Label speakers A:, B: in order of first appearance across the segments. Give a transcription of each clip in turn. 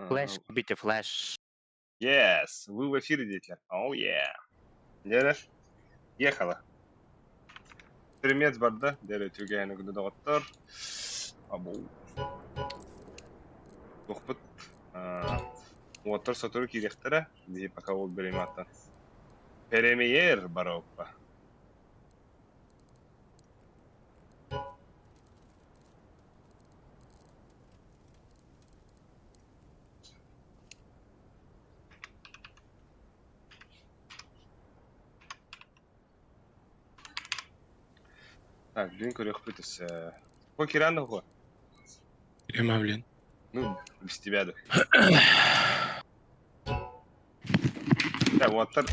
A: Флеш, бейте флеш.
B: Yes, вы в эфире, дети. Oh yeah. Дереш? Ехала. Стримец барда, дере тюгәйне күнде доғыттыр. Абу. Тоқпыт. Уаттар сатыры керектірі. Дейі пока ол береме аттан. Премьер бар оппа. Так, блин, корёх пытас. Какой киран го?
C: Прямо, блин.
B: Ну, без тебя, да. Так, уаттар.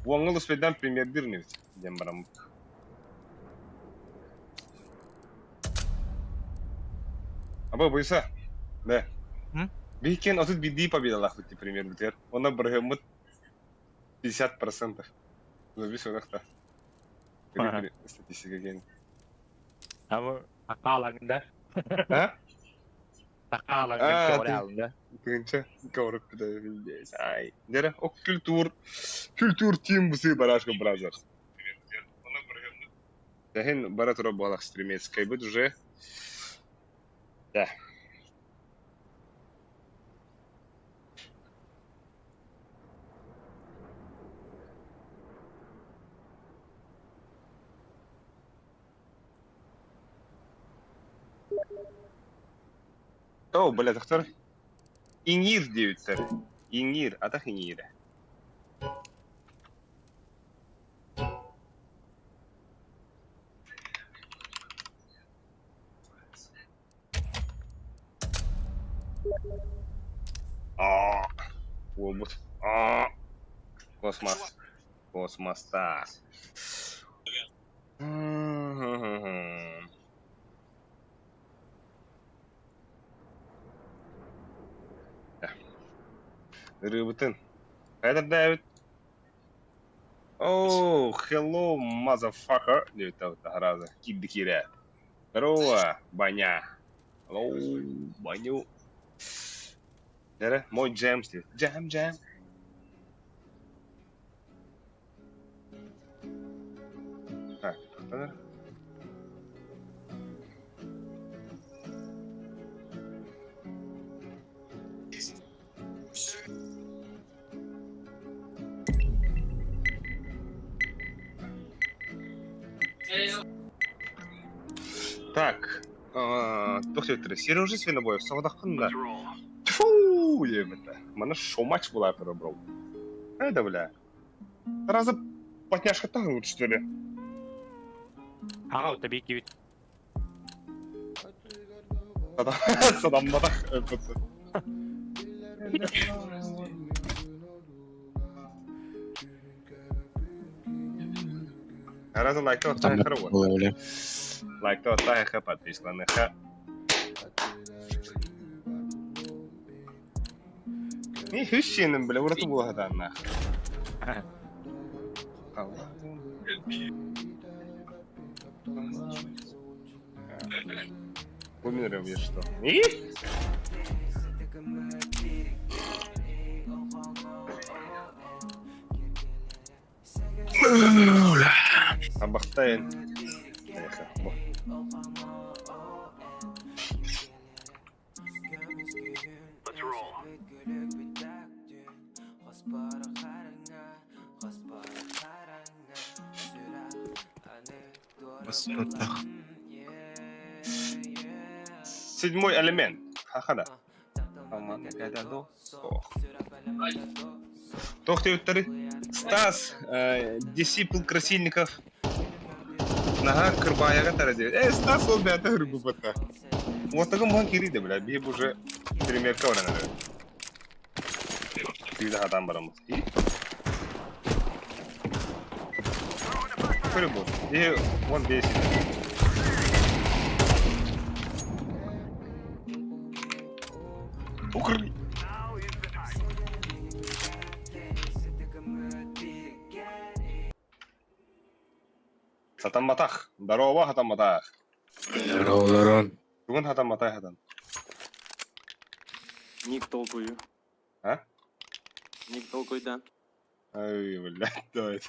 B: Уаңыл успедан премьер бирневит. Дем барам. Аба, бойса. Да. Бейкен отут биди победалах бути премьер битер. Она брагамут 50%. Забис онахта. Статистика ген.
A: Ama takalangda.
B: Ha?
A: Takalangda ko'ralda.
B: Кынча каврып бит. Ай. Дера ок культур тим бусы барашка бразерс. Она брагамут. Дахин барат робалах стримец кайбыт уже. Да. О, блядь, кто? Инир 9 сэр. Инир, а так Инира. Вот. Космос. Космоста. Рыбытын. Это Дэвид. О, hello, motherfucker. Дэвид там раза. Киддикиря. Здорово, баня. Hello, баню. Дера, мой джем здесь. Джем. Так, что? Так, тоқтайтыр. Сережа Свинобоев соғдақында. Фу, ебіті. Мана шоу-матч была это, бро. Это, бля. Сразу потняшка так лучше, что ли?
A: Ага, tabii ki.
B: Садамбадақ öpütü. Раза лайкта оттай хыр вот. Лайкта оттай хыр подписаны хыр. Не хищенім, бля, ұраты болғадан нахыр. Умерем я что? И? Абахтайн. Седьмой элемент. Хахада. Тоқтайтыр. Стас, дисципл Красильников. Нага Кырбаяга тарадет. Стас ол бята хырбу бата. Вот такой мухан кириде, бля. Бейб уже примерка оранады. Түйді хатан барамыз. Хырбу. И вон бесит. Укры. Хатаматах. Здорово, Хатаматах.
C: Здорово, Дарон.
B: Бүгін Хатаматай Хатам.
D: Ник толкую.
B: А?
D: Ник толкойдан.
B: Ай, блядь, давай.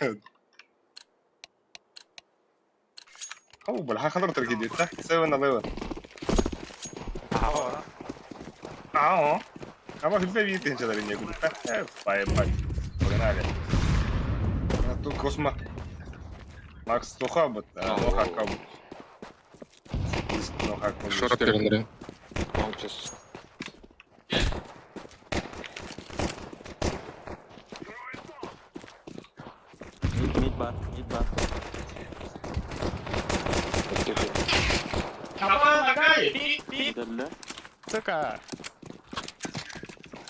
B: О, бля, حضرتك جديد ده 7-Eleven.
A: Ahora.
B: اه اما في البيت انت ده اللي يقول باي باي погнали. Тут космо. Макс тухабыт, ну хакаб. Ну хакаб.
C: Шорт перендри.
D: Молчас. Мид бар, мид бар.
A: Apa lagi? Pi,
D: Дальше.
A: suka.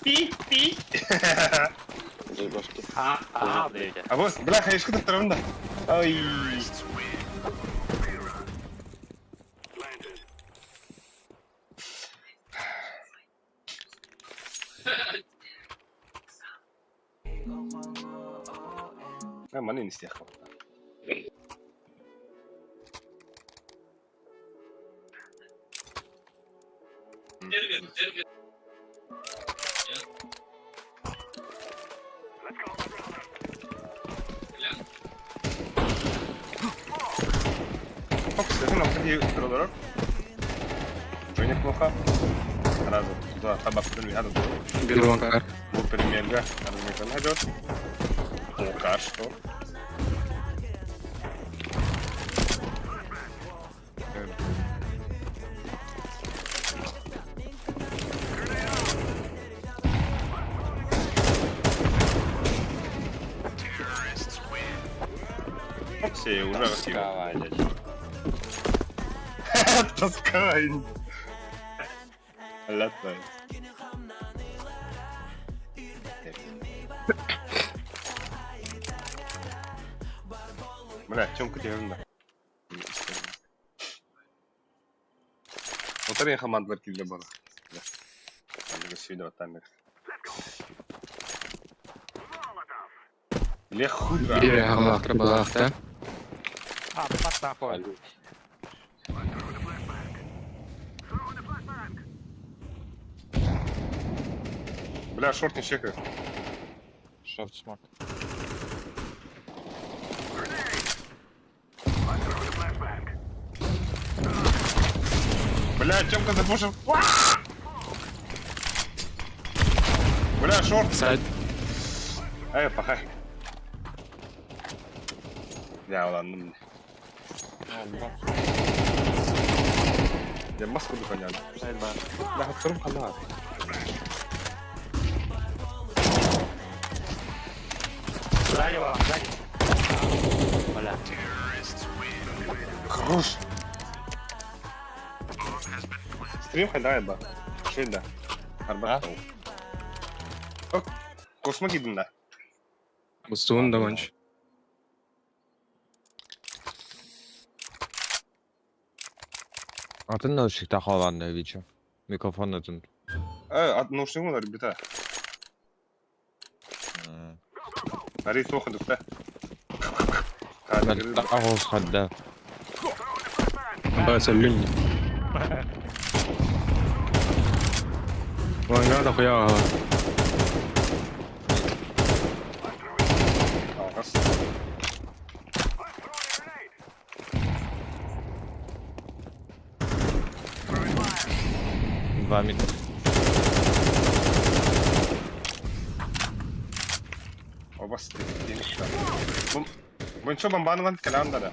B: Пи.
D: Заебашки.
A: Блядь.
B: А вот, бляха, я что-то втором. Ай. Mana ini istilah kau? Фокус, ну, ходи, троллер. Джонни плохо. Сразу туда табак надо.
C: Беру анкар.
B: Вот примерно, надо мне найдет. Пока что. Все, уже активно. Таскай. Латай. Бля, чем кутевна? Утарин хамад варки для бара. Надо сюда вот там. Лех худра.
C: Бери Аллах Трабалах, да?
A: Pas nahoj.
B: Бля, шорт не чекает.
D: Шорт смог.
B: Бля, Тёмка запушил. Бля, шорт.
C: Сайд.
B: Пахай. Ya ладно. Я маску духанял.
D: Сайд бар.
B: Да, втором канал.
A: Сзади его, сзади.
D: Бля.
B: Хорош. Стрим хадая ба. Шейда. Арбат. Ок. Космо гидin да.
C: Бустун да манч.
E: Atın ne ışıkta kalan ne biçim? Mikrofon atın.
B: Наушники надо, ребята. Арис выходу, да?
E: Ben daha hoş hadde.
C: Ба сәллим. Ванга да хуя.
E: Два мид.
B: Бas Bu çok bombanın kelam da.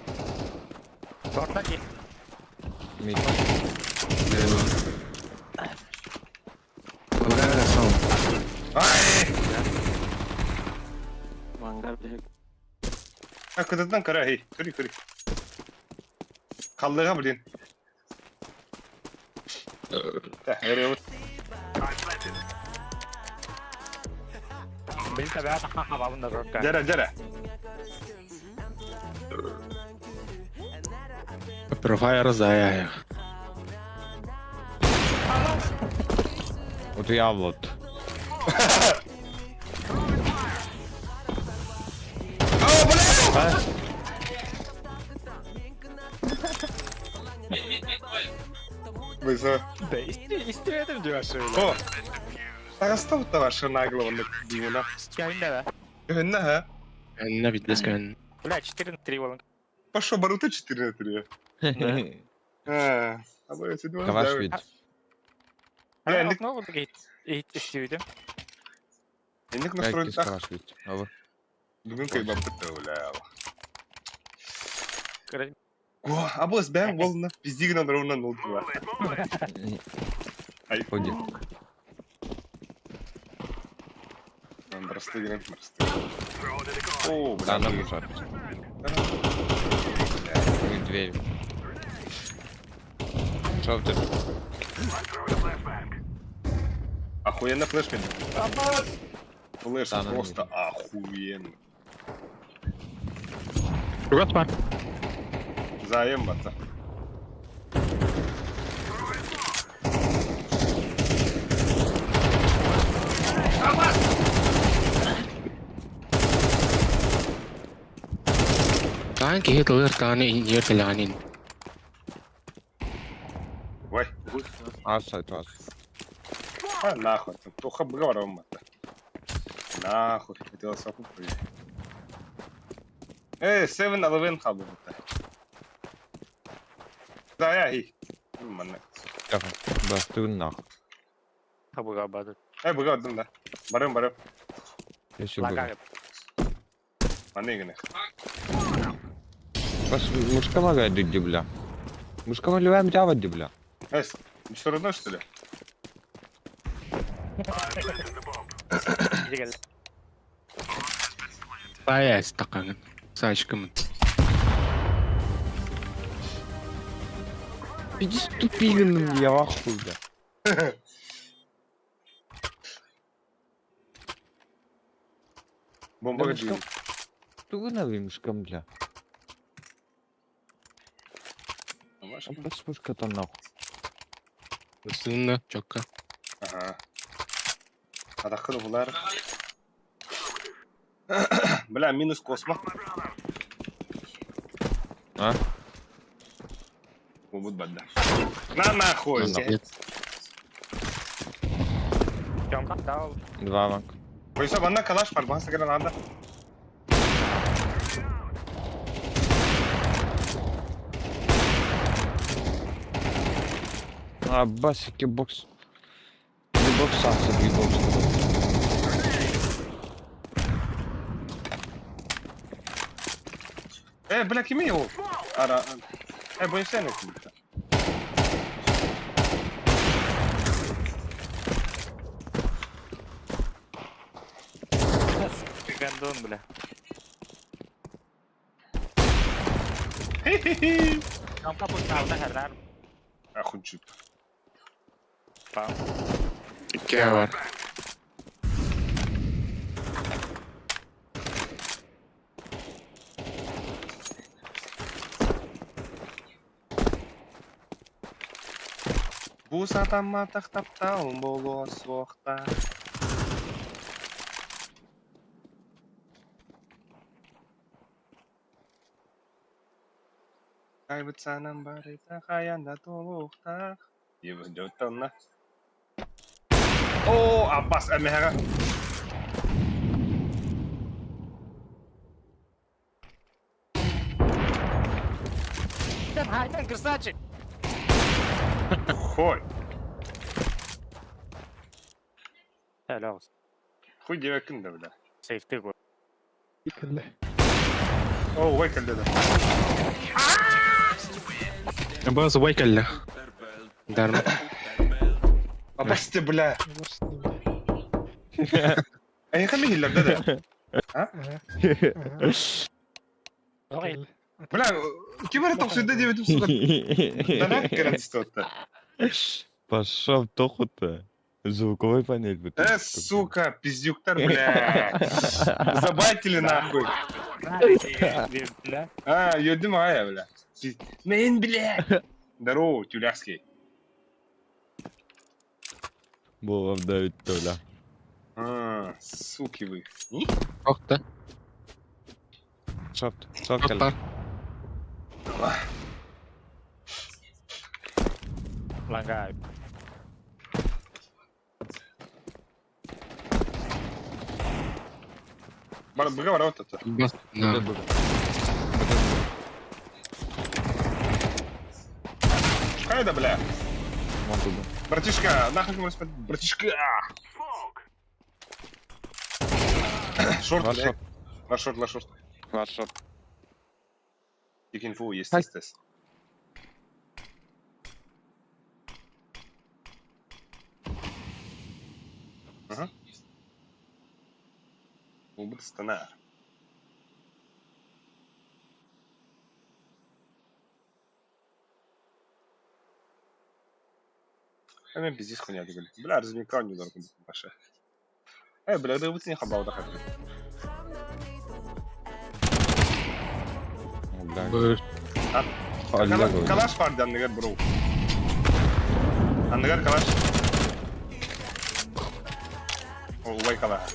A: Short lagi.
E: Mid.
C: Ванга да сам.
B: Ay!
D: Мангар бек.
B: Hakikaten kara hey. Kırı. Kallığa bilin. Hayır.
A: Beni tabiat havamında short.
B: Jara.
C: Профайр зая.
E: Вот я вот.
B: Buysa.
A: De istemedim diyor şöyle.
B: O. Тагастау-то ваша наглого дивана.
A: Кöyünde be.
B: Önüne ha.
C: Энна битлес көн.
A: Бля, 4 на 3 волн.
B: Пошел Барута 4 на 3. А это два.
E: Каваш вид.
B: Я
A: Ben
B: не-
A: okna oldu git istiyordum.
B: Инек
E: Herkes
B: настроен так.
E: kavaş vид. Ava.
B: Бүгін кай бапты бля.
A: Кыры-
B: О, а бос бәң болна пиздигін андырауынан oldu la. Ай,
E: Ходи.
B: Андрасты генем мырсты. О, бля.
E: Да, на бушат. Дверь. Шо ты?
B: Охуенно флеш мен. Флеш
E: Да, ну,
B: просто охуенно.
C: Ругат бар.
B: Заем бата.
C: Taan kihit ulir taane injir kalanin.
B: Вай.
E: Асайт ас.
B: А нахуй. Туха бговором бата. Нахуй. Хотел саху прийти. 7-11 хабу бата. Да, я и. Манна.
E: Яха. Бастығын нақ.
A: Kabuga badı.
B: Быга отдым да. Барым.
E: Еші
A: Laga
E: бұғы.
A: yap.
B: Маны гене.
E: Бас мушкама гайды дебля. Мушкама леваем тява дебля.
B: Все равно что ли?
A: Geri geldi.
C: Baya istaqan. Saçkım.
E: Иди ступилиным, я вахуй, бля.
B: Бомба
E: Да,
B: гаджин.
E: Тугу навим мушкам, бля. А бас мушката нахуй.
C: Üstünde çokka.
B: Ага. Атаққыны бұлар. Бля, минус космо.
E: А?
B: Убуд бадда. На нахуй.
E: На нахуй.
A: Jonka dal.
E: Два ванг.
B: Oysa bana kalaş var. Bana sakın anda.
E: А, басики бокс. Не боксаться, не бокс.
B: Bля, kimi o? Ara. Bu insan ne kim?
A: Gandon bile. Jonka bu sağda herler.
B: Ахунчик.
A: Tamam.
C: İki var.
B: Bu satama taqtapta bolu soqta. Kaybetsanam barita hayanda toluqta. Yeb jotanna. Oo, Abbas emehara.
A: Sen haydan kırsaçı.
B: Хой.
A: Helal olsun.
B: Хуй девакин да, бля.
A: Safety bu.
B: О, вай калда.
C: Bas way kalla. Darma.
B: Abbas te bля. Ay kami hilal da. Ha?
A: Okey.
B: Бля, кибера токсида девятым сука. Да нахуй красота.
E: Пошел тоху-то. Звуковой панель бы.
B: Сука, пиздюктар, бля. Забайтили нахуй.
A: Bile.
B: А, ёдым ая, бля. Мен, бля. Здорово, тюляский.
E: Было вдавить Толя.
B: А, суки вы.
C: Okta.
E: Шофт. Шофт.
C: Okta.
A: Laga.
B: Быга бар вот это.
C: Бас.
E: Б,
C: Да.
E: Б.
B: Кайда, бля.
E: Вон туда.
B: Братишка, нахуй мы спать. Братишка. Шорт,
E: Лast
B: бля.
E: shot.
B: Лast short.
E: Last shot.
B: Тик инфу, есть
E: Ай.
B: тест. Ага. Убит стана. Hemen пиздец хуйня говорит. Бля, размекал недорого будет Паша. Бля, да вот не хабал да хабал.
E: Бля.
C: Б.
E: Алло.
B: Калаш vardı anneler bro. Anneler kalaş. Ой, калаш.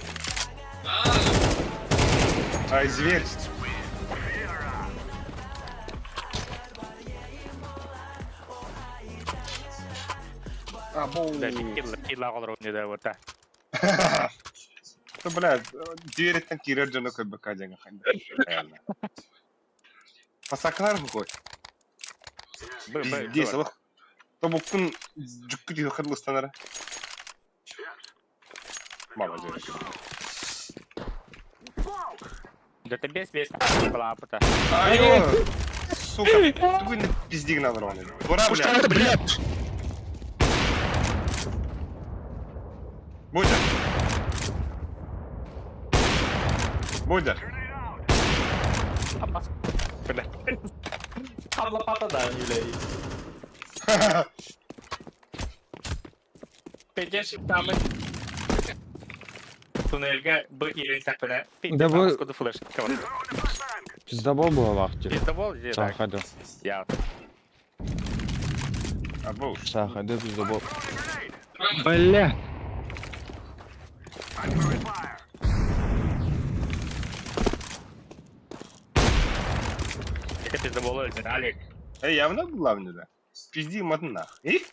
B: Ай, зверь.
A: Да, килла қалыр не да вот.
B: Ну, блядь, дверь-то кирер джану как бы кадяга ханда. Реально. Пасаклар какой? Пиздец, лох. То буктун жүккү тиги кырлыстанара. Мама жер.
A: Да ты без лапыта.
B: Айо! Сука, ты не пиздик надрон. Бора, блядь.
C: Блядь.
B: Будя. Будя.
A: Апас. Бля. Там лопата да, Юлей. Педеш там. Туннельге Б иленсек бля.
E: Да вы-
A: Сколько флеш.
E: Пиздобол было вахте.
A: Пиздобол где так?
E: Шахады.
A: Я.
B: Абу.
E: Шахады пиздобол.
C: Бля.
A: Это пиздобол öldür Алик.
B: Явно главное, да? Пизди мотн нах. И?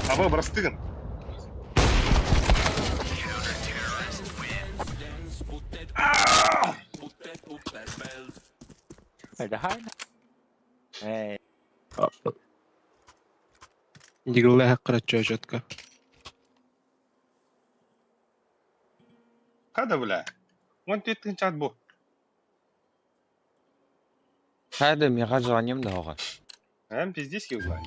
B: Абу, брастыгын.
A: Это хай. Эй.
C: Дигла хаккара чочотка.
B: Када, бля? Вон ты чат бу.
E: Хады мега желанием да оға.
B: Пиздец юзлань.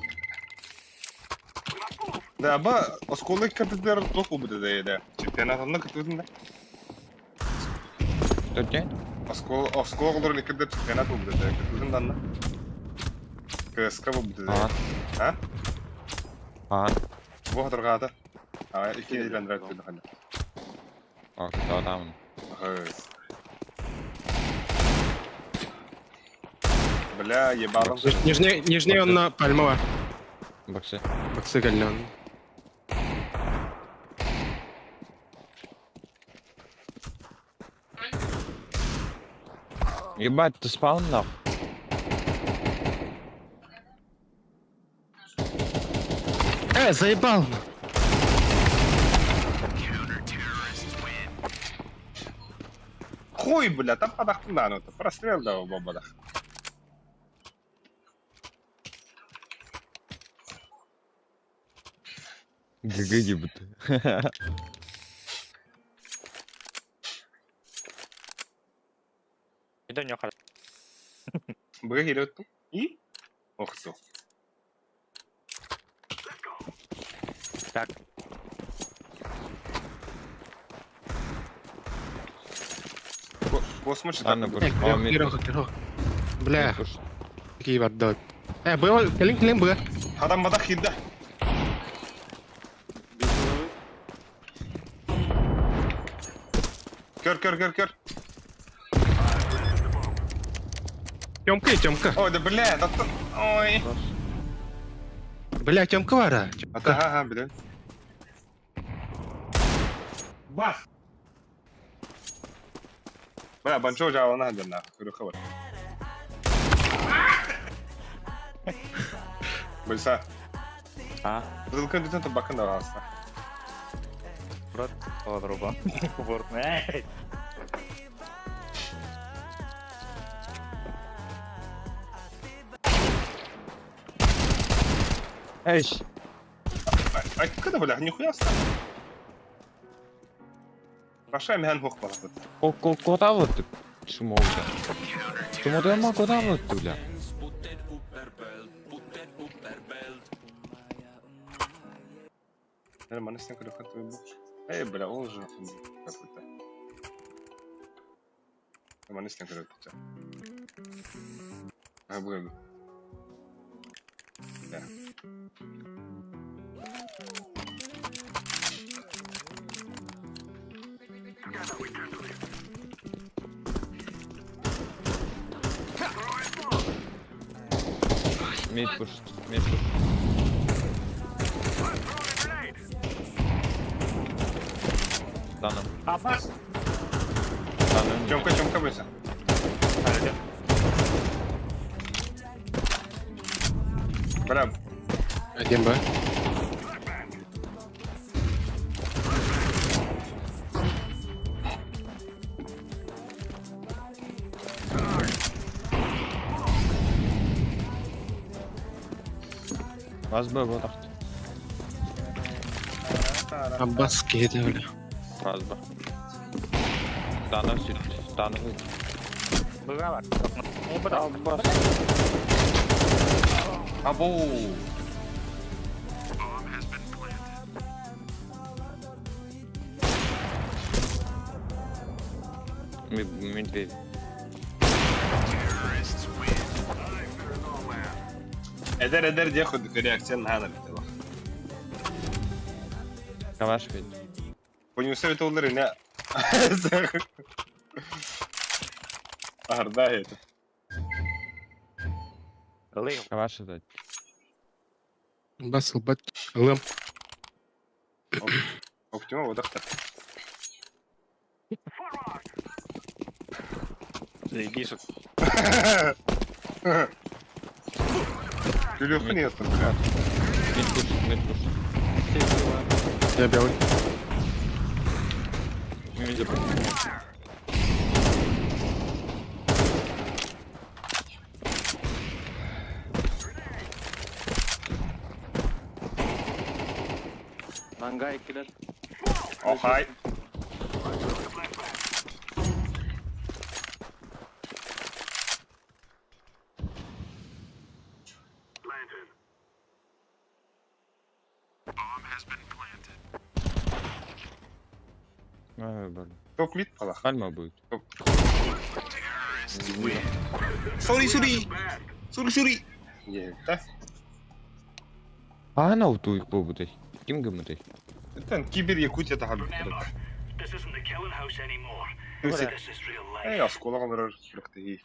B: Да, аба, осколы катыдар току буде да еда. Чемпионатында катыдын да.
E: Төртен?
B: Оскол кадыр катыдар чемпионат буде да. Катыдын да. КСК буде да.
E: Haan.
B: А?
E: Haan.
B: Бу кадырга ата. Iki eğlendiler dedi hani.
E: Ок, tamam.
B: Бля, ебалом.
C: Нижнее он на Пальмова.
E: Боксы.
C: Боксы галлян.
E: Ебать, ты спал нах?
C: Заебал.
B: Хуй, бля, там подахтын да, ну, прострел да, бабадах.
E: ГГ ебут.
A: Иду не хар.
B: Бга келет ту. И? Ох, су.
A: Так.
B: Космоч
E: Ладно,
B: так.
E: Буш. О, мид.
C: Бля.
E: Буш.
C: Какие вардот. Было, клин было.
B: Адам бадах хидда. Кер.
C: Тёмка.
B: Ой, да бля, да ты... Ой.
C: Бля, Тёмка вара.
B: Ага, бля.
A: Бас.
B: Бля, банчо жава надо на. Кырыха бар. Бульса.
D: А?
B: Бутылка бетон табакын да аласың.
A: Брат, ладруба. Борт. Эй!
E: Эйш!
B: Ай, когда, бля, нихуя стал. Паша мяган хух балапыт.
E: Куда вот ты? Чему бля? Чему ты ма куда вот ты, бля?
B: Я манас не куда твой буш. Эй, бля, он же какой-то. Я манас не куда тебя. А, бля. Да.
E: Мид пуш, мид пуш. Станом,
A: Аббас!
E: станом.
B: Чёмка, быстро. Бля,
C: Один Б.
E: Вас Б вот так.
C: Аббас кейді, бля.
E: Вас Б. Станом сюда, станом.
A: Быга бар. Эй, брат.
B: абу.
E: Медведь.
B: Эдер дяхуд реакцияны хана битті.
E: Каваш ведь.
B: Понюсовит олдары не. Арда это.
A: Лив.
E: Каваш это.
C: Аббас ылбат. Ылым.
B: Оптима водахта.
A: Заебись.
B: Тюлёха нет, бля.
E: Мид пуш, мид пуш.
C: Я белый.
E: Мид пуш.
D: Мангай келет.
B: Охай.
E: Ай, блин.
B: Топ мид палах.
E: Пальма будет.
B: Сори. Да?
E: А она вот тут побутай. Ким гамутай.
B: Это кибер Якутия тахабит.
F: This isn't the killing house anymore.
B: Нуси.
F: This is real life.
B: Эй, осколок мраж практики.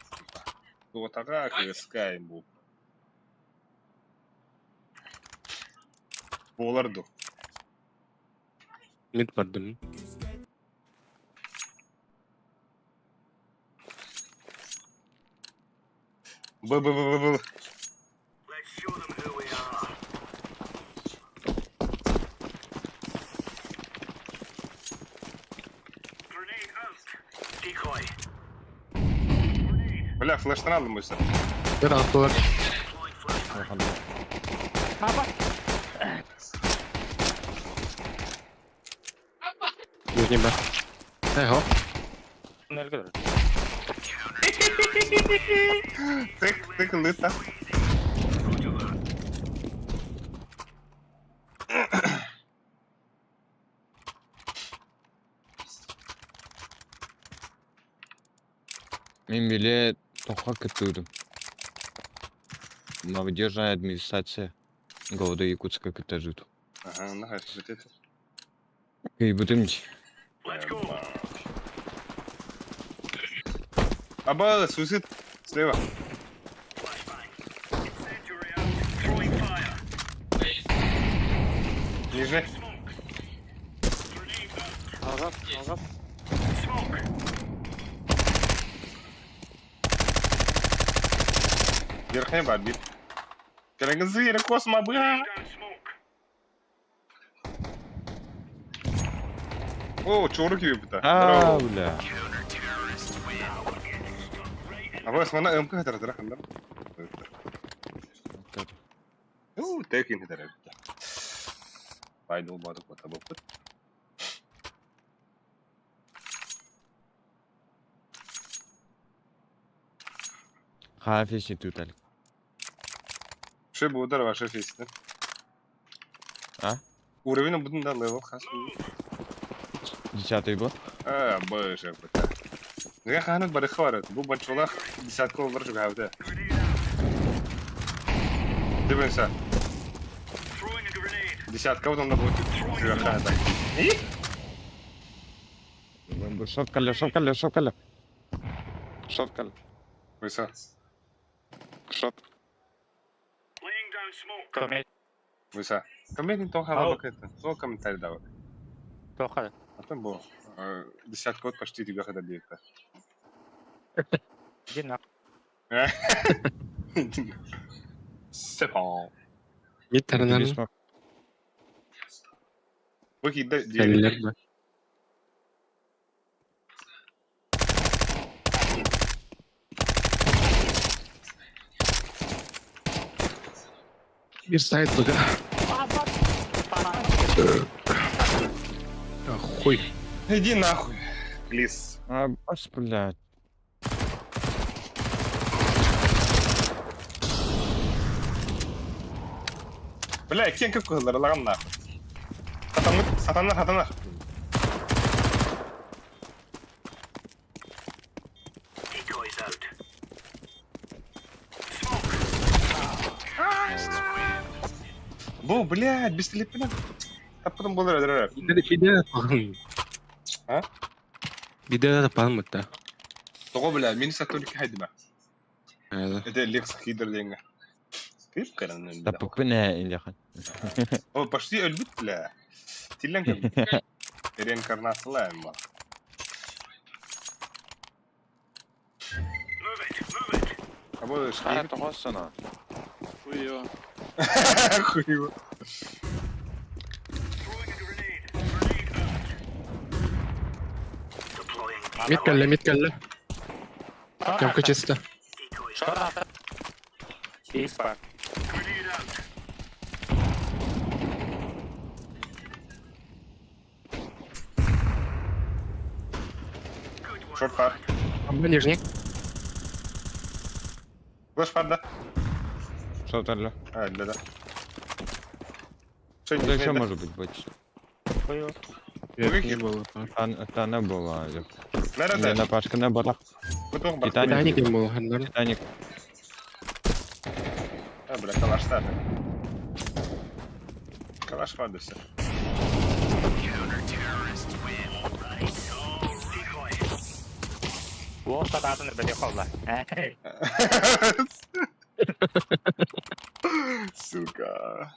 B: Вот такая креская бу. Боларду.
C: Мид бардым.
B: Б.
F: Let's show them who we are. Grenade out. Decoy.
B: Бля, флеш надо мой сэр.
C: Bir altı var.
F: Deploying flashbang.
C: Nizhний Б. Го.
A: Нельзя.
B: Тик, лита.
E: Мен биле тоққа кіттудым. Молодежная администрация города Якутска кітажуду.
B: Ага, нахай, вот это.
E: И будемчи.
F: Let's go.
B: Аба, суицид. Слева.
F: Flashbang. Incendiary out. Throwing fire.
B: Ниже.
F: Smoke. Grenade out.
D: Алгап.
F: Smoke.
B: Верхняя бабит. Карагазы, космо, бля.
F: Down smoke.
B: О, чору киви бута.
E: А, бля.
B: Абас мана МК хатар хандар. О, текин хатар. Пайдал бадык бата бопут.
E: Хафиши тутал.
B: Ше будар ваша фесте.
E: А?
B: Уровень будем да левел хас.
E: 10-й был?
B: А, боже, бута. Ну я ханат бары хварат. Бу банчулах десятку варжу гавда. Дивимся.
F: Throwing a grenade.
B: Десятка вот он на будет. Хата.
E: Шоткали. Шоткали.
B: Виса.
E: Шот.
F: Laying down smoke.
A: Кроме
B: Виса. Комментин то хава
A: Ау.
B: бакета. То комментарий давай.
A: того.
B: А там был. Десятка вот почти тебя хата бьет.
A: Иди на.
B: C'est bon.
C: Мид таранан.
B: Выхи да
C: Келлер бе. Bir сайт бага. Хуй.
B: Иди нахуй. Лис.
E: А, баш, блядь.
B: Бля, кен как кылдырлаган нахуй. Сатана.
F: Decoys out.
B: Бу, блядь, без телепина. А потом был драйв.
C: Биде пагын.
B: А?
C: Биде пагын мытта.
B: Того, бля, мен сатулики хайдыма.
C: Айда.
B: Это лекс хидер деньга. Кип каранын.
E: Да попыне или хан.
B: О, почти өлбүт, бля. Тилен как реинкарнациялар ма.
F: Move it.
B: А бу шкир.
E: тоғасына.
B: Хуево.
F: Throwing a grenade. Grenade out. Deploying.
C: Мид келле. Ямка чисто.
F: Decoys out.
A: Шорт. Испа.
F: Grenade out. Good one.
B: Шорт пар.
C: Нижний.
B: Гош пар, да?
E: Шоткали.
B: А, да. Что
E: Да еще
B: не
E: может быть больше.
A: Хуй.
C: Не было.
E: Та не була. Не
B: Надо.
E: на пашка не була.
B: Потом бар.
E: Титаник.
C: Титаник не было. Хандар.
E: Титаник.
B: А, бля, калаш та. Калаш пар да все.
A: Вот сататын беде қалды.
B: Сука.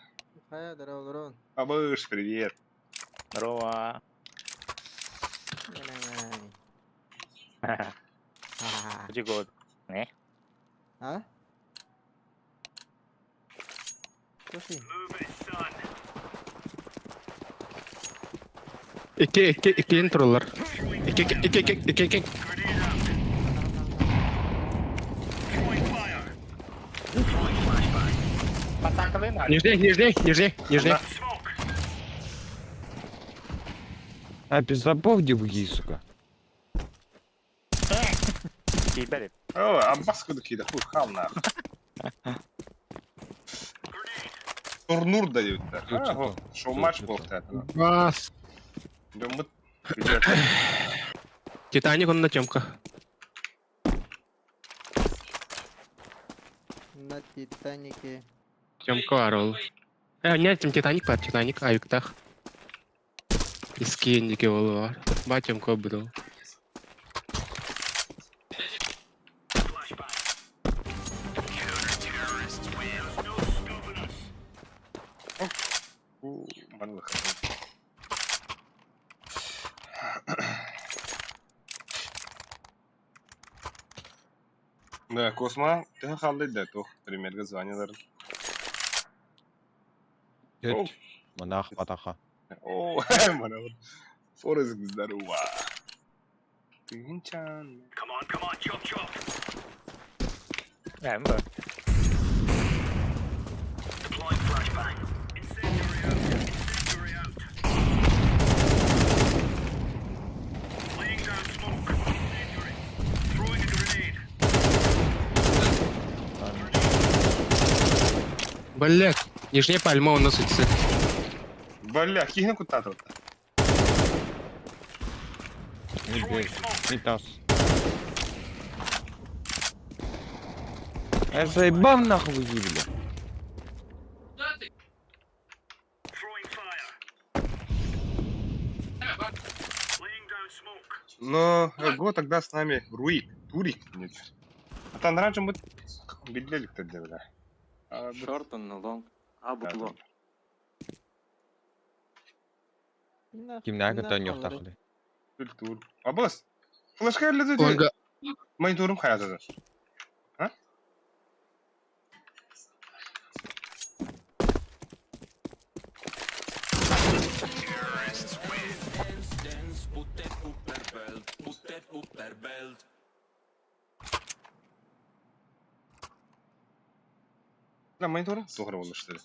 G: Hi, здорово, здорово.
B: Абыш, привет.
A: Здорово. Где год? Не?
G: А? Слушай,
F: Move it, son.
C: İki introlar. İki.
F: Grenade out. Throwing fire. Throwing flashbang.
A: Пацан калина.
C: Нижний.
F: Smoke.
E: А, пиздабов дивуги, сука.
A: Киберит.
B: О, Аббас куда кида, хуй, хам нахуй. Турнур дают, да. А, вот, шоу-матч был, это.
C: Бас.
B: Идем мы. Привет.
C: Титаник он на темка.
G: на Титанике.
C: Темка арол. Нет, Титаник бар, Титаник аюктах. Искендики ол бар. Ба темка был.
B: Бан выход. Да, Косма, ты халдый да, то примерно звонил.
E: Көт. Монах батаха.
B: О, мана вот. Форест, здорово. Тынчан.
F: Come on, chop, chop.
A: Ember.
F: Deploying flashbang. Incendiary out. Laying down smoke. Incendiary. Throwing a grenade.
C: Блять, нижняя пальма у нас тут.
B: Бля, кигни куда тут.
E: Не бей, не тас. Я заебал нахуй вы бля.
F: Throwing fire. Laying down smoke.
B: Но го тогда с нами Турик. Нет. А там раньше мы бедлелик-то делали. А,
D: Short and long. Abu
B: да,
D: long.
E: Кимнага да yok тахли.
B: Культур. Абас. Флешка или ты?
C: Конга.
B: Мониторым хаязады. А? Да, мониторы? Сухо он что ли?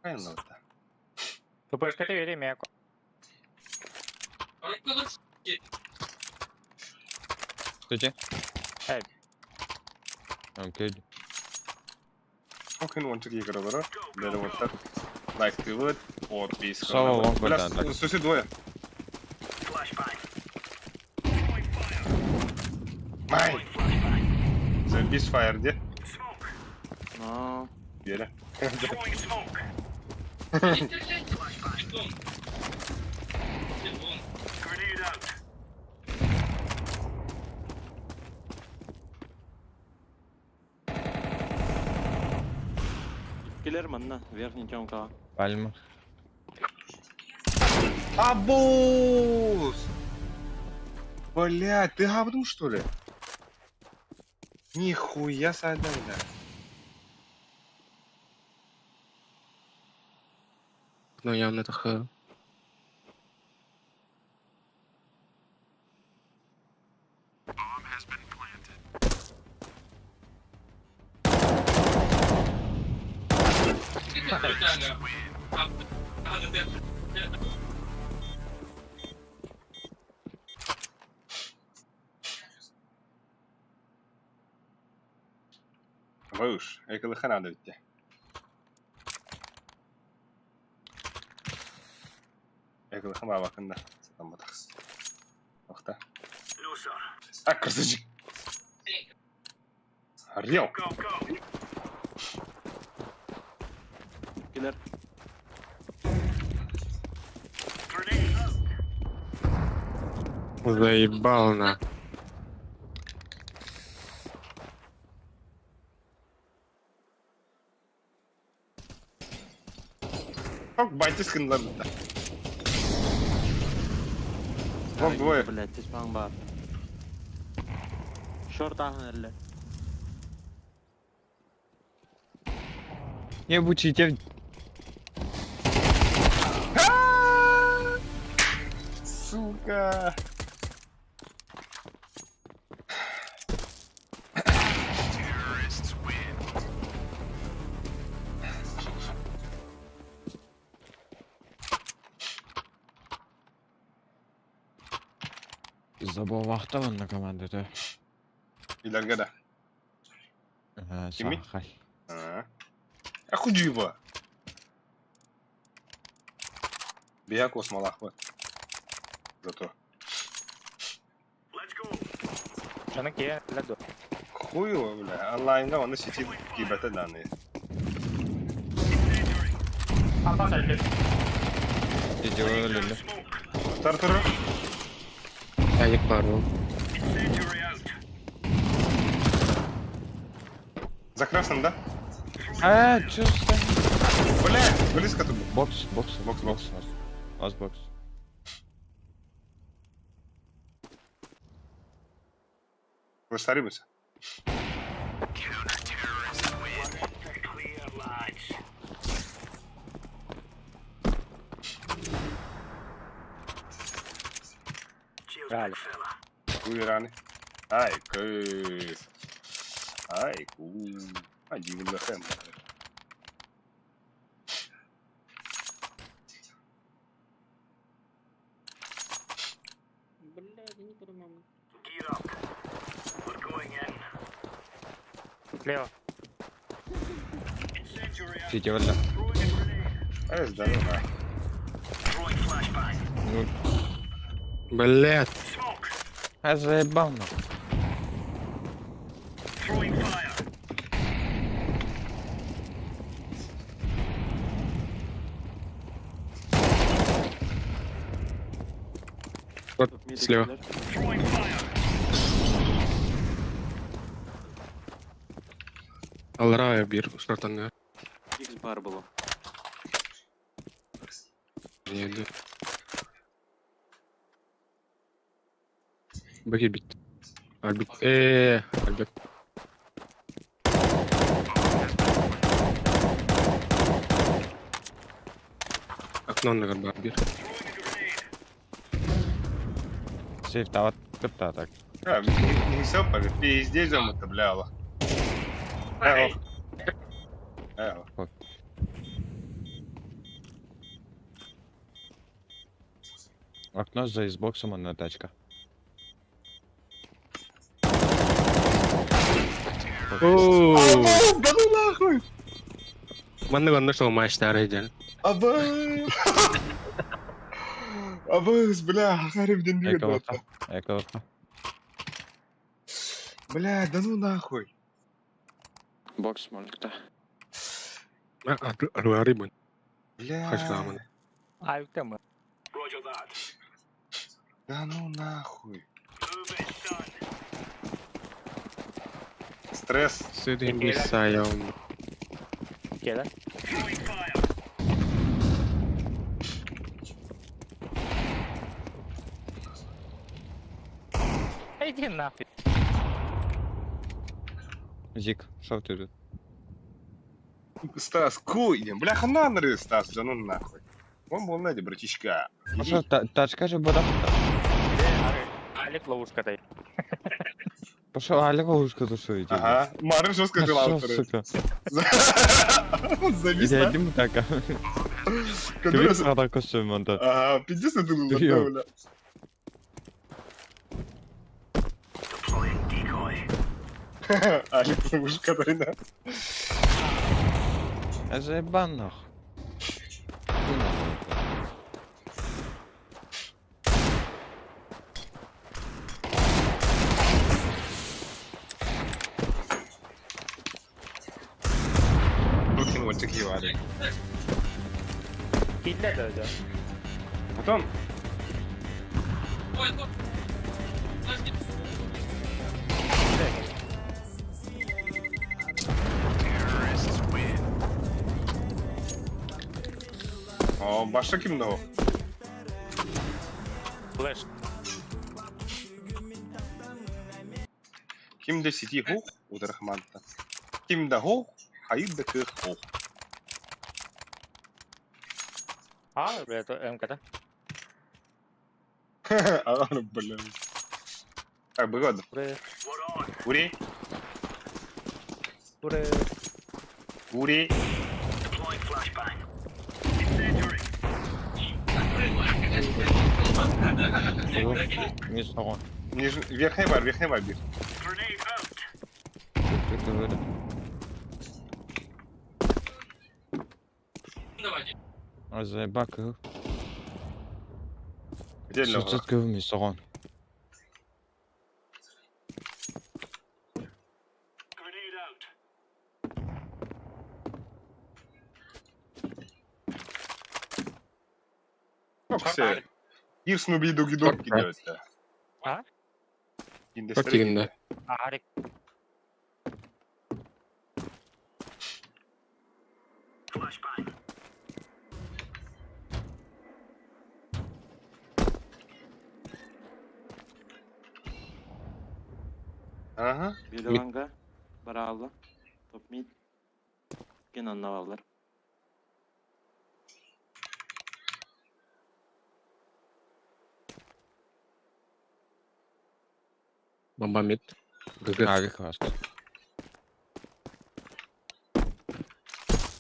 B: Правильно вот так.
A: Тупышка ты вели меку.
E: Кстати.
A: Эй.
E: Окей.
B: Как он чеки крадора? Даже вот так. Лайк ты вот. Подписка.
E: Сава вам
B: Бля,
E: года, так.
B: слушай, двое.
F: Flashbang. Throwing fire.
B: Май!
F: Throwing flashbang.
B: The Beast Fire где?
F: Smoke.
D: No.
B: Геля.
F: Throwing smoke. Flashbang. Grenade out.
D: Killer манна, верхний темка.
E: Пальма.
B: Абус! Блять, ты говнул что ли? Нихуя садайда.
C: Ну явно это х.
B: Вауш, я хана дайте. Я хана вакында. Там батахс. Охта.
F: No, sir.
B: А, красавчик. Орел.
F: Go, go.
D: Killer.
F: Grenade out.
C: Заебал на.
B: Как байтис кынлар бутта. Вон двое.
D: Блять, здесь пан бар. Short ахнерле.
E: Не обучите.
B: Сука.
E: Забыл вахтован на команду, да?
B: Илерге да. Кими?
E: Сахай.
B: Ахуджиба. Бия космолах вот. Зато.
F: Let's go.
A: Шаны ке, леду.
B: Хуево, бля. Онлайнда он сетит гибета данные.
E: Иди вылили.
F: Smoke.
B: Стартер.
C: Я не пару.
F: Incendiary out.
B: За красным, да?
E: Чё стоит?
B: Бля, близко тут.
E: Бокс.
B: Бокс.
E: Аз бокс.
B: Выстаримся.
F: Clear, lads.
A: Real.
B: Buyur hani. Ay kız. Ay kız. Hadi bakalım.
F: Gear up. We're going in.
A: Слева.
F: Incendiary out.
E: Сіті валля.
F: Throwing a grenade.
B: Ай здорово.
F: Throwing flashbang.
E: Ну,
C: Блядь.
F: Smoke.
E: я заебал на.
F: Throwing fire.
C: Вот
D: Mid
C: слева.
D: killer.
F: Throwing fire.
C: Алрая бир, шартанга.
D: X-бар було.
C: Не йду. Баки бит. Альбит. Альбит. Окно на горба бир.
F: Throwing a grenade.
E: Сейф тават кырта так.
B: Не все, пиздец, это бляло. Эо.
E: Окно за Xbox'ом одна тачка.
C: Ооо.
B: Да ну нахуй!
C: Манда гонда шоу матчтары эден.
B: Абыз, бля, харибден дигет
E: Экалыка.
B: вот.
E: Экалыка.
B: Бля, да ну нахуй.
D: Бокс моликта.
C: Рыбын.
B: Бля.
C: Хашламан.
A: Альтема.
F: Roger that.
B: Да ну нахуй.
F: Move it, son.
B: Стресс.
C: Südin Bisayom.
A: Кеда.
F: Throwing fire.
A: Иди нахуй.
E: Зик, що ти тут?
B: Стас, куйдем. Бля, хананры, Стас, да ну нахуй. Он был, знаете, братишка.
E: А що, тачка же буде?
A: Алик ловушка дай.
E: Пошел, Аля ловушка душує.
B: Ага. Марын жестко
E: Пошел,
B: сказал,
E: сука.
B: Завис,
E: Я
B: да?
E: йдемо така. Ти
B: Который-
E: висрала костюм, он то.
B: Ага, пиздец, это было,
E: Ё.
B: бля.
F: Deploying decoy.
B: Алик, ловушка, да.
E: Я заебан нахуй. Ти нахуй.
B: Выкинь вот такие вады.
A: Килля да да.
B: Потом... О, баша кимного.
A: Флеш.
B: Кимде сети хух, ударахманта. Кимда хух, хаидда кых хух.
A: А, это МК-то.
B: А, блин. Так, выгодно.
A: Уре.
F: We're on.
B: Ури,
A: Уре.
B: ури.
F: Deploying flashbang. Incendiary.
E: Не сторон.
B: Верхний бар, верхний бар, бир.
F: Grenade out.
E: Ти вийде. А заебак.
B: Где
E: Що
B: лёва?
E: це таке мій сторон?
F: Grenade out.
B: Ну, все. Гир снуби дуги дог кидается.
A: А?
C: Как тигинда?
A: Арик.
F: Flashbang.
B: Ага.
D: Bir langa. Bara aldı. Top mid. Gene anlavalar.
C: Бомба мид. ГГ.
E: Авик вас.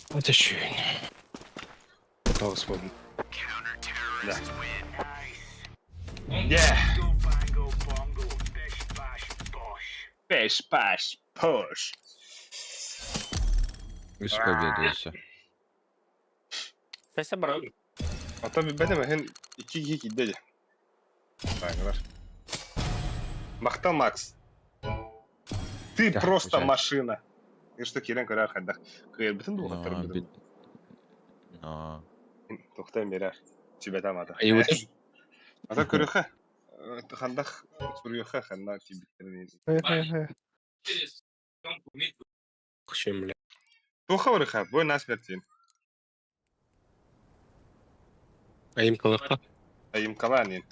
C: Это чё? Пытался вон.
B: Yeah.
F: Go bango bongo, bish bash bosh.
B: Beş baş push.
E: Üst победы.
A: Neyse bro.
B: Tabii benim hen 2-2 dedi. Saygılar. Махта Макс. Ты
E: Да,
B: просто
E: жаль.
B: машина. И что Кирен көрәр хәддәк. Көйер бөтен булган тормыды. Тохтай мерәр. Тибет амата.
C: А его тоже?
B: Ата көрәхә. Хандах сурыйха ханна тибеттерин.
C: Чем, бля.
B: Тоха вырыха, бой нас бертин.
C: А им колоха?
B: Айым каланин.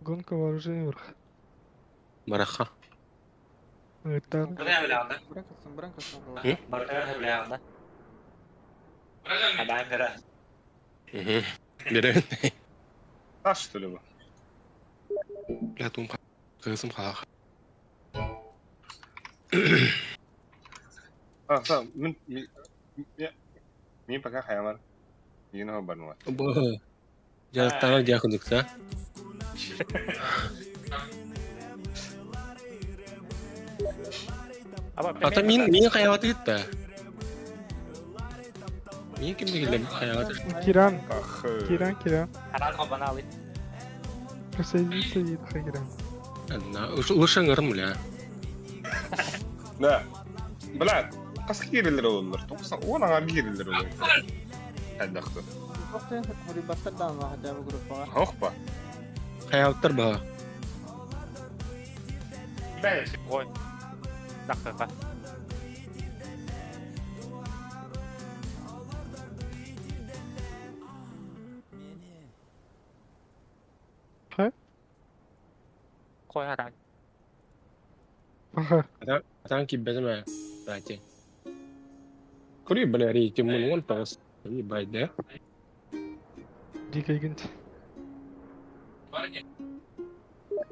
H: Гонка вооружений вверх.
C: Мараха.
H: Это
G: Бранкосын.
A: Barkaya bile yandı. Adam kere.
C: Угу. Берем.
B: Таш что ли bu?
C: Бля, тум. Кызым халах.
B: Tamam. Min pakai hayamar. Yine haber var.
C: Оба. Я стара дякудук, да? Ата мин хаяваты итте. Мин кимди келем хаяваты.
H: Киран.
B: Ах.
H: Киран.
A: Herhalde kabanı alayım.
H: Присоединиться и Киран.
C: Лучше ngırım bля.
B: Да. Бля, каск кирилер олар. Токсан ona кирилер олар. Хәддәхтә.
G: Тоқтай хөрибаттар да ана хәдә бу группага.
B: Хохпа.
C: Hayavattır ba.
A: Ben koy. Dakika. Koy herhalde.
H: Ага.
C: Атан киббезме. Бати. Кури бля рейти мун вон тас. И байда.
H: Дикая гинт.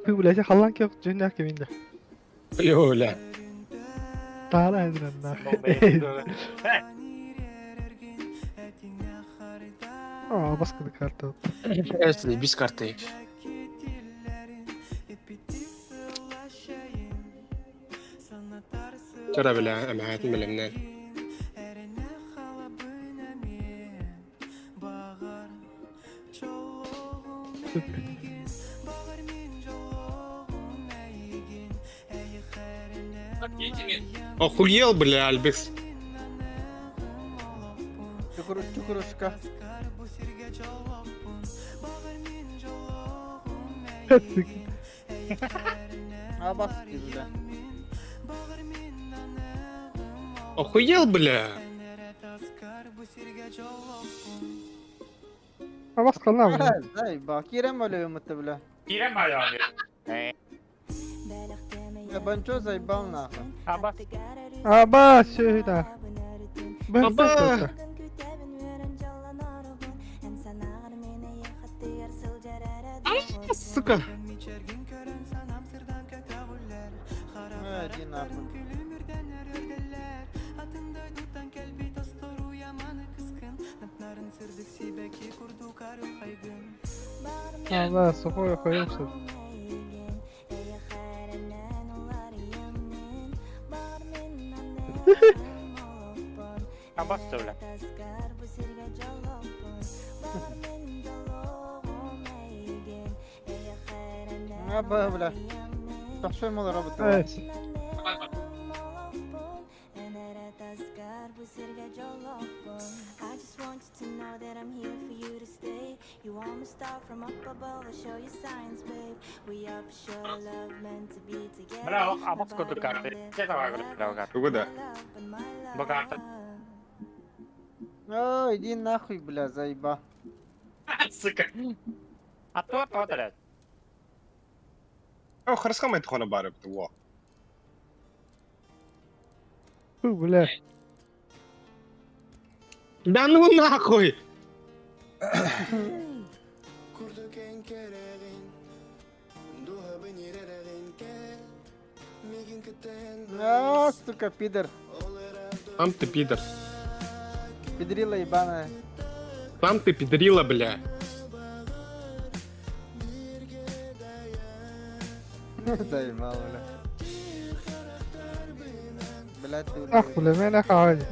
H: Ты, блядь, халлан кеп жөннә кеминде.
C: Йоля.
H: Тара әзрән нахуй. Aa baskılı kartı.
C: Если без карты. Тора бля, амаат мелемнен. Охуел, бля, Альбекс.
G: Чукурушка. Абас кизле.
C: Охуел, бля.
H: Aa baskılı lan.
G: Zay bak Kirem öyle ümitte bile.
A: Girem ayağını.
G: Ya ben çok zay bal naha.
A: Abbas.
H: Aa bas şöyle.
C: Baba. Сука.
G: Hadi naha.
H: Allah sokuyor koyuyorsun.
A: Abbas söyle.
G: Ya böyle. Tahşoy mola rabıta.
H: Evet.
I: I just want you to know that I'm here for you to stay. You want me star from up above, I'll show you signs, babe. We are for sure love meant to be together.
A: Bravo, Abbas kutu kartı. Ne zaman bravo kartı.
B: Тугуда.
A: Bu kartı.
G: Ой, иди нахуй, бля, заеба.
A: Сука. Atma atma.
B: О, харска май тхона барып туа.
H: Фу, бля.
C: Да ну нахуй.
I: Kurduk en kerevin
G: А, сука, пидор.
C: Сам ты пидор.
G: Педрила ебаная.
C: Сам ты пидорила, бля.
G: Заебал, бля. Блядь, ты
H: اخ ولا مين اخ عادي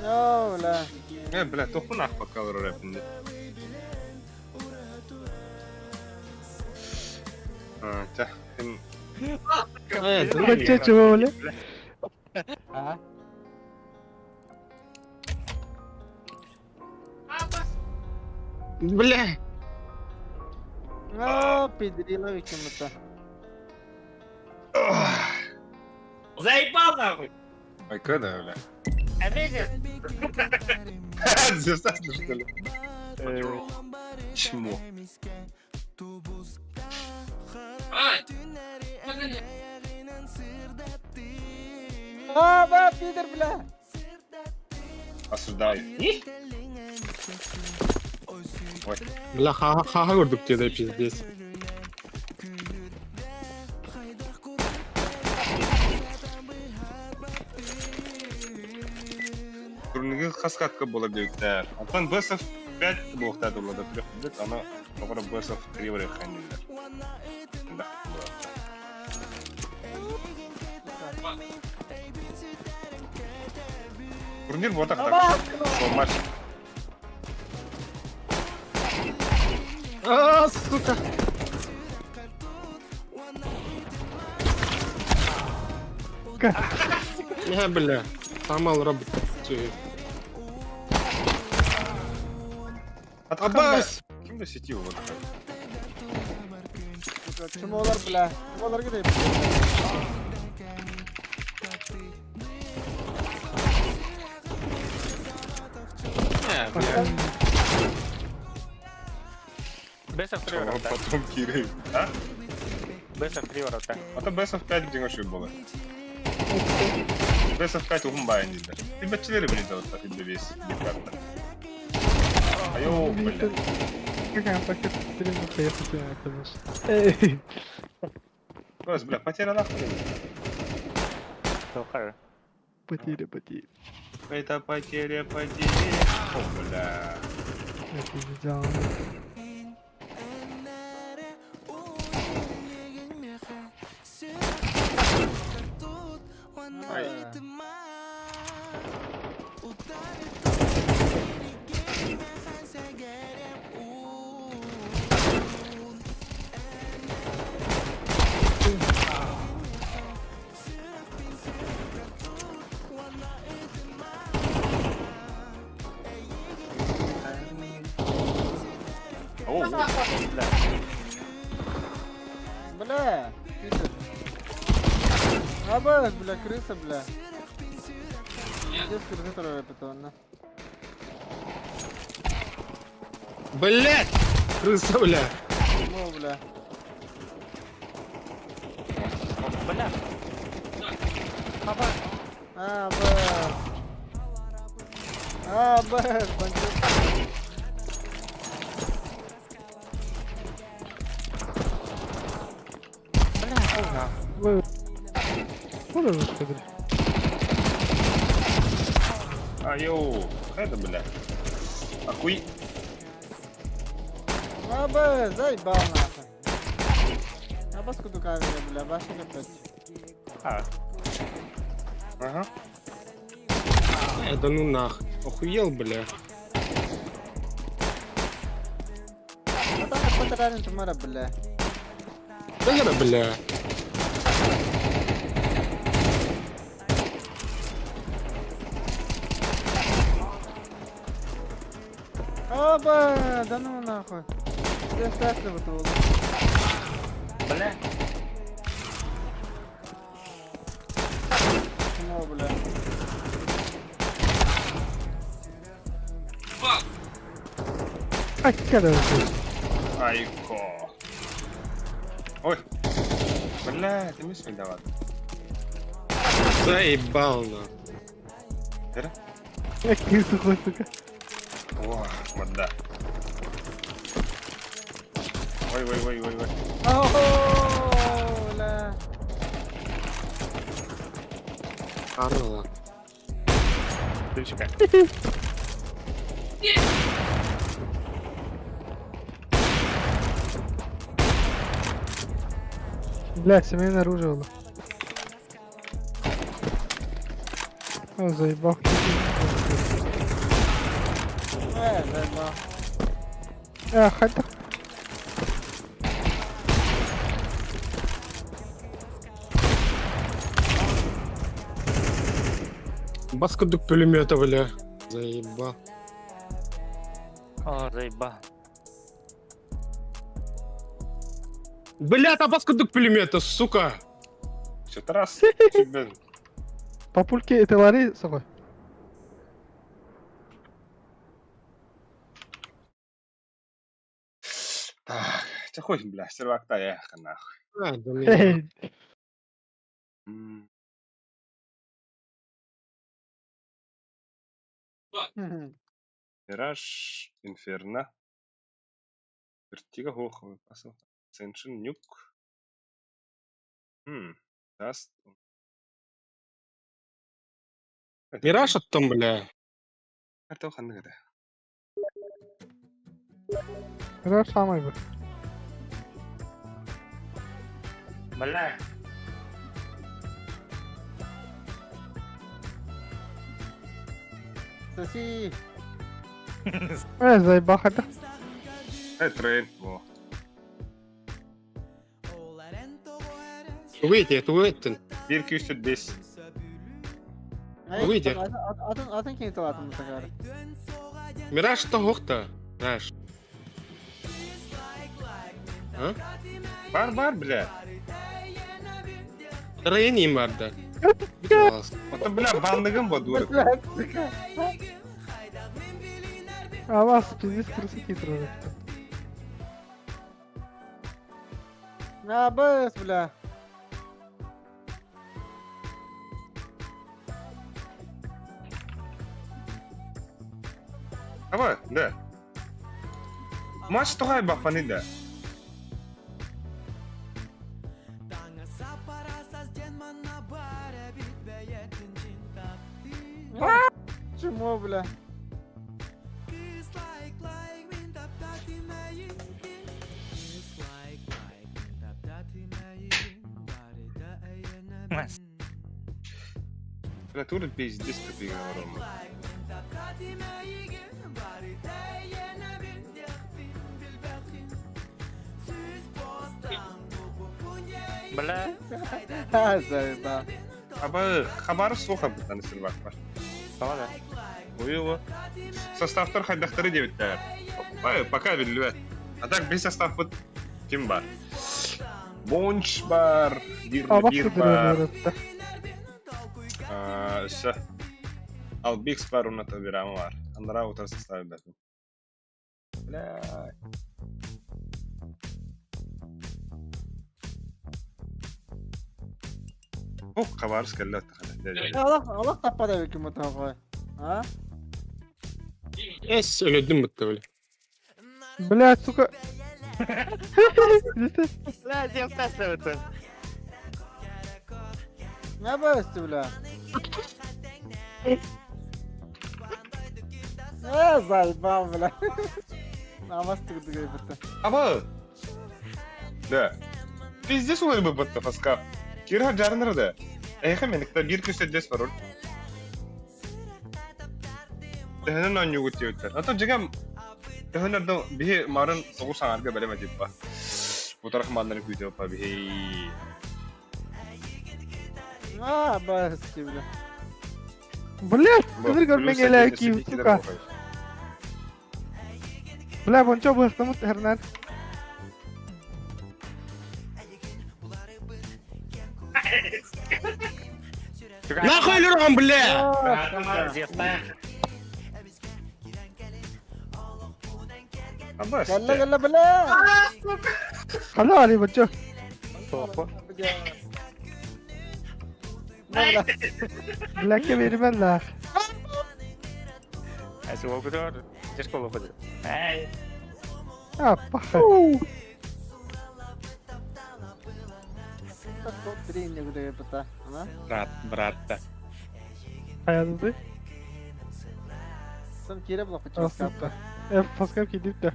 G: Йо, бля.
B: Бля, току нах пока рэпинде. Тя,
H: بچه چه بوله
G: А?
C: Бля.
G: О, педрила почему-то.
A: Заебал нахуй!
B: Ай, когда, бля?
A: Ответишь?
B: Зевсасно, что ли? Чмо.
G: А, ба, пидор, бля.
B: Осуждаю. Ой,
C: Бля, ха-ха gördük diye de пиздец.
B: турнирге хаскатка бола дейтер. Антон Бесов 5 болта долларда приходит, она пора Бесов 3 вариант хранит. Да. Турнир вот так. Что матч?
C: А, сука. Не, бля. Сломал робот. Аббас!
B: Ким до сети вот.
G: Чмолар, бля. Чмолар где?
C: Не, бля.
A: Бесов 3
B: А
A: ворота.
B: потом Кирилл. А?
A: Бесов 3 ворота.
B: Ата Бесов 5 где вообще было? Бесов 5 угумбай не да. Ты бачелеры были вот так и весь. Айо, бля.
H: какая пакет перемога я хотел конечно эй
B: Просто, бля, потеря нахуй.
A: Слухаю.
H: потери
B: Это потеря. О, бля.
H: это не сделал
B: Ай. О,
G: Бля, пидор. Аба, бля, крыса, бля. Где скрыты второй питон,
C: Блять! Крыса, бля.
G: Чмо, бля.
A: Бля.
G: А, бэ. А, бэ, бандит.
H: вы куда вы что ли
B: айо. Это, бля. Ахуй.
G: А, бэ, заебал нахуй. А баску камеры, бля, башня опять.
A: А,
B: Ага.
C: Да ну нах. Охуел, бля.
G: А там потратим тумара, бля.
C: Да, бля.
G: А, бэ, да ну нахуй. Я счастлив этого.
A: бля.
G: Чмо, бля.
H: а когда вы
B: Айко. Ой. Бля, ты мисс виноват.
C: Заебал, на.
B: Это?
H: какие сухой сука
B: О, вот да. Vay.
G: Oh, la.
C: Арла.
A: Ключика.
H: Бля, семейное оружие было. О, заебал.
G: Заебал.
H: Хотя...
C: Баскудук пулемета, бля. Заебал.
A: О, заеба.
C: Бля, там баскудук пулемета, сука.
B: Что-то раз. Блин.
H: Папульки, это лари, сокой.
B: Так, что хоть, бля, сервак-то ехал нахуй.
C: А, да мне.
B: М, Мираж, Инферно. Вертига, Хоховый, Пасл. Ascension, Нюк. Даст.
C: Мираж оттом, бля.
B: Это уханный, да.
H: Это самое бы.
A: Бля.
G: Соси.
H: Заебал, хотя...
B: Трейн, во.
C: Выйти, это.
B: 1205.
C: Выйди.
G: Атын кейін талатын мұтағары.
C: Мираж то хохта. Знаешь. А?
B: Бар, бля.
C: Тренинг бар, да.
B: Это, бля, бандыгым ба, дура.
H: А вас пиздец красоты трогает.
G: Бэс, бля.
B: Давай, да. Матч тухай бафаны да.
G: Чему, бля?
B: Температура пиздец тупик говорю.
A: Бля.
G: Заебал.
B: Аба хабар слуха бутан сервак бар.
A: Салага.
B: Уйылы. Составтар хайдақтары дебіттер. Пока білуі. А так без состав бұд кім бар? Бонч бар,
H: А вас
B: Дирбир бар.
H: кудыры
B: Все. Ал Бикс бар, уна табирама бар. Андыра утар составы бәтін. Бля. Оқ, қабарыз кәлі өтті.
G: Allah tapmadı bir kim mutlaka. Ha?
C: Эс, өлөдүм бутта, бля.
H: Блядь, сука.
A: Бля, зем стасывается.
G: Ne böstü bile? Zaybal bile. Namaz tıkıdı gibi bitti.
B: Аба! Да. Пиздец олай бы бытты фаска. Кирха жарыныр да. Эйха менікта бір күсет бар ол. Тәхінен ан югут теуттер. Ато жегем тәхінерді бихе марын соғыр саңарға бәлем әдеп ба. Бұтарақ мандарын күйтеу па бихе.
G: Ha böstü bile.
H: Блядь, кудыр көрмең эле кийим, сука. Бля, бончо быктымыз hernen.
C: Нахуй өлөргөн, бля!
B: Аба,
G: Gelle gelle bile.
H: Хало али бончо.
G: Bile.
H: Блядке бермеллер.
A: Esi okuyor. Тяжко выходит. Эй.
H: Апа.
G: Просто топ 3 не буду пыта. Ана?
C: Брат.
H: Hayatında.
G: Sen kire blok açıyorsun.
H: Aslında. Pascal gidip de.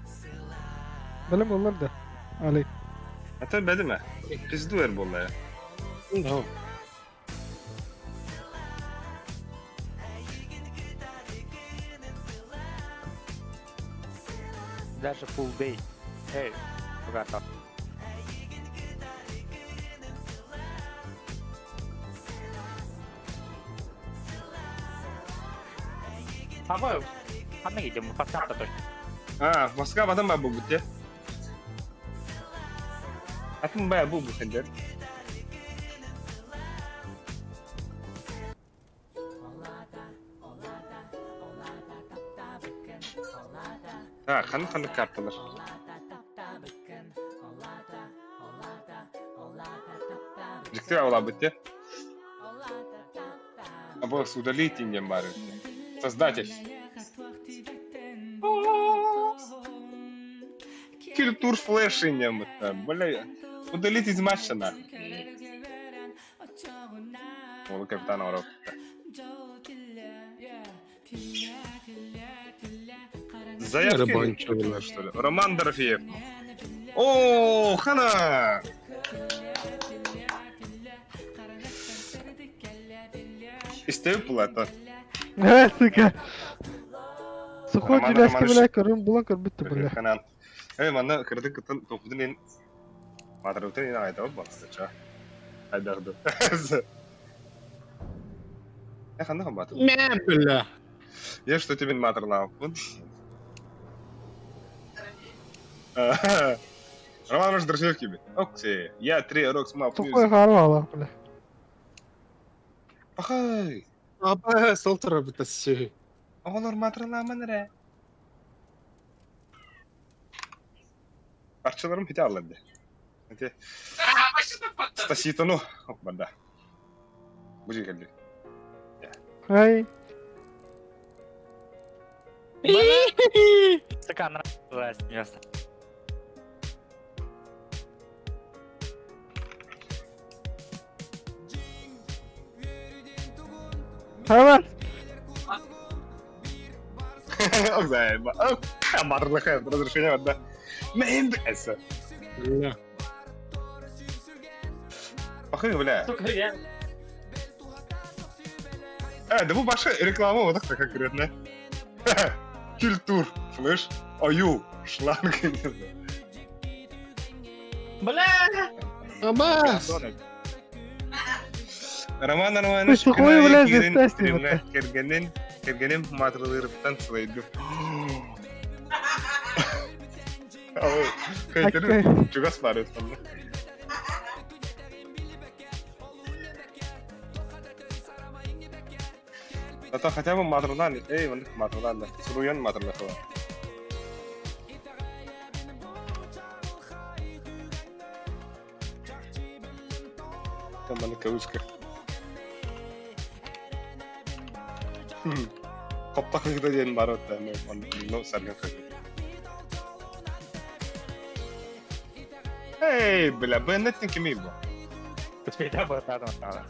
H: Benim onlar da. Ali.
B: Hatta bedim mi? Pizdu ver bolla ya.
C: No.
A: Даже full day. Эй, богато. Ama hangi gidiyor mu? Pascal da
B: Ha, başka adam var bu ya. Hatta baya bu sender. Ha, kanı kartlar. Ciddi avla bitti. Або с удалителем бары. Создатель. Культур флешинем это, бля. Удалить из матча на. О, капитан Оров. Заявки
C: Рыбанчик.
B: что ли? Роман Дорофеев. О, хана! İsteyip bulata.
H: Evet sıkı. Сухой
B: Роман
H: Джуляски
B: Романович.
H: бля көрін бұлан көр бітті бля.
B: Ханан. Мана кырдык кытын топудын матарутын ен айта болмасы ча. Айдарды. Ханда хан батыр.
C: Мә, бля.
B: Я что тебе матерлам. Роман Дорофеев gibi. Окей. Я 3 рокс мап.
H: Сухой қару ала бля.
B: Пахай.
C: Apa сол tarafı bitasi.
B: Oğlum matırlamın nere? Parçalarım hiti alındı. Hadi. Стаситону. Банда. Будь geldi.
H: Хай.
A: Стакан место.
H: Hemen.
B: Окей. Матрлахай, разрешение отда. Мэйн бэса.
C: Бля.
B: Пахай, бля.
A: Сука, я...
B: Да bu başka reklama olduk da конкретно. Kültür, flash, ayu, şlank.
A: Бля!
C: Абас.
B: Роман Романович,
H: Сухой, бля, естественно.
B: Кергенин матрларыптан сылайды. Кайтыры чугас бар өткенде. Ата хотя бы матрлардан, мындык матрлардан да. Суруян матрлар бар. Таманы кавычка. Коптак когда ден бар өтті, но сарган қағын. Эй, бля, бәннеттің кемей бұл?
A: Теперь бы это надо.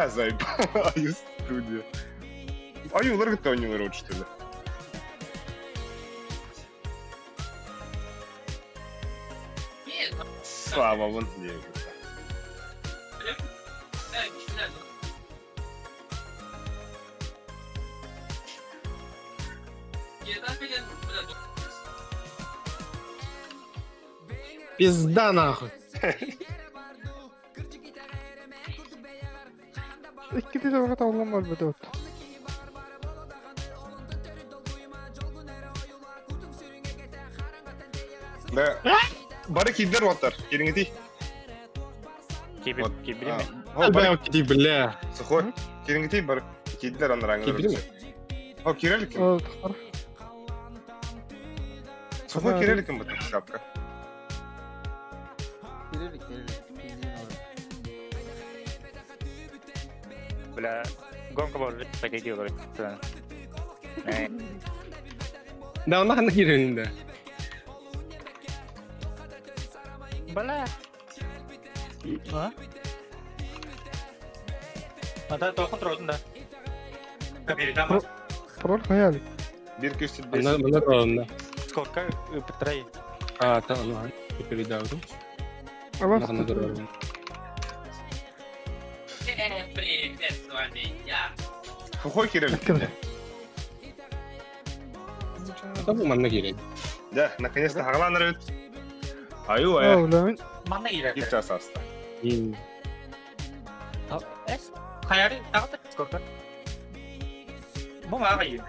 B: Зайб, аю студия. Аюлар гыта ойнылар от, что ли? Слава вон не гыта.
C: Пизда нахуй.
H: İki de orada tavlan var bir de ot.
B: Да. Бары киддер оттар, кереңети.
A: Кибер, кибер ме?
C: Бля, окей, бля.
B: Сухой. Кереңети бар. Киддер анар
C: Кибер ме?
B: О, кирелик.
H: O tıkar.
B: Сухой кирелик bu şapka.
G: Kirilik. Bildiğin orada.
A: Бля, гонка может пойти говорит.
C: Да, он нахуй önünde.
A: Bala. Ha? Ada token terus dah. Kabir dah.
H: Проль hayali.
B: 1.5
C: Mana ronda.
A: Сколько Петray?
C: Ah, tá, não. Eu передал.
H: Avas
C: Mana ronda.
B: Koy kirelim.
H: kira.
C: Tabu mana kira.
B: Да, наконец-то хагаланыр өт. Аю ая.
H: Oğlum.
A: Mana ira?
B: Bir час аста.
A: Hayari tak сколько? Bu mana ira?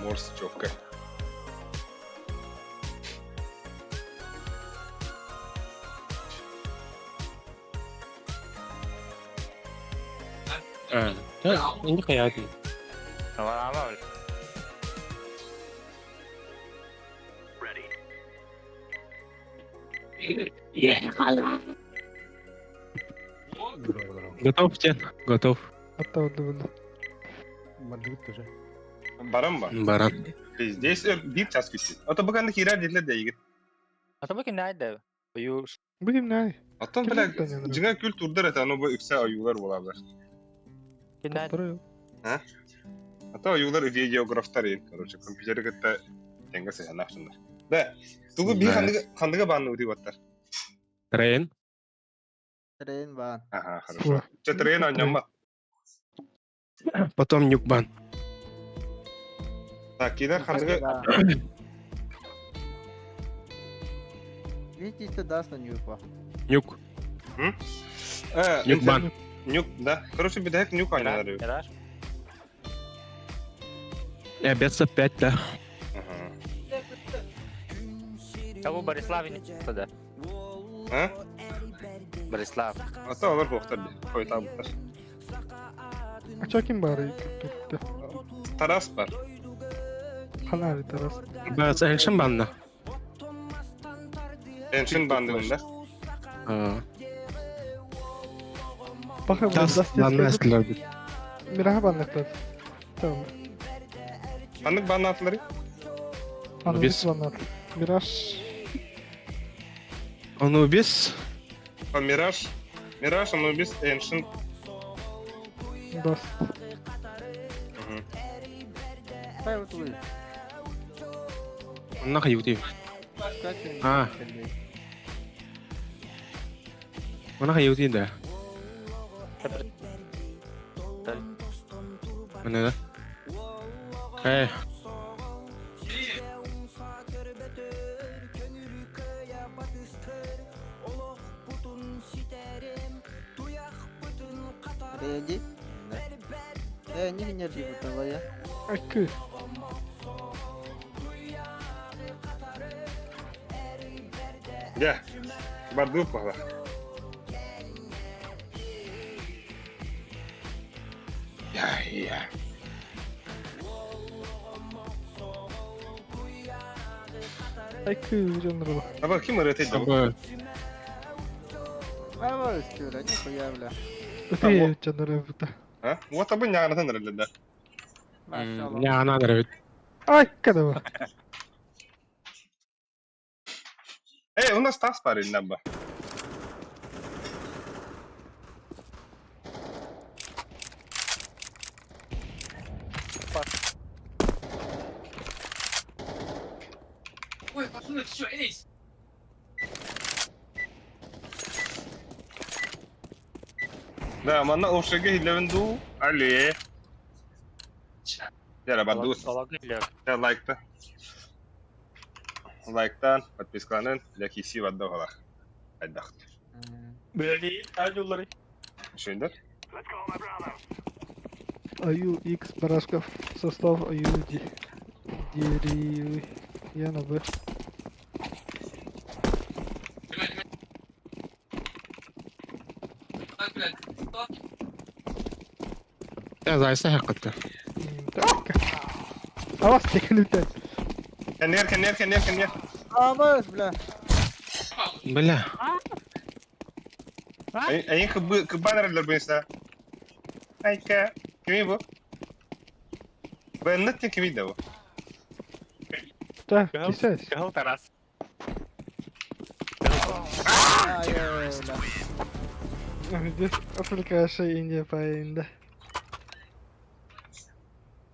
B: Морс чокка.
C: Ah, ini kayak hati.
A: Lama-lama.
F: Ready.
C: Готов, Чен? Готов.
H: Hatta oldu bunu.
B: Барам ба?
C: Баран.
B: Здесь bir час küçük. Ata bakanlık irer dediler de yigit.
A: Atau mungkin ada. Ayu
H: Bugün ne?
B: Atan
H: Kim
B: bile
H: tanıyor?
B: cıga kültürde reten bu ikisi ayular olabilir.
A: kena
H: Buraya.
B: Ata ayular videograflar yin. Короче, компьютері кітті тенге сehen ақшындар. Да, тугу bir kandıga banlı ödey battar.
C: Tren.
G: Train ban.
B: Aha, хорошо. Çetreyin oynanma.
C: Потом нюкбан.
B: Так, kider kandıga...
G: Видите, даст на нюпа.
C: Нюк.
B: Нюкбан. Нюк, да. Короче, bir de hep nük oynar.
A: Miras.
C: Я 505, да.
A: Kamu Barislav ini sudah.
B: Ha?
A: Barislav.
B: Ata olur hoxtar bir. Koy tabutlar.
H: Açakım bari. Tuttu.
B: Taras var.
H: Halali taras.
C: Бas, элшин банна.
B: Enşin bandı bunlar.
H: Bakın
C: Tas
H: ben
C: banna eskiler.
H: Miraha banlıklar. Tamam.
B: Kandık bandı atları.
H: Analiz banlıklar. Miraj.
C: Onu biz
B: Miraj. Miraj onu biz enşin...
H: Dast.
G: Хай вот вы.
C: onunla kayıtı.
G: Как ты?
C: А, ona kayıtı da. Mana da?
G: Реди. Не генерди этого я.
H: Akı.
B: Gel. Bardık bak. Ya.
H: Akı canları bak.
B: Ha bak kim öğretti bu?
C: Sabah.
G: А вот скюра, нихуя, бля.
H: Öte canları burada.
B: Ha? Bu tabi nyağını tanır da.
G: Машаллах.
C: Ya ana da evet.
H: Ay kada bak.
B: У нас tas var elinden bak. Да, манна овшеге хилевенду. Али. Яра бардус. Ya like'ta. Like'tan, подписканын, лякиси вадда хала. Айдахт.
A: Beli ajuları.
B: Шендер?
F: Let's go, my brother.
H: Аю X Барашков. Состав Аю Деревьяна Б.
C: Ya zayıfsa hakikaten.
H: Так. Авас teknik.
B: Kenyer.
G: Абас, бля.
C: Бля.
B: Ayın kıbanırlar bu insan. Ayka. Kimi bu? Ben net kimiydi bu?
H: Да, кисес.
A: Кыл тарас.
G: Ay öyle.
H: Hadi Afrika şey ince payında.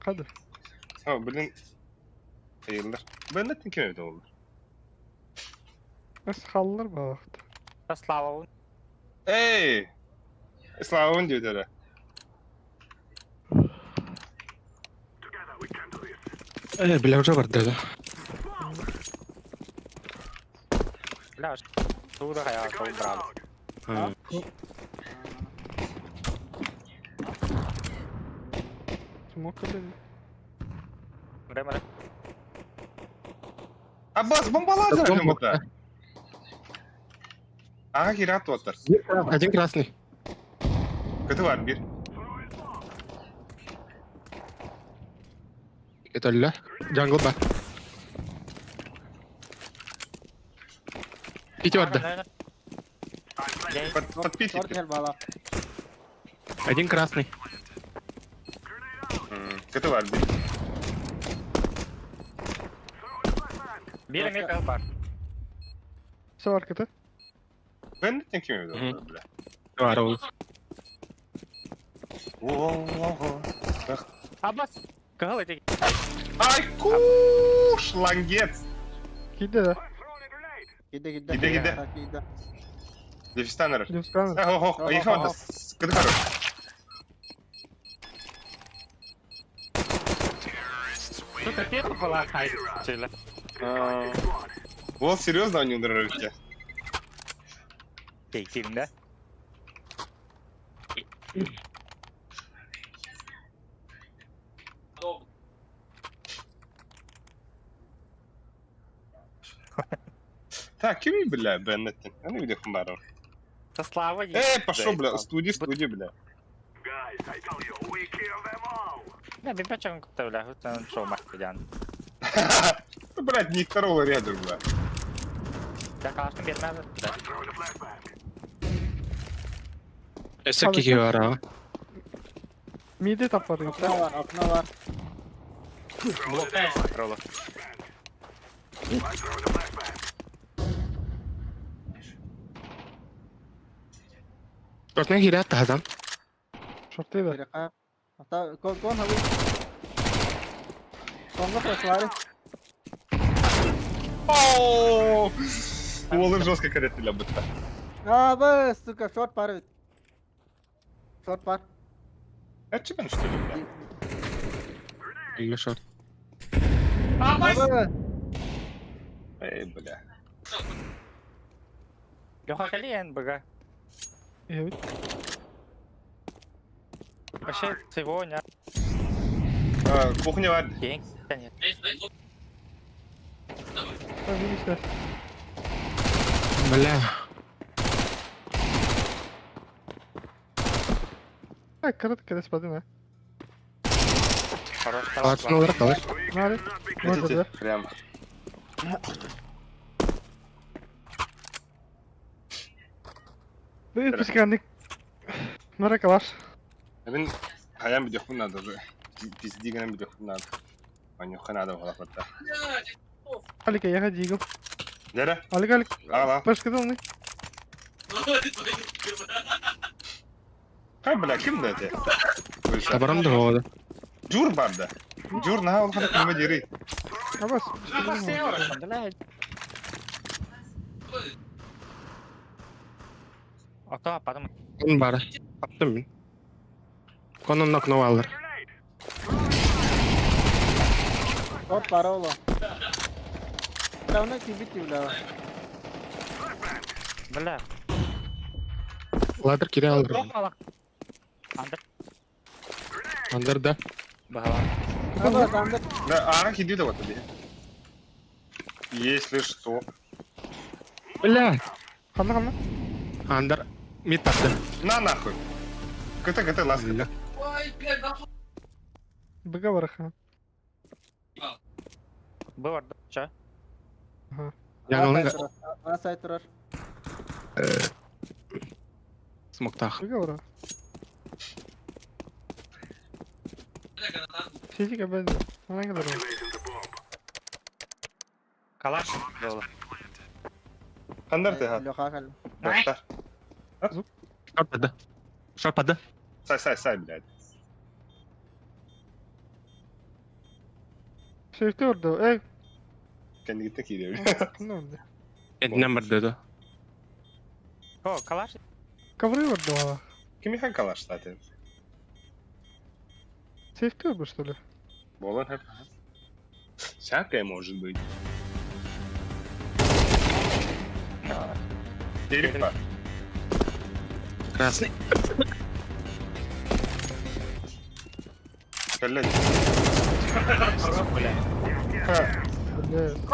H: Hadi.
B: Ha bilin hayırlar. Ben de tinkin evde olur.
H: Nasıl kalırlar bu vakti?
A: Слава.
B: Ey! Slavon diyor dere.
C: Bile уже барды.
A: Бля, туда я брал.
H: Smoke dedi.
A: Время.
B: Abbas bombalar da burada. Aha kirat отыр.
C: Один красный.
B: Kötü var bir.
C: Это ля. Джангл бар. Пяти барды.
B: Подпитить.
G: Sor gel bala.
C: Один красный.
B: Kötü var bir.
A: Bir mega var.
H: Sağ arkada.
B: Ben de tinkin evde olur bile.
C: Var oğlum.
A: Abbas. Kıl etek.
B: Ay kuş lan git.
H: Gide de.
G: Gide gide.
B: Gide, gide.
G: Tak, gide.
B: Defistan arar.
H: Gidiyoruz kanka.
B: Ho, iyi hadi. Sıkıntı karo.
A: Тут опять была хайп. Чили.
B: Ол серьезно не ударил тебя?
A: Keyfimde.
B: Так, киви, бля, Беннеттин. А ну где хумаров?
A: Со Славой.
B: Пошел, бля, студия, бля.
F: Guys, I tell you, we kill them all.
A: Ne bir paçan kutu bile. Sen şu mahkeden.
B: Ну, блядь, не второго ряда, бля.
A: Yaklaştım bilmez.
F: Throw the flashbang.
C: S2 var ha.
H: Mide tapladı yok.
G: Akna var, akna var.
A: Blokta kontrolü.
F: I throw the flashbang.
C: Örtmek hile attı adam.
H: Şortayı da.
G: Biri kayıp. Hatta kon havi. Songa flash var.
B: Ооо! Олы жестко корректили об этом.
G: Bas, suka short par. Short par.
B: Это тебя, что ли, бля?
C: İyi şort.
G: Bas.
B: Эй, бля.
A: Леха Калиен, бага.
H: Evet.
A: Вообще сегодня.
B: Кухня var.
A: День. Нет.
H: Hadi işte.
C: Бля.
H: Ay kırık спады на.
A: Хорош.
C: Altın olarak kalır.
H: Hadi. Вот
B: Хотите?
H: да.
B: Прям.
H: Büyük pişkenlik. Merak var.
B: Ben hayal bir dokun надо уже. Пизди грам bir dokun надо. Анюха надо в голову.
H: Алика, я ходил.
B: Нere?
H: Алик.
B: Al al.
H: Başka da onu.
B: Ha bля, kim dedi?
C: Tabaram da oldu.
B: Jur vardı. Jur ne oldu hadi kime diri.
H: Abbas.
A: Ото ападым.
C: Onun bari. Attım ben. Konunun okunu alır.
G: Short par oğlum. Bla ona ki bitti bla.
A: Бля.
C: Ладыр кире alır.
A: Топалak. Андыр.
C: Andır da.
A: Бахала.
G: Abbas andır.
B: Да, ара иди да вот тебе. Если что.
C: Бля.
H: Kanla.
C: Andır. Mid attı.
B: На нахуй. Кыты ласка.
H: Быга var ha.
A: Bu arada. Çay.
C: Yanılın
G: Bana say turar.
C: smokta.
H: Bıga var ha. Şeycik ben de. Bana kadar o.
A: Калаш было.
B: Қандар тыға?
G: Леха каль.
B: Баштар.
C: Шорт подда.
B: Сай, блядь.
H: Safety orada. Ey.
B: Kendi gittin ki diyor.
H: Ne oldu?
C: Number dedi.
A: О, калаш.
H: Ковры orada valla.
B: Kim yakan kalaş zaten?
H: Safety orada что ли?
B: Болон hep. Всякое может быть. Перед бар.
C: Красный.
B: Коллеги.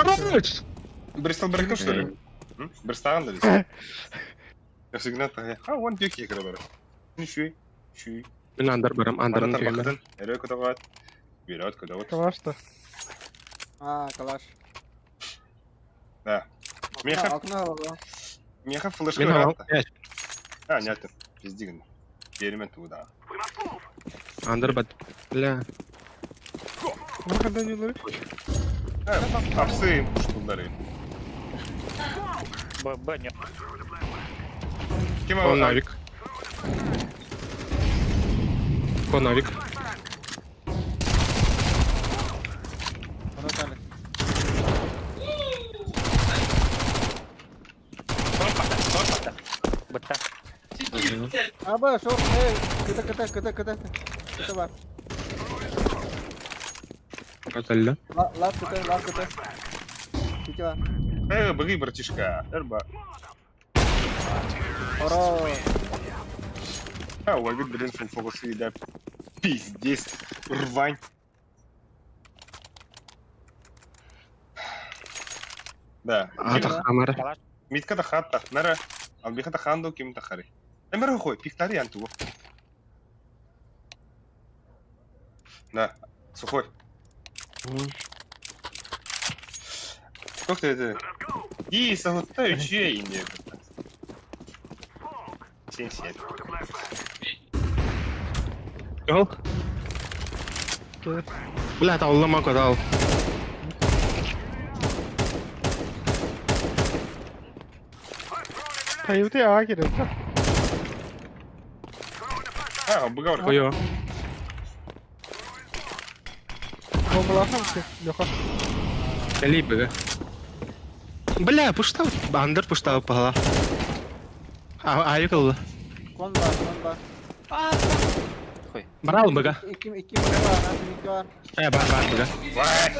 H: Блядь.
B: Бристол Брекон, что ли? Бристаган да десең? Я всегда так. Вон бек екірі бар. Ничүй.
C: Мен андыр барам, андырын
B: Маратар
C: күйемін.
B: бақытын. Әрі көтіғат. Вперед, көтіғат.
H: Калаш-то.
G: А, калаш.
B: Да. Меха
G: Окно алdı.
B: флешка
C: Мен алам.
B: var. Ha, нетті. Пиздигін. Берімен тууда.
C: Андыр бад. Бля.
H: Bunu kadar yılları.
B: Апсы пушкулдары.
A: Б, нет.
B: Кем
C: Он навик. Навик.
G: Onu kal.
A: Торпата. Быта.
G: Abi şort. Hey. Kıta. Kıta var.
C: Atalla.
G: Last kıta. Kiki var.
B: Быгы, братишка. Эрба.
G: Oro.
B: Уайбит блин фул фокус и да. Пиздец. Рвань. Да.
C: Ата хамара.
B: Митка да хатта. Нара. Албиха да ханду ким тахари. Эмер хой, пихтари анту. Да. Сухой. Как ты это? И сагутающие инди. Сенсет.
C: Gol. Bля, tavlama kadar.
H: Kayıptı ağa girer.
B: Быга var.
C: Koyo.
H: Bombalasam ki. Леха.
C: Либо. Бля, пуштал. Андыр пуштал пала. Ayıkıldı.
G: Kon var.
C: Baral bıga.
G: İki var. Nasıl iki var?
C: Бар bıga.
B: Вай.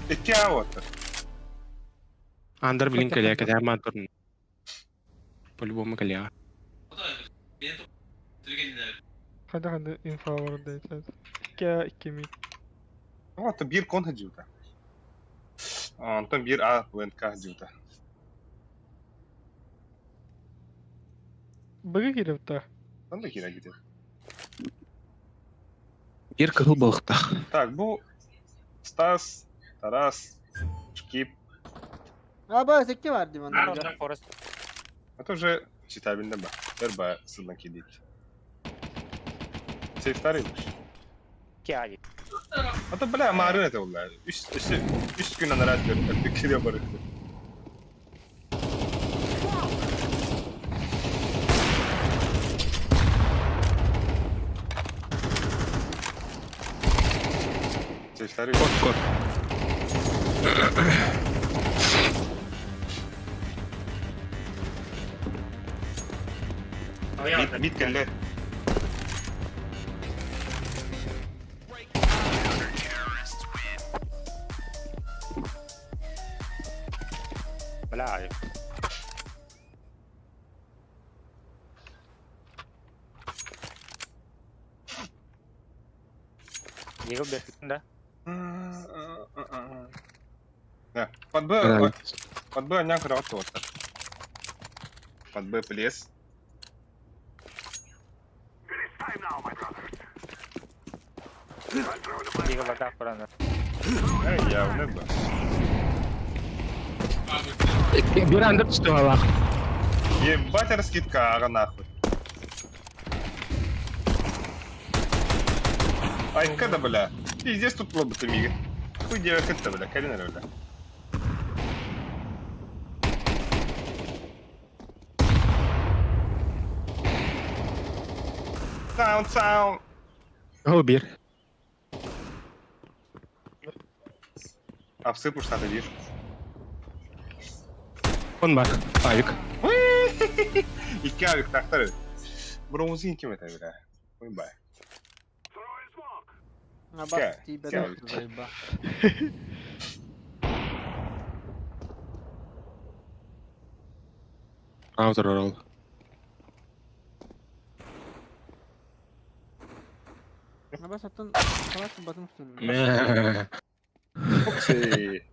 B: Этя вот.
C: Андыр блин калия, когда я матурн. По-любому калия.
H: Hadi info var orada. 2 mid.
B: Вот bir kon hadiuta. Антон bir A VNK hadiuta.
H: Bug'a girip de.
B: Sen de kira gidiyor.
C: Bir kıl balıkta.
B: Так, bu Стас, Тарас, Шкип.
G: Abi iki var diyorum.
A: Арджан Форест.
B: Это уже читабельно ба. Эрба сылдан кидик. Сей второй.
A: Киади.
B: Это бля марын это бля. Üç gün anarat görüp bir kire barık. Сей второй.
C: Kod.
B: Bit kelle.
A: Бля. Егор бесит, да?
B: Да. Под Б няк работает. Под Б плес.
A: Егор вода порано.
B: Я не б.
C: Bir anda tutuyor Allah.
B: Ебать раскидка, ага нахуй. Ай, когда, бля? Пиздец тут лоботомига. Хуй девок это, бля, Карина, бля. sound.
C: О, бир.
B: Обсыпу что-то, видишь?
C: Он бар. Авик.
B: İki aylık taktar. Bronzun kim ete bile? Oyunbay.
G: На
B: Ка,
G: бас тебе
B: ка.
G: тоже заеба.
C: Аутер ролл.
G: На бас аттан салат батым üstüne.
C: Мя.
B: Hopsi.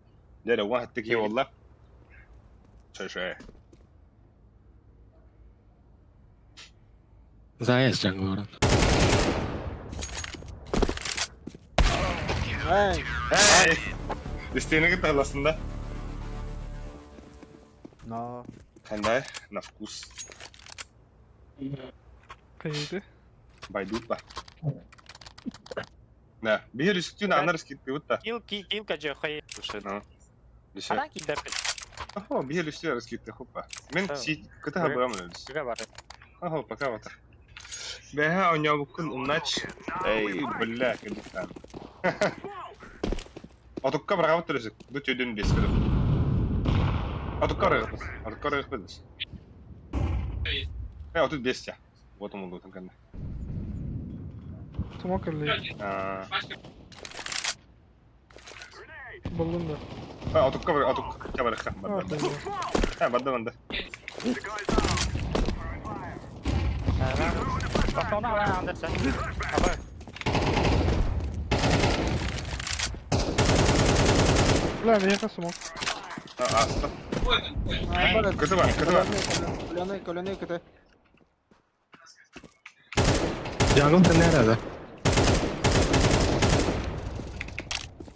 B: Dere واحد تكي والله. Şöyle.
C: Заяц джангл.
G: Hey.
B: Hey. İsteğine git aslında.
G: No.
B: Kanday, на вкус.
H: Kaydı.
B: Байдут ба. На, бир üstüne anlarız gitti bu da.
A: Килка же хай. Слушай,
B: Ну. Деше.
A: она кидает.
B: Ахо, бир üstüne arası gitti hoppa. Men si kıta haberim öyle.
A: Говорит.
B: Ахо, пока вот. Беха он я букун умнач. Ey, бля, кедикан. Отукка браво тұрысық. Бұл төден бескіріп. Отукка райық бәдіс. Отут бес я. Вот он ұлды кәнді.
H: Smoke elli. Buldum da.
B: Отукка барыққа. Бадда.
A: Потом она Андерсон. Абай.
H: Ulan bir yaka smoke.
B: Aslı.
G: Наоборот.
B: Кыты бар.
G: Колёный кыты.
C: Джангл ты nerede?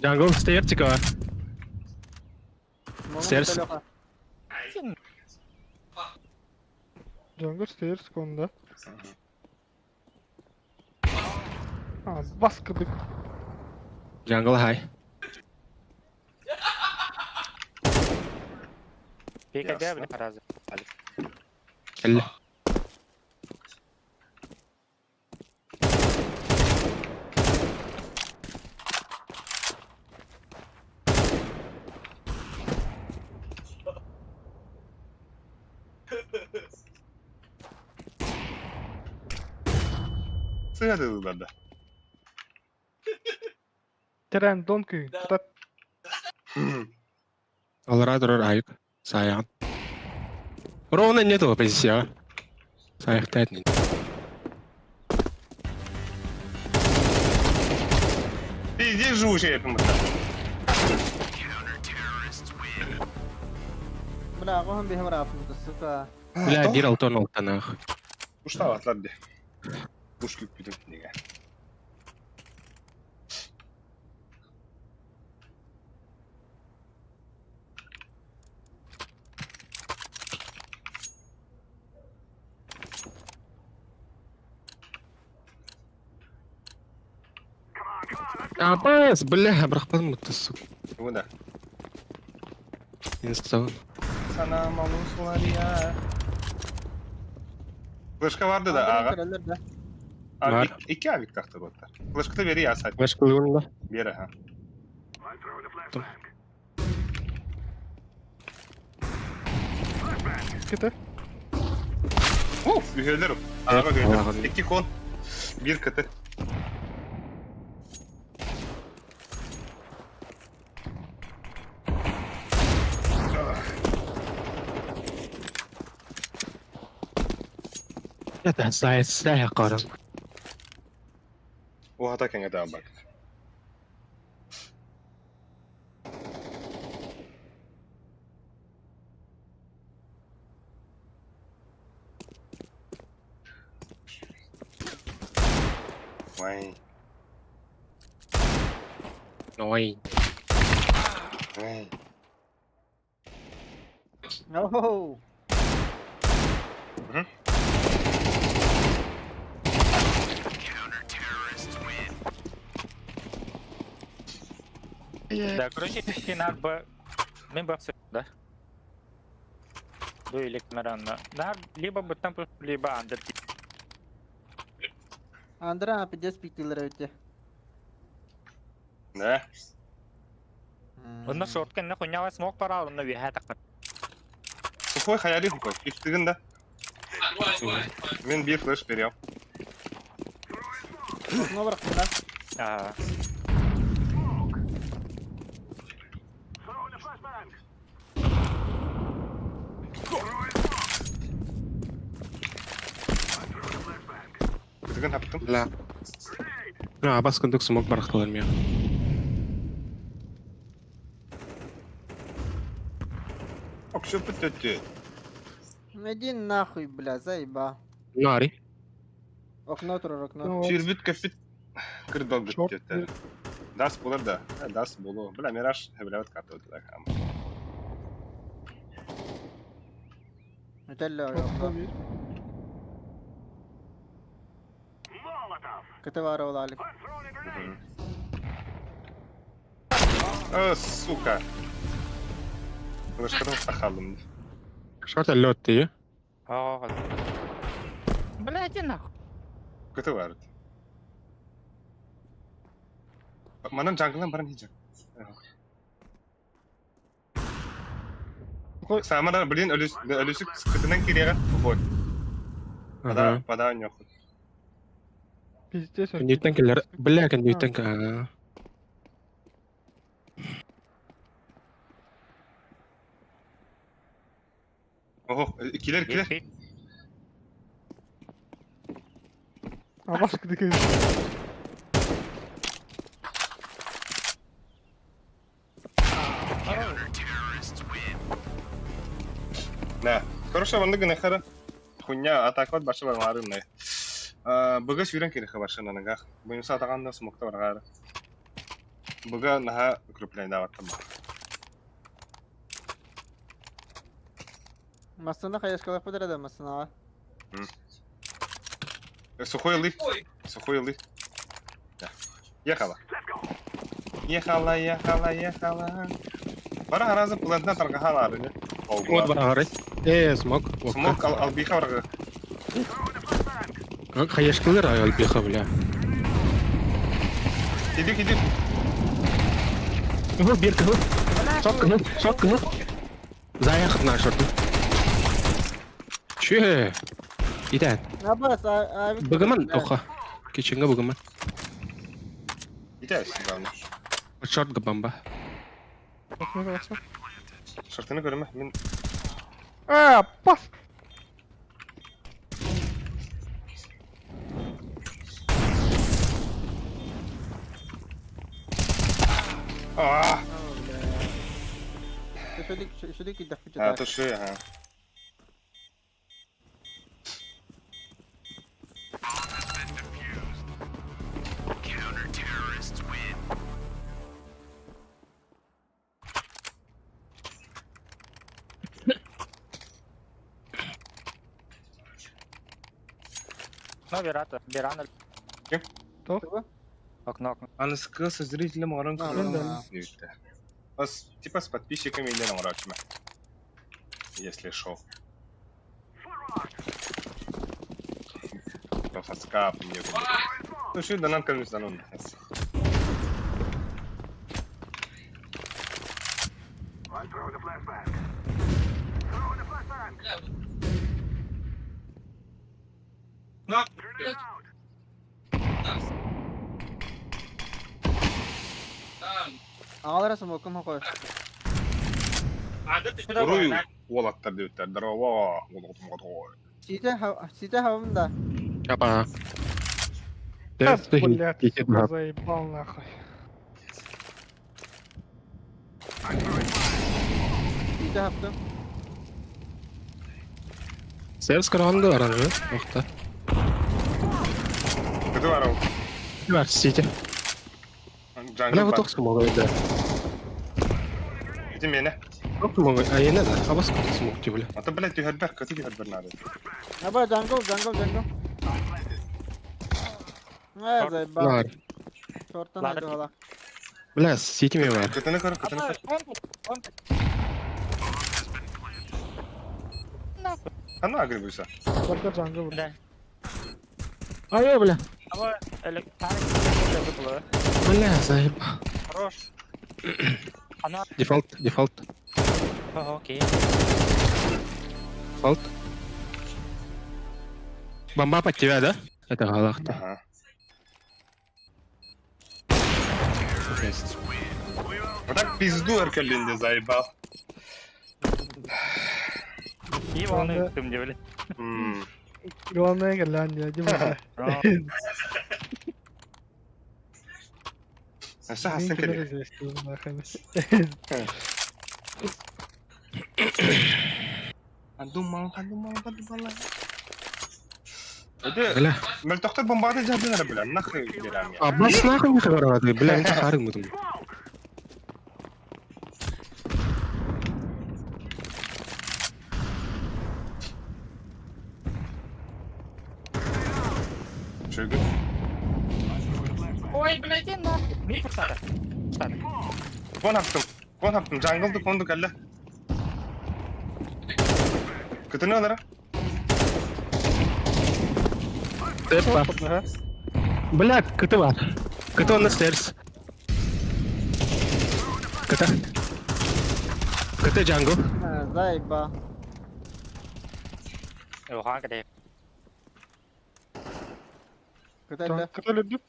C: Джангл стейр çıkıyor. Stairs.
H: Jungle stairs konuda. Ha baskıdık.
C: Джангл high.
A: Пика гаври разы.
C: Келли.
B: Сыгады бадда.
H: Tren donku. Tutat.
C: Колорадо Айк. Sayang. Ровно нету позиция. Sayang тайтный.
B: Иди живучий yapın bak.
G: Бля, قهم بهم رافض السكة.
C: Бля, бир алтон алтанах.
B: Ушта atlar de. Uş küp bütün nege.
C: Апас, бля, брахпан мутасу.
B: Bu da.
C: Инстаун.
B: Sana malus var ya. Flaşka vardı da ağa.
G: Körələr də.
B: Abi
C: Var.
B: iki avik taktı botlar. Flaşka da veri ya sayt.
C: Ваш кулунда.
B: Bir ha.
H: Kıtı.
B: Uf, ühelerim. Ağa
C: Allah'ım.
B: gönder. İki kon. Bir katı.
C: Это заяц, я кором.
B: O hata kenge daha bak. Vay.
C: Ой.
B: Vay.
G: Oh.
A: Да, короче, надо бы... Мы бы да? Дуэлик на рано. Да, либо бы там, либо андер.
G: Андра, 50 пиктилер өтте.
B: Не.
A: Онна шорт кенне хуйнява смок пара, онна ви хатак.
B: Сухой хаяли хухой. Ифтигин да. Мен bir флеш берем.
G: Окно бырак да.
A: Аа.
F: Throwing a flashbang.
B: Ифтигин таптым.
C: لا لا بس كنت سموك برختار مياه
B: Окшо пөттөттү.
G: Иди нахуй, бля, заеба.
C: ناري
G: Окно турар, окно.
H: Ну,
B: Ширбит кафит. Кырдал
H: Шорт
B: бүттөттү. Дас болар да. Дас болу. Бля, мираж хебелет катты да хам.
G: Өтелле
H: шортта
G: окно.
H: бир.
F: Molotov.
G: Кыты бар ол алип.
F: I'm throwing a grenade.
B: Сука. Флешкадан тахалым.
C: شرط اللوتي
A: Аа. Блядь, нахуй.
B: Көтө бар. Манан жаңгылан баран хийжээ. Самара блин ölüsük sıkıntından kireye bu. Pada yok.
H: Пиздец.
C: كنديتن كلر بلا كنديتن كا
B: Oho, kiler.
H: Абас кыдык.
B: Да. Хорошо, ванды гына хара. Хуйня атакот башы бар марынны. Быга сүйрен керек башы нанага. Буйымса атаганда смокта бар гары. Быга наха укрепляйда баттым.
G: Масына хаяшкалап подыр да масына.
B: Сухой лы. Ехала. Ехала. Бара харазы плантна таргахалары не.
C: вот برا ايه سموك
B: Смок албиха бар.
C: خيش كلر هاي البيخه بلا
B: Киди.
C: هو بيرك هو شوك زي اخذنا شرط شو ايدان
G: Абас, abi.
C: بقمن اوخا كيتشنغا بقمن
B: Gidiyorsun kalmış.
C: شرط قبان با
H: Окно басма.
B: Şartını görme. Min
H: Бас.
G: Şudik iddak
B: ha
G: bıçak.
B: to şey ha.
A: Ну, Берана. Окно.
B: Анскы со зрителем оран
G: Да.
B: Типа с подписчиками или на урачме. Если шоу. То фаскап не будет. Ну что, да нам конечно ну.
F: I'm throwing a flashbang. Grenade out.
G: Ağlara smoke'um hokoy.
B: Урую волаттар дептер. Дарова.
G: Сите havamda.
C: Опа.
H: Блядь, заебал нахуй.
G: Site yaptım.
C: Сервис караванды оранжевый вақытта
B: Кто варал?
C: бар сите бля вот смог да
B: Иди меня.
C: смог айна да абас смог ти бля
B: А то блядь ты хадбак, ты хадбар надо.
G: Aba jungle. Заебал.
C: нар
G: Short'tan hadi hala.
C: бля сите ме бар
B: Кытыны кыр. Ана агрибуйса.
H: Только джангл.
C: ай бля
A: Ama elektronik было.
C: Бля, заебал.
A: Хорош. Она...
C: Дефолт.
A: Окей.
C: Дефолт. Бомба под тебя, да? Это Галахта.
B: Ага. Вот так пизду Эркалинде заебал.
A: И волны ты мне, блядь.
H: Главное, Голландия, иди бля.
B: А что Хасан Кали?
H: здесь, нахуй.
B: Подумал.
C: Бля.
B: Мельтохтар бомбарды жадынар, бля, нахуй берам я.
C: Аббас нахуй не говорю, бля, это харым будем.
B: Чего?
A: Ой, блядь, иди нахуй. Мир пустата.
B: Кон хаптым, жаңғылды конды кәлі. Күтіні олара?
C: Тепа. Бля, КТ var. КТ on the stairs. КТ jungle.
G: Заеба.
A: Оха, где?
G: Куда
H: Кто любит?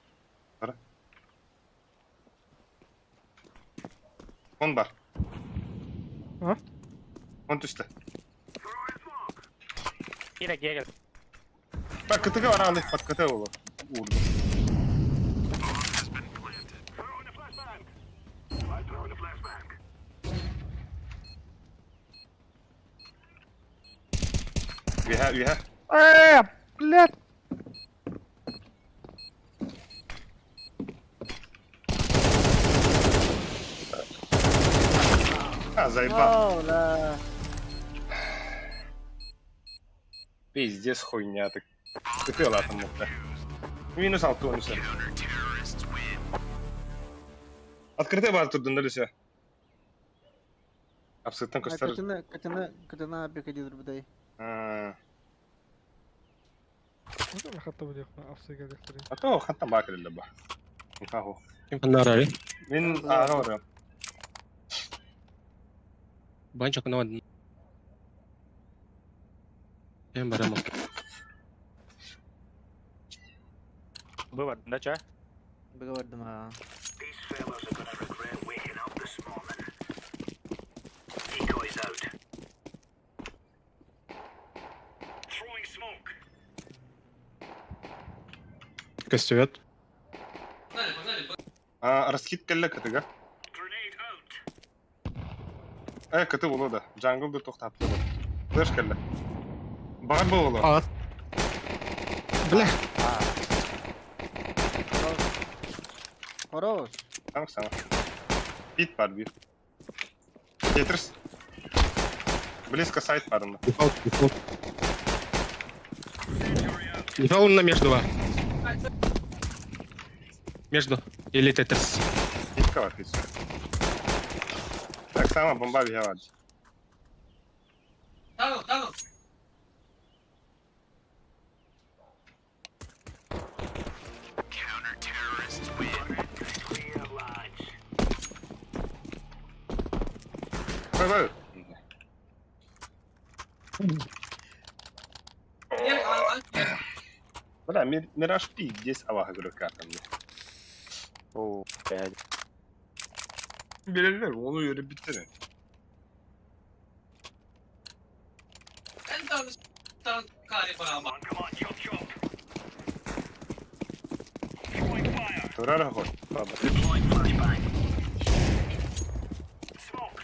B: Кон бар.
H: А?
B: Кон түсті.
A: Кира.
B: Бak кітігі бар алы, под кіті олы. Урды. Виха.
H: Блядь.
B: А, заебал.
G: да.
B: Пиздец хуйня ты. Кіті олатым мұқты. Минус 6 онысы. Открытый бар тұрдың дәлі Абсолютно көстер.
G: Катана приходи друбдай.
H: Можно хатта будет афсыга дектори.
B: А то хаттан бар келді ба. Нихаху.
C: Нарари.
B: Мен аға барам.
C: Банчок на один. Я барам.
A: Вывод, да, чё?
G: Договорим,
F: These fellas are gonna regret waking up this morning. Decoys out. Throwing smoke.
C: Костюет.
B: Раскид келді кітігі.
F: Grenade out.
B: Кіті олы да. Джанглды тоқтапты бұл. Флеш келді. Бар бұл олы.
C: Ат. Бля.
G: Хорош.
B: Сама. Пит бар бір. Тетрис. Близко сайт барында.
C: Дефолт. Дефолт на между. Между. Или тетрис.
B: Питка бар пит. Так само бомба виха бар.
F: Clear, lads.
B: Бай. Бля, Мираж пик здесь авага игрока там.
A: О, блядь.
B: Белелер, onu yürü bitirin.
F: Come on, chop. Throwing fire.
B: Turara hol. Baba.
F: Deploying flashbang. Smoke.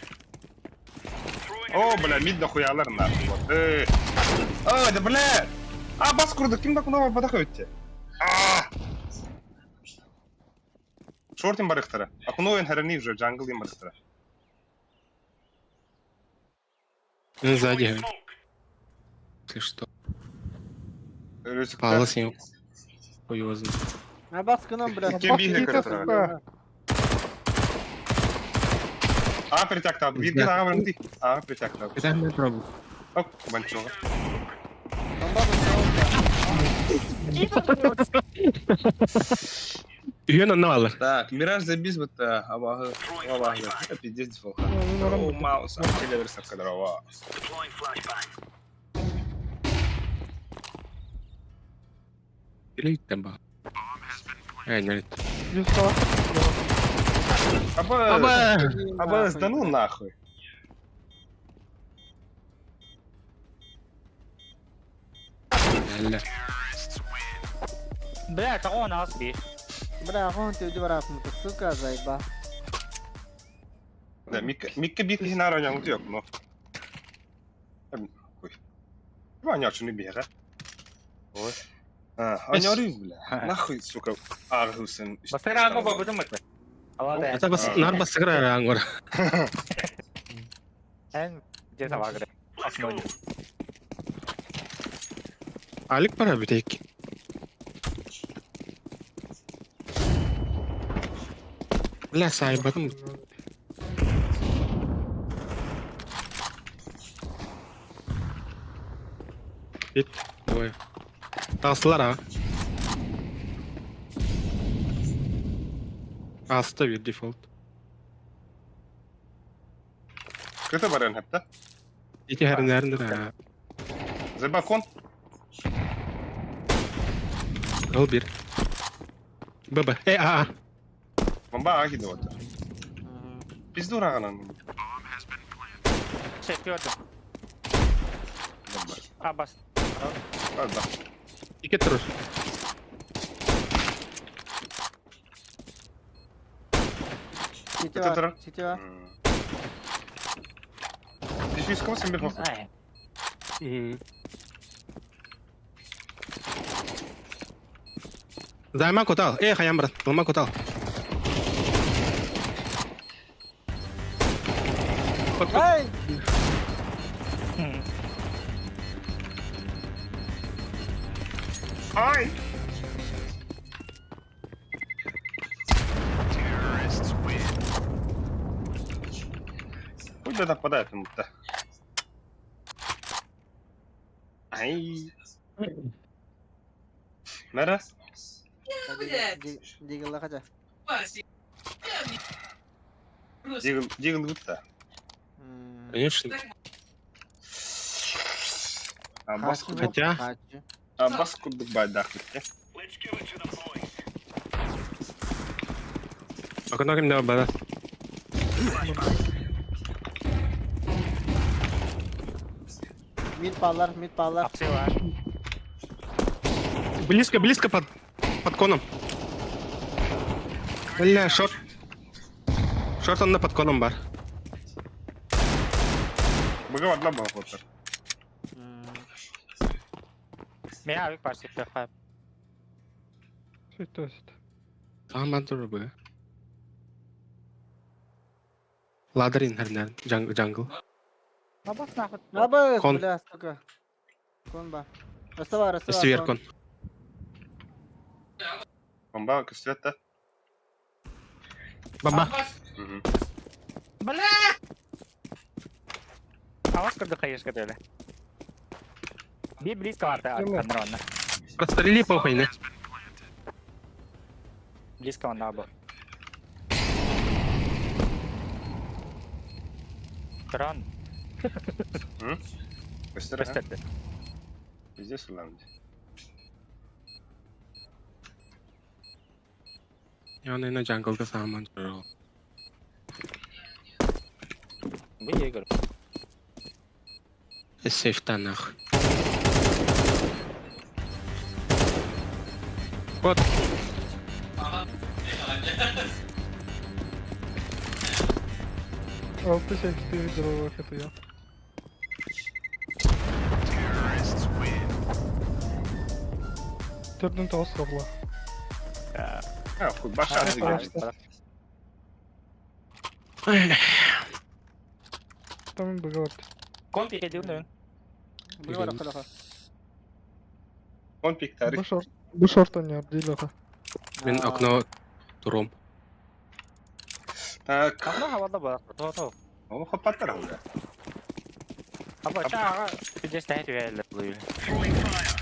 F: Throwing
B: О, бля, мид нахуялар нахуй. Вот. Да бля. Бас курдuk. Kim докуна var badak ötte. Шортин бар ихтара. Акуно ен харани уже джангл им бар ихтара.
C: Сзади.
F: smoke.
C: Ты что?
B: Рюсик.
C: Палас ему. Хуй его знает.
G: А басканом, блядь.
B: Кем бігли
H: Пакита,
B: кырытыра.
H: сука.
B: Притяктап. Видно, вранди. Притяктап.
C: Это не пробую.
B: Оп, банчога.
G: Бомба,
C: Үйен онна алыр.
B: Так, Мираж забиз бітті. Абағы. Это пиздец дефолха. О, маус. Телеверсия кадрова.
F: Deploying flashbang.
C: Келе иттен ба. Нерит.
H: Yüz sağ.
B: Абаз, да ну нахуй.
C: Әллә.
A: Бля, кого у нас би?
G: Бля, он ты удивляешься, сука, заеба.
B: Да, Микка бик хинара оняңыз yok mu? Ой. Ваня шunu bir yere. Ой. Оняңыз бля. Нахуй, сука, ağrısın.
A: Басыраға бабыдым мықты. Алады.
C: Ата бас нар басыгыр аңгор.
A: Ән де сабағыры. Асмойды.
C: Алик пара битек. Ла сайбатым. Бит. Ой. Таслар а. Aslı bir default.
B: Kötü var en hepte.
C: İki her neredir ha?
B: За балкон.
C: Al bir. Baba. A.
B: Bomba ağa gidiyor orada. Biz de uğrağınan.
A: Четвертый. Абас.
B: Hadi.
C: İki tur.
G: Сети
B: Это
G: var, seti var.
B: Düşüş kalsın bir hafta.
A: Ай.
C: Zayman kotal. Hayam bırak. Zayman kotal.
G: Hey!
B: Ay! Куда нападает ему-то? Ай! Нара?
G: Дигылла kaça.
B: Дигл гутта.
C: Конечно.
B: Аббас
C: Хотя-
G: Kaçı.
B: Аббас кудук байдах битте.
F: Let's give it to the boys.
C: Bakın bakın ne var.
G: Mid pallar.
A: Апсы var.
C: Близко под коном. Бля, шорт. Шорт он на под коном бар.
B: Быга одна была фото.
A: Меня авик парсы төхәп.
H: Süt öst.
C: Tamam dur bu. Ладерин herler. Jungle.
A: Абас нахуй.
G: Абас,
C: Кон.
G: бля, сука. Кон бар. Растава.
C: Север кон.
B: Бомба кастета.
C: Баба.
A: Бля! Авас кырды қайыш кәделі. Би близко варты кандыронна.
C: Прострели похуй, не?
A: Близко он абы. Кран.
B: Кастера.
A: Көстетті.
B: Здесь уланды.
C: Я на jungle саман журал.
A: Бұл егір.
C: Сейфтан нах. Вот.
H: Altı şey bir lira vakit ya. Dördün toz kabla.
B: Ha, хуй, баша
H: Arkadaşlar. Tamam bıga var.
A: Кон перейдем, да?
G: Bir var akıllı.
B: Он пик тарих.
H: Bu short oynuyor değil o da.
C: Ben okno turum.
B: Так,
A: Камна havada бар. То.
B: он хопаттар анда.
A: Аба чаға. Жүдес тәйт үйәлі бұл үйі.
F: Throwing fire.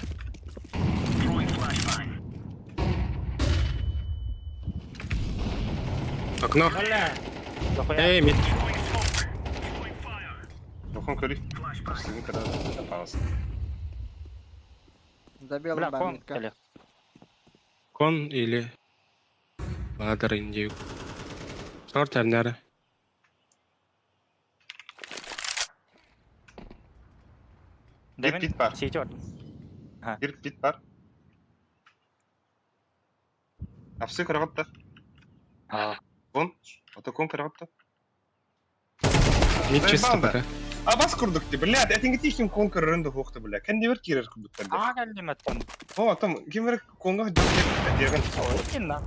F: Throwing
C: Окно.
A: Валля. Дохуя.
C: Эй, мид.
B: Тохон кори. Sizin kadar yapamazsın.
G: Забил
A: Бля,
G: он
A: кон,
G: бандитка.
A: Келли.
C: Кон или... Ладер индею. Шорт тернері.
A: Devin,
B: pit var.
A: CT var.
B: Bir pit var. Hapsi kırağıpta. Kon. Ota kon kırağıpta.
C: Мид чисто
B: банда.
C: пока.
B: А бас курдук ди, блядь, этинги тихим кон кырырынды хоқты, блядь. Кенде бір кирер курдук берді.
A: Aa geldim ettim.
B: О, там, кемер конга дерген.
A: Oyun lan.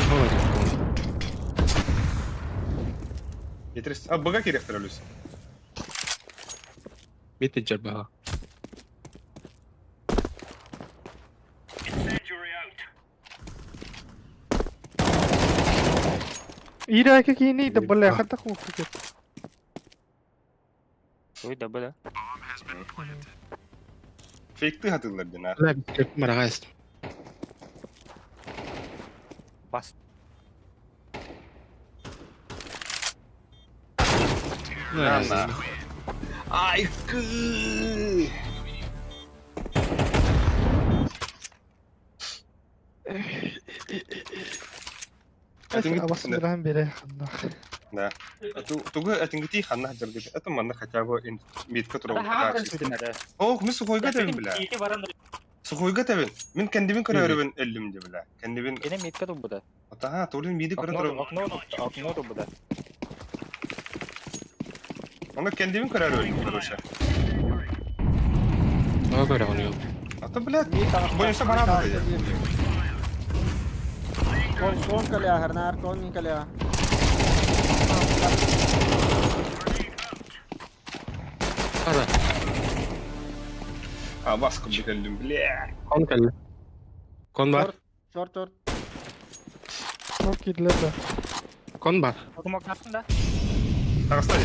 C: Молодец, кон.
B: Yeteriz. А, бага керек тірелюс.
C: Мид и джабаға.
F: Incendiary out.
H: İyi ki yine de böyle hatta korkuyor.
A: Oy da böyle.
B: Fake'li hatırlar dina.
C: لا بتكلم مرة غايست.
A: Bas.
B: Lan. Ay kı.
H: Ama sınırhan biri.
B: Да. Тугу этингити ханна жиргит. Это манна хотя бы ин митка туру.
A: Da haber sürdüm hadi.
B: О, мы сухойга табин бля.
A: CT var anda.
B: Сухойга табин. Мен кендибин көрөрүбүн эллим де бля. Кендибин.
A: Yine mid kadın bu da.
B: Ата, турин миди көрө
A: Okno
B: туру.
A: bu da.
B: Аны кендибин көрөрүбүн короче.
C: Ага göre onu yok.
B: Ата, блядь, боюнса бана да.
G: कौन का लिया हरनार कौन नहीं का लिया
C: Hadi.
B: А, баскы бителдим, бля.
C: Kon geldi. Kon var.
G: Short short
H: Çok iyiler de.
C: Kon var.
A: Okuma kalsın da.
B: Тагыстай.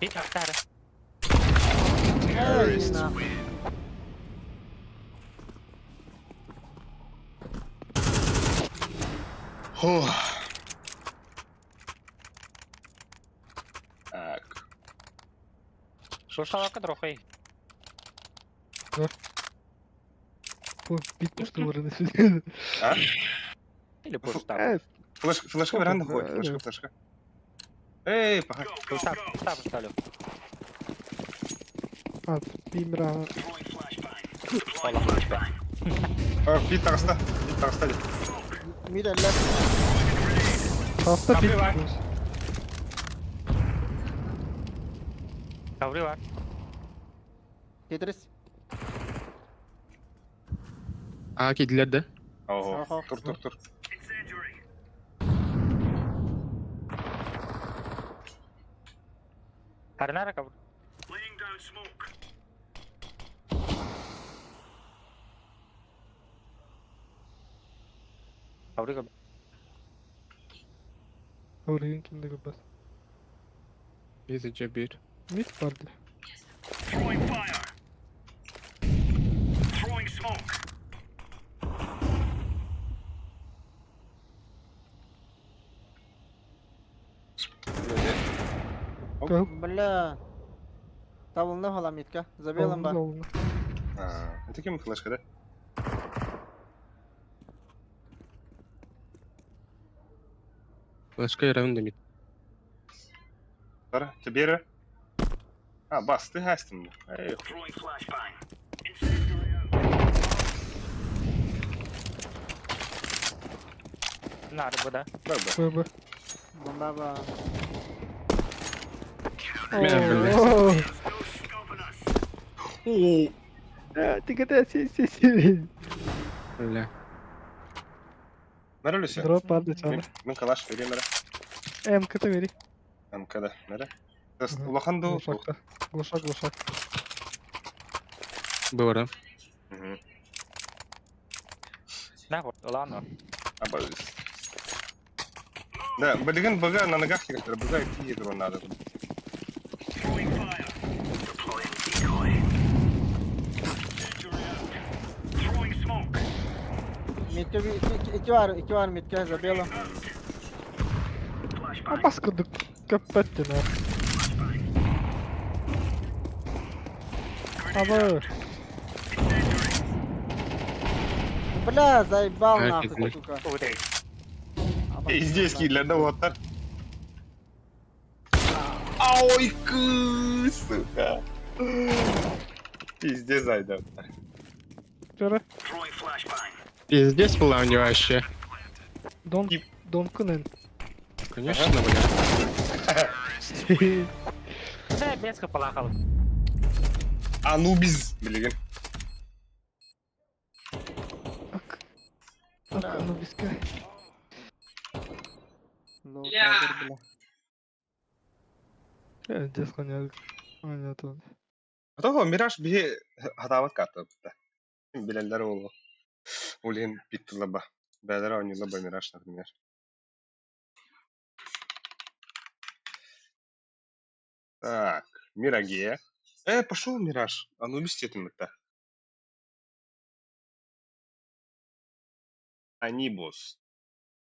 A: Bir kalktı.
B: Хо. Так.
A: Şu şalaka трохи.
H: Bu bitmiş duvarını sürdü.
B: А?
A: Или пуста.
H: Evet.
B: Флешка веранда ходит, флешка. Эй, пога.
A: Став ставлю.
H: At. Bimra.
B: Пит тагыста.
G: Mid left
H: Hasta
A: Kapı
H: bit.
A: var. Kavri var.
G: Tetris
C: Aa kediler de.
B: Ого. Тур.
F: Incendiary.
A: Her nere kavri?
F: Laying down smoke.
A: Kavri kavri.
H: Orayın kimde göbez.
C: Bizce bir.
H: Mit vardı.
F: Throwing fire. Throwing smoke.
G: бля табылды хала мидка забелом ба
B: Это кем флешка, да?
C: Başka yere önde mid.
B: Пара, тебе. А, бас, ты гастим. Эй,
F: Throwing flashbang. Incendiary out.
A: Nerede bu da?
B: баба.
H: Böyle.
G: бомба ба
C: Merhaba.
H: Oo.
F: No stopping us.
H: Dikkat et ses.
C: Öyle.
B: Нера Люся?
H: Drop vardı sana.
B: Мен калаш верем, нера.
H: MK'ta veri.
B: МКД, нера. Улаханду.
H: Gluşakta. Gluşak.
C: Был да.
A: Ne var? Ulan o.
B: Обалдеть. Да, блин, бага на ногах некоторые, бага и ядро надо.
F: Throwing fire. Deploying decoy. Incendiary out. Throwing
G: iki var midke Zabelo.
H: А паскудок капеттина. Абы.
G: Бля, заебал
C: А,
G: нахуй,
C: пизда.
G: сука.
A: Уйди.
B: Здесь киллерді оттар. Ой, сука. Пиздец айда.
H: Жара.
F: Throwing flashbang.
C: Пиздец была у него вообще.
H: Дон Кунен.
C: Конечно, бля.
A: Це без капалахал.
B: Анубис, білеген.
H: Ак, ну биска.
G: Low powder, бля.
H: Я здесь гонял. Понятно.
B: Атого Мираж бие хатават катты. Билендер олу. Олен биттілаба. Бәдір ойнылаба Мираж, например. Так, Мираге. Пошел Мираж. Анубис тетімікті. Анибус.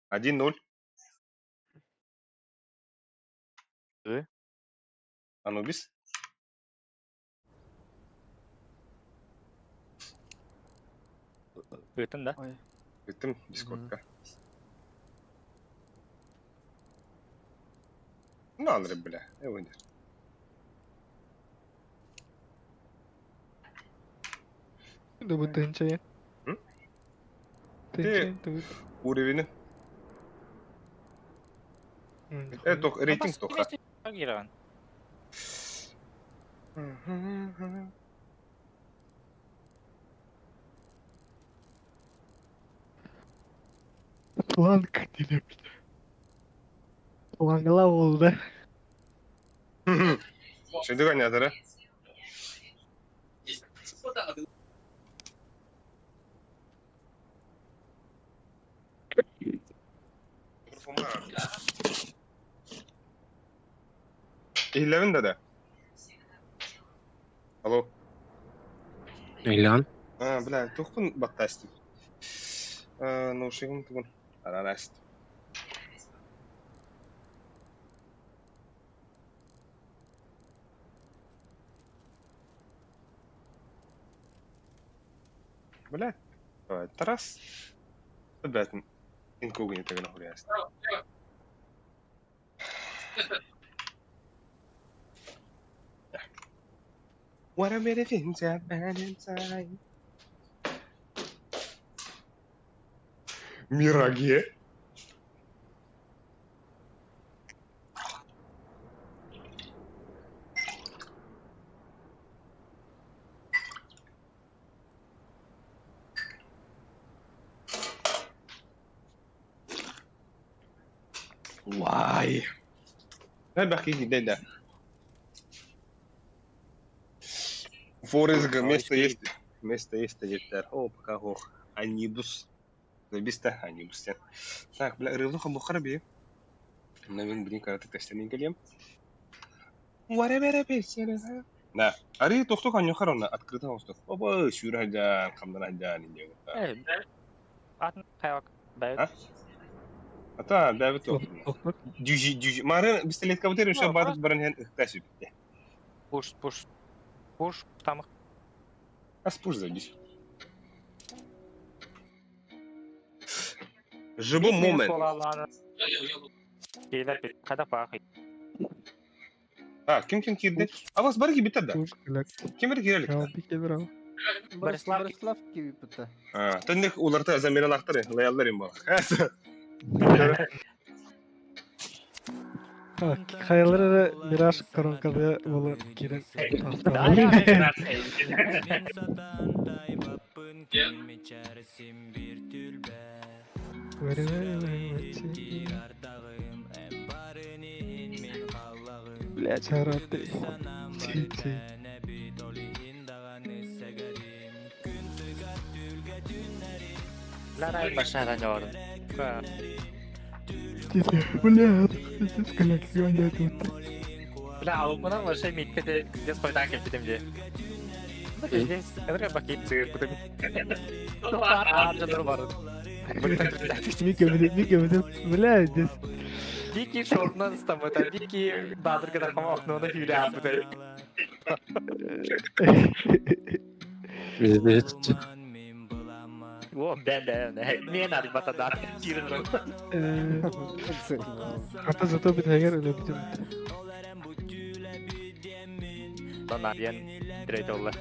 B: 1-0. Анубис.
A: Өтін да.
B: Беттім дискордка. Ну, алыры, бля. Ойнар.
H: Да бы тенчай.
B: М?
H: Тенчай, ты.
B: Уровені. Рейтинг тоха.
A: Агиран.
H: Планка делеп. Плангала oldu.
B: Şimdi oynadılar. İhlerin de. Alo.
C: Илян.
B: Бля, тухун баттастым. Наушигым тугун. Арараст. Бля, тарас. Бэтм. Инкогнито гына хуяст. What a minute things have Valentine. Мираге. Вай. Дай бахи гиде. Форезга место есть. Место есть, yeter. О, пока хох. Анибус. Забиста Анибус. Так, бля, рывнуха бухара бе. Навин блин, когда ты тестинг gelem. Whatever it. Да. Ари тохток аньохарона открыто воздух. Оба, шураджан, камдараджан индего.
A: Атын қайвак. Бәйт.
B: А? Ата, бәбі тоқ. Дюжи. Мары пистолет кабытер еще барып баран хен ыктасып.
A: Пуш, тамық.
B: Аспуш забись. Живой момент.
A: Кейлер бит, қада пақы.
B: Ким кирді? А вас барги бітті да? Ким бір кирелік?
H: Ya bir kere bravo.
G: Борислав gibi пыта.
B: Тәндік оларда замерен ақтары, лаялларым бала.
H: Hayalları da biraz koronkada olur kiren. Блять, шараты. Чи.
A: Ларай başarıdan gördüm.
H: Блядь, здесь коллекция я тут.
A: Бля, албанан var şey mitkete des koydan keptim diye. Des, kadar bakayım sığır kutum. Harcadır var.
H: Мика, блядь, здесь.
A: Вики шортынан ыстамыта, Вики бадыр kadar kama oknuğunu hüle yapıdı. O ben. Niye narik batadan? Girin.
H: Hatta zато битэгэр ölöbüdüm.
A: Lan ariyan direkt olla.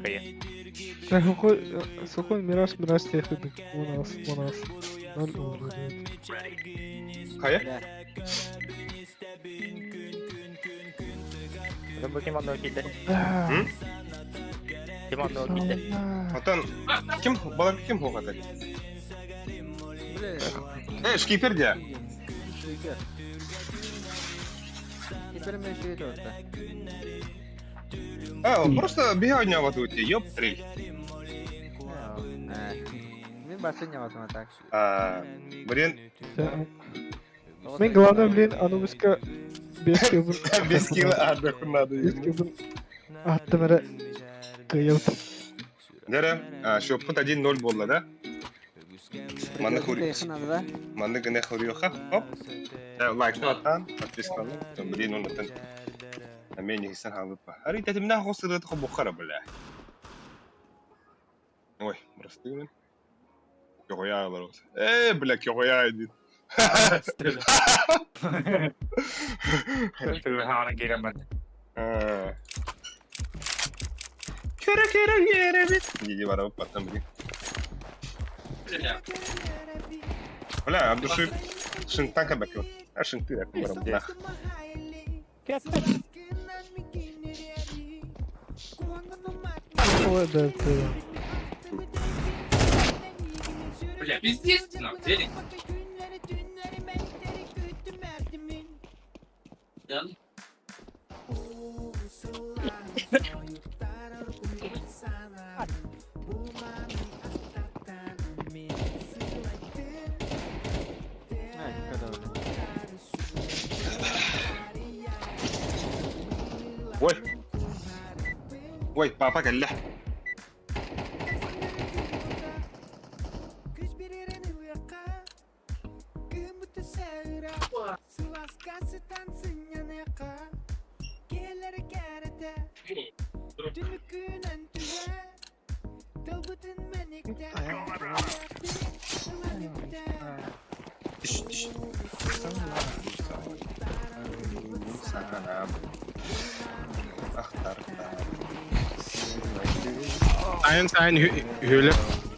A: Kıyı.
H: Да сухой мираж техиды. Монас. Ноль olur.
B: Kaya?
A: Ben bakayım anlığı kilde. Kim anlığı kilde?
B: Atan kim? Balar kim o kadar? Шкипер де.
G: Теперь мы еще и торта.
B: Просто бегание вот у тебя, ёптри.
G: Мен басы не возьму так.
B: Блин,
H: Мен главное, блин, Анубиска без кыбын.
B: без кило отдых надо.
H: Без кыбын. Атты бәрі кыйылды.
B: Дәрі, шөппіт 1-0 болды, да? Манны гіне хұрыйоқа, оп. Лайкны аттан, подписканы, блин, онытын. Мен негістен халып ба. Әрі тәтімнен қосырды қо бұққара біля. Ой, бұрыс деймін. Кеғоя алар осы. Бля, кеғоя дейді.
A: Hana giremedi.
B: Kere yere bit. Gidi var alıp battan bileyim. Ola, abduşu şıntan ka bakıyor. Her şıntı yakın var abdına.
H: Ой, да, это...
C: Бля, пиздец, нам, денег.
B: Ой, папа кәлі.
C: Sayın hüle.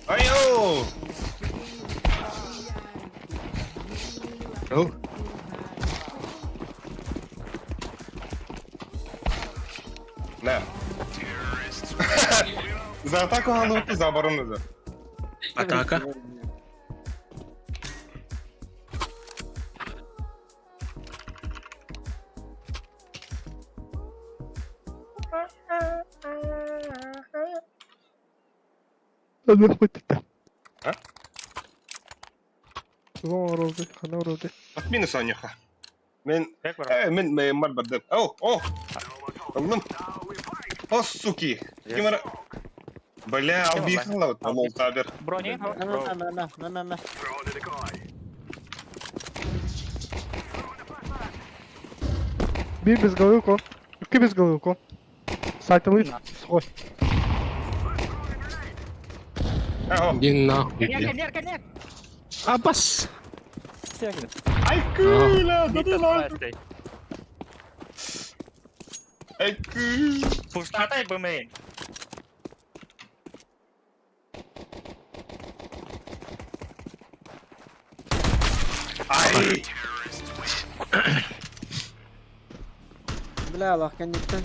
B: Ayo!
C: Oh.
B: Не. За атаку галути, за оборону за.
C: Атака.
H: Надо хоть это.
B: А?
H: Зон вроде, хана вроде.
B: Отмины Санюха. Мен...
A: Tek var.
B: Мен мар бардым. О! Оглым. О, суки! Кимара... Бля, албихала вот, лол табер.
A: Брони.
G: На.
H: Bir без головы ко. İki без головы ко. Сайтылы сухой.
C: Иди нахуй.
A: Коньяк.
C: Абас.
B: Ай, кула!
A: Bitti lan.
B: Ай, кула!
A: Пуштатай бымейн.
B: Ай!
G: Бля, Allah коньяктан.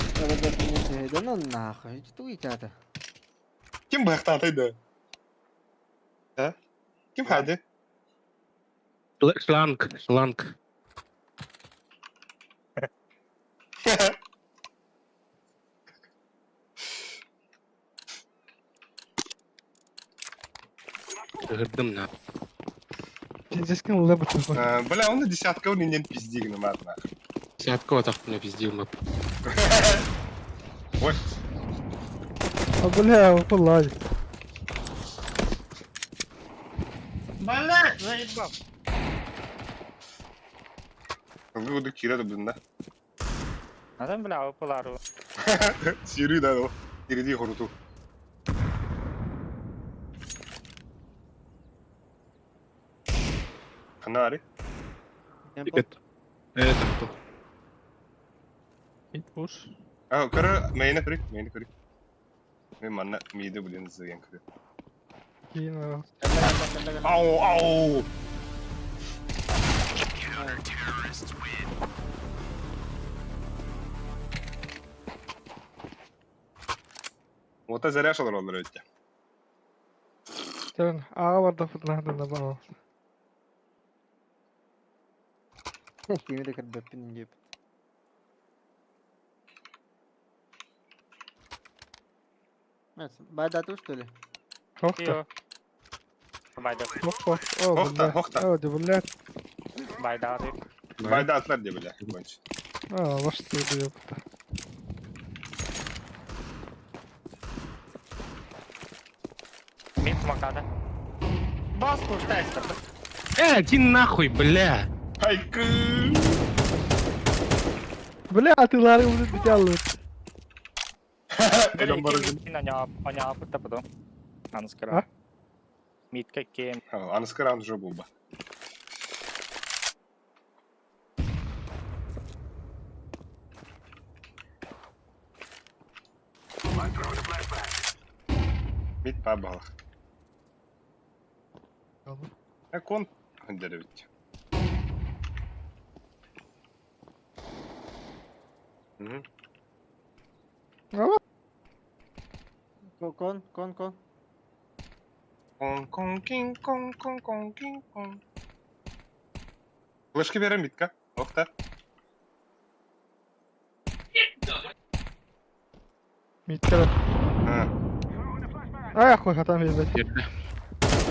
G: Да ну нахуй, что это?
B: Kim бахтатайды? Ha? Kim hadi?
C: Шланг. Гырдым на.
H: Здесь кинул лэбу такой.
B: Бля, он на десятка он не пиздигна, матна.
C: Сяткова так напиздил мы.
B: Ой,
H: А бля, он полазит.
A: Заебал.
B: Вы буду кира да бында.
A: Adam bile avıpılar o.
B: Сири да о. Кириди хоруту. Ханари.
G: Tempo.
C: Привет. Это кто?
H: Mid push.
B: Кара мейна кри. Мен манна миде билен зеген кри.
H: Yine.
G: Kalla.
B: Ау. Вот это заряжал роллер эти.
H: Sen ağa var da fırladı da bana.
G: Kimi de kadar pin gibi. Evet, bayda что ли?
H: Hokta.
A: Yo. Bayda.
H: Hokta.
B: Hokta, hokta.
H: Hadi bunlar.
A: Bayda abi.
B: Байда atlar diye bile. Bence.
H: Aa başlıyor diyor.
A: Mid makada. Bas kuşta
C: Иди нахуй, бля!
B: Haykı.
H: Böyle atıları bunu dikalım.
B: Adam barajın.
A: Anya putta pudo. Anskara.
H: Ha?
A: Mid kekke.
B: Анскаран уже буба. Мид па балах. Кон деревить.
H: Ama
G: Kon.
B: Кон. Флешки берем мидка. Охта.
H: midkere. Ayak koy hatam yedik.
C: Yerде.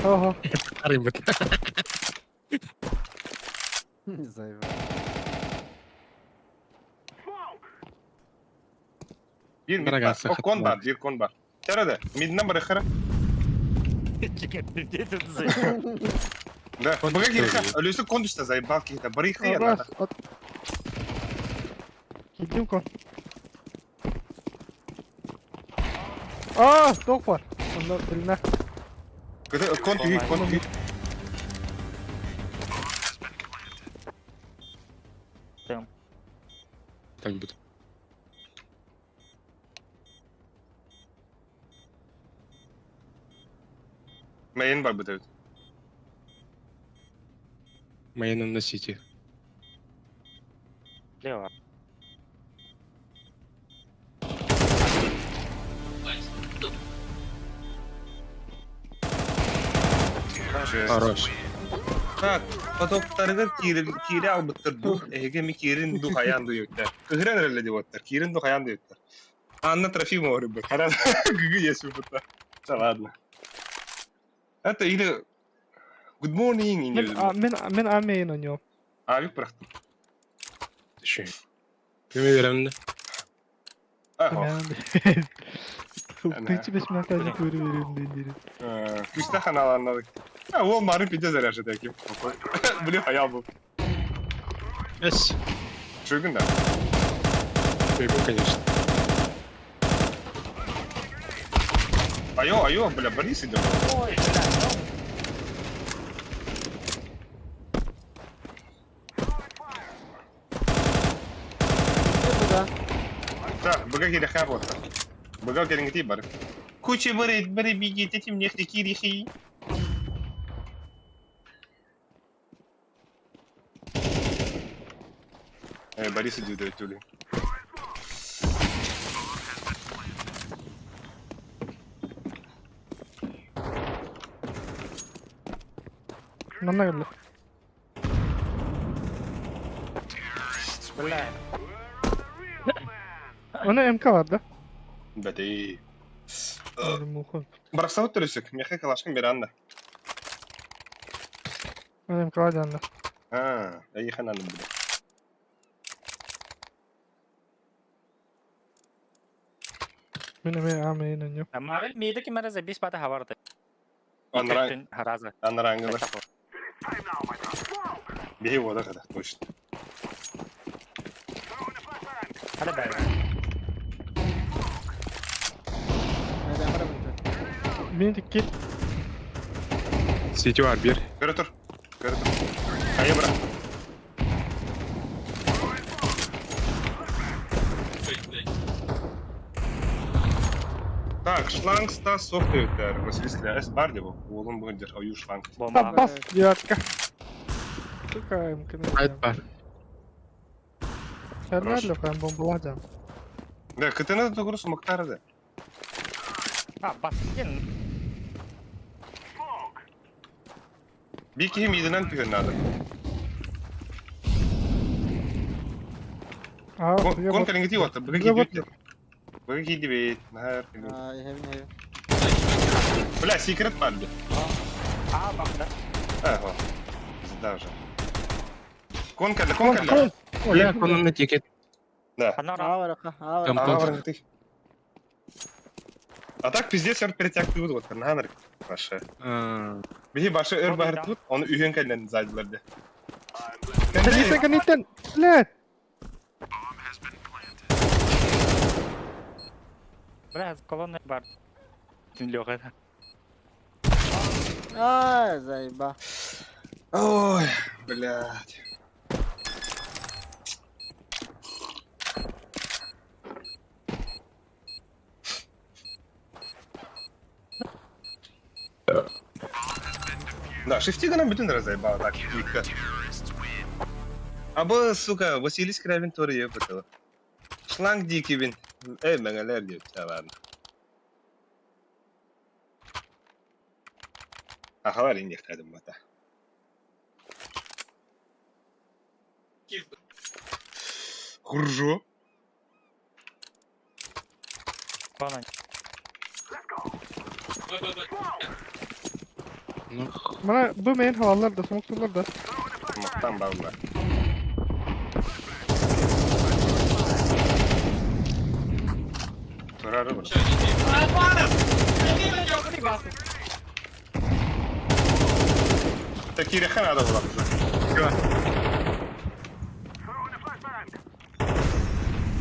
H: Oho.
C: Рыбок.
G: Zayıf.
B: Bir mid
C: Bırak
B: var.
C: alsın,
B: O kon
C: hatırlar.
B: var. Bir kon var. Terede. Midden bırakırım. Да. Бага гирха. Ölüsü kon düştü zaybal ki de. Bari khiyal.
H: Раз. От. Gittim kon. Aa, dog var. Onlar eline.
B: Kon tüyü, kon tüyü.
C: Так будет.
B: Main var bu da.
C: Мои наносите.
A: Leo.
C: Хорош.
B: Так, потоктарыгар кири албыттыр ду. Эге ми кирин ду хаян ду юктар. Кыгыран эреле деп оттар. Кирин ду хаян ду юктар. Анна Трофимова орыбы. Харан гыгы есу бутта. Да ладно. Это или Good morning İngilizce.
H: Ben almayın oynuyorum.
B: Abi bıraktım.
C: Еще. Кроме веранды.
B: Ah,
H: Тычы беш макажы көрü veriyorum dendirin.
B: Küste kanalanladık. Ha, o marın pide zararı tekim. Biliyor hayal bu.
C: Эс.
B: Şu gün de.
C: Прыгу, конечно.
B: Айо, бля, Борис идем.
A: Ой, блядь.
G: Burada.
B: Так, бага гиля хабота. Бага гиля бар. Куча бары бегит, этим мне кирихи. Борис идет тюли.
H: Nanna geldi.
A: Блядь.
H: Ona MK vardı.
B: Бәтей.
H: Öyle muhum.
B: Бросал трусик, меха калашкам беранда.
H: Ona MK vardı yanında.
B: Ай хананым бля.
H: Ben almayın oynuyorum.
A: Ama mide ki mera zebis bata havardı. Иккеттен хараза.
B: Анарангылар. Бей вода kadar точно.
A: Hadi be.
G: Neden para bulacak?
H: Mid 2.
C: City var bir.
B: Göre dur. Göre dur. Kayı bırak. Так, шлангста софтвер. Василиск Ляс Бардево. Уолон Богдер. Аю шланг.
A: Bomba.
H: Ha bas девятка. Сука, МК.
C: Hayat var.
H: Sen nerede ben bombalayacağım.
B: Да, кытына да груз мактарды.
A: Ha bas gel.
B: Bir kihim yedinen pühünnadı.
H: Aa, buraya
B: Кон
H: bak.
B: калингити вата. Бага
H: Buraya bak.
B: гиди. Бага гиди бейт. Нахар.
G: Ay heavy.
B: Бля, секрет падли.
A: Aa bak da.
B: Ага. Пизда уже. Кон калли.
C: Oraya konumda ticket.
B: Да.
A: Anar
G: A var aka. A var.
C: Там
B: Ага,
C: контр.
B: варга ты. А так пиздец сер перетяктывают вот. Нахар. Баша. Bihi başı ör bahar tut, onu ühün kellen zaydılardı.
H: Kanitten. Lan.
A: Biraz kolonne var. Dinliyor da.
G: Ay zayba.
B: Ой, блядь. Да, шифтиганом bütün lira заебало так, легко. А bu, сука, Василийский равен тоже ебать. Шланг дикий вин. Менгалер diyor, ладно. Ахалар инек dedim bata. Хуржу.
A: Bana.
H: Bana bu main havalar da smoke'lar da.
B: Moktan bağlar. Sorarı mı? Такие реха надо было уже.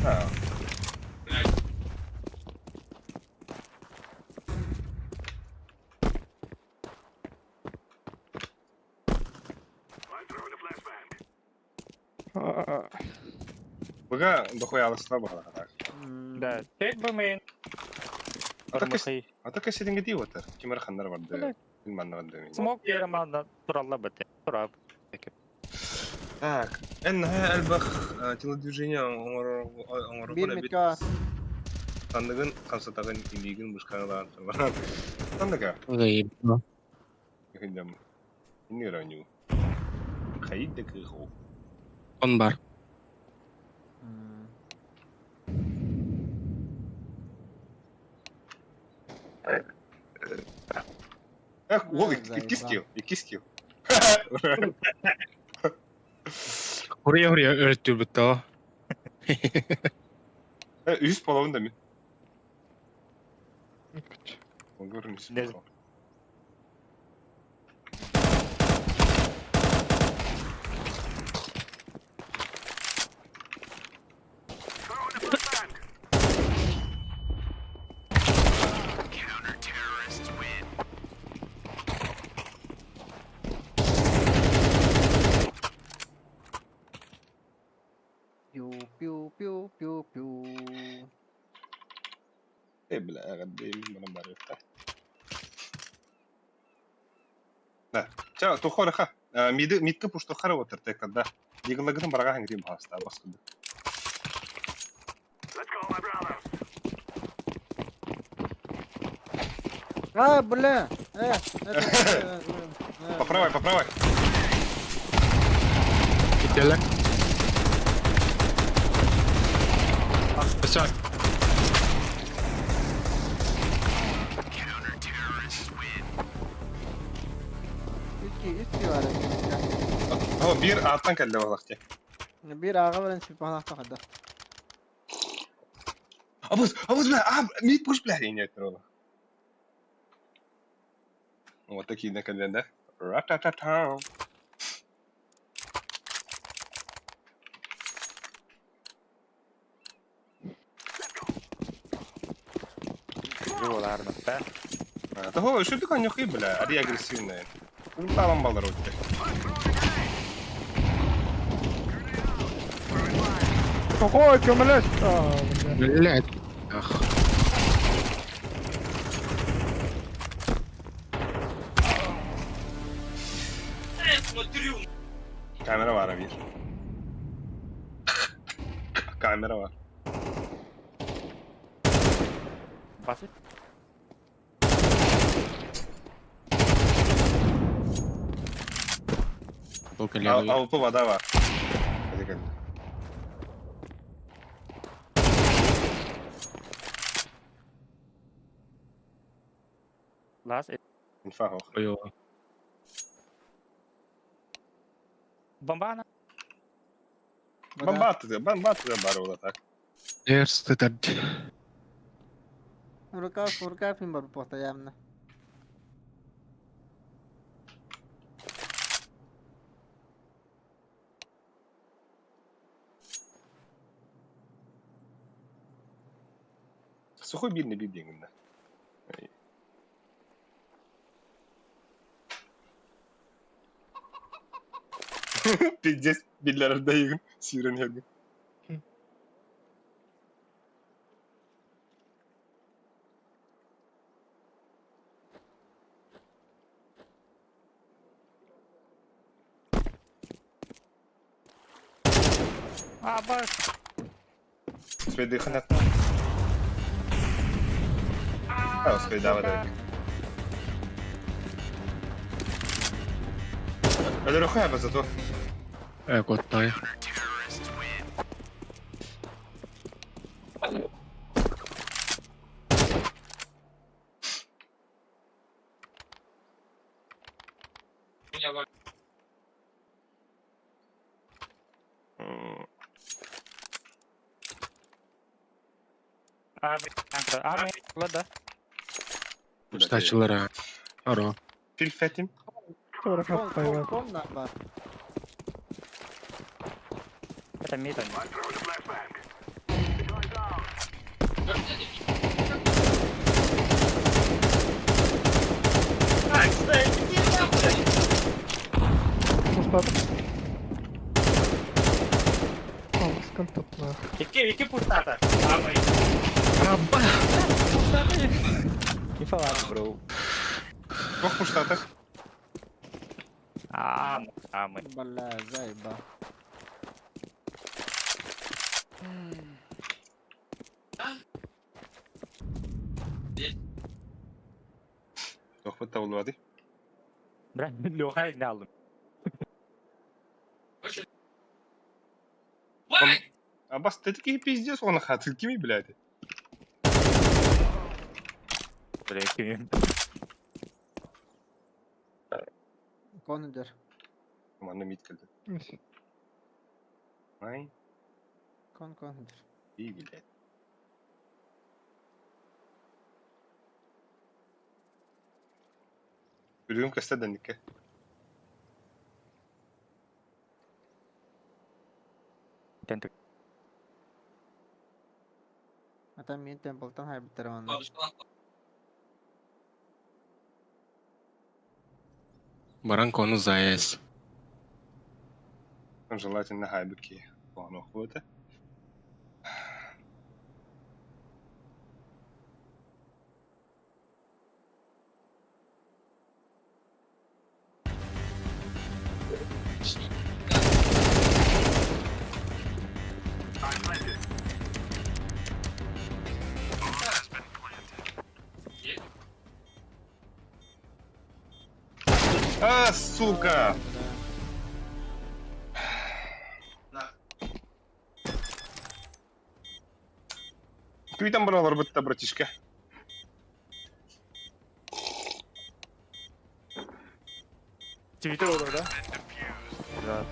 B: А. Бага дохуя алысына бағала.
A: Да, tek bu main.
B: Ата кәсетіңге дейіп отыр. Кемер хандар барды. Bilmem ne vardı.
A: Smoke yerim anda turalla bete. Turab.
B: Так, эннها البخ телодвижение
G: Bir mit var.
B: Тандыгын камсатагын илигин бушканалар. Тандыга.
C: O da iyi.
B: Yakındam. İnni ranyu. Kayıt da kıhı.
C: Kon var.
B: Ол iki skill.
C: Oraya öğretiyor bu da.
B: 100 половин mi? Он говорит, не
A: Да.
B: смешно.
G: Piu.
B: بلا غدي من بعرفها. Да. Ча, то хореха. Мидка пушто хара отыр текада. Диглагын барага хангдим хаста баскыды.
F: Let's go, my brother.
G: А, бля.
B: Поправай.
C: Gittiler. Mesela
G: Üstü var.
B: Ama bir alttan geldi vakti.
G: Bir ağa var, bir panakta kadar.
B: Abuz bla, mid push bla yine yeter ola. Вот такие наконец, да? Ра-та-та-та.
A: Живоларно, да?
B: Того, що ти конюхи, бля, а я агрессивная. Талом баларотте.
H: Ой, чё, блядь? А, блядь.
C: Блять. Ах.
B: Kamera var Amir. Kamera var.
A: Басить?
C: Только левый.
B: Altı vada var. Hadi gel.
A: Лаз.
B: İnfa hoch.
C: Хуёво.
A: Бомбана.
B: Bomba attı barı так.
C: Ерс, это...
G: Рукав им бару постоянно.
B: Сухой бил не bildiğin de. Пиздец, biller dayın. Siren hedi.
A: А, баш.
B: Свой дыхание. А, свой давай. Это рухая зато.
C: Вот так.
A: Армия, да?
C: Стачилара. Аро.
B: Filfetim.
H: Sonra kaptayı var.
G: Комна бар.
A: Это мид.
H: Пустата. Al, sıkıntı tutma.
A: Iki пустата. Армия. Не фалат, бро.
B: Сколько в Штатах?
A: Мы.
G: Бля, заеба.
B: Сколько в Тавлвади?
A: Бля, Лёха не aldım.
B: Абас, ты такие пиздец, он хаты кими, блядь.
A: Бля, kim?
G: Конудер.
B: Команда мид кылды.
H: Neyse.
B: Ай,
G: Конудер.
B: iyi блядь. Yürüyorum kasta döndük.
A: Тентик.
G: А там мен темплтан хайбиттер аны.
C: Баранкону заес.
B: Желательно хайбики. Плану охоты. А, сука! Күй там бралар бітті, братишка?
A: Твиттер olur da. Да.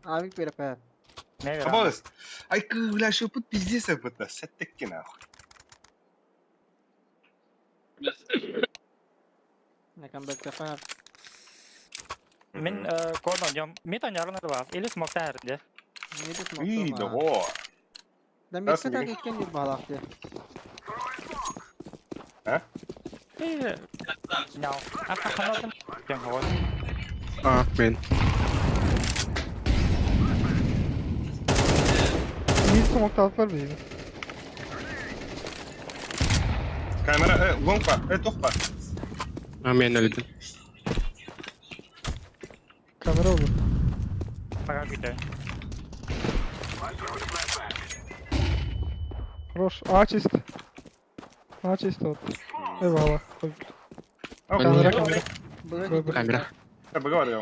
G: Авик перепе.
A: Не верам.
B: Абас! Ай, бля, що пут пиздец опытно, сеттекки нахуй.
G: Ne kan bekle far.
A: Min kon oynuyorum. Mid oynuyorum da var. Eli smoke'ta herdi.
G: Ne de
B: İyi de
G: smoke.
B: o.
G: Da
B: Nasıl
G: mitte tak
B: bileyim?
G: ikken bir balak diye.
A: No. Apa kanatın? Yang hot.
C: Ah, ben.
H: Bir smoke alt var benim.
B: Kamera, long var, top var.
C: Ben öldüm.
H: Kamera olur.
A: Bak bir de.
H: Roş. Ağaç isti. Ağaç isti orada. Eyvallah.
B: Oh,
H: Kamera
C: Kamera.
H: kamera.
G: Böyle
C: Kamera.
B: bug'ı var ya.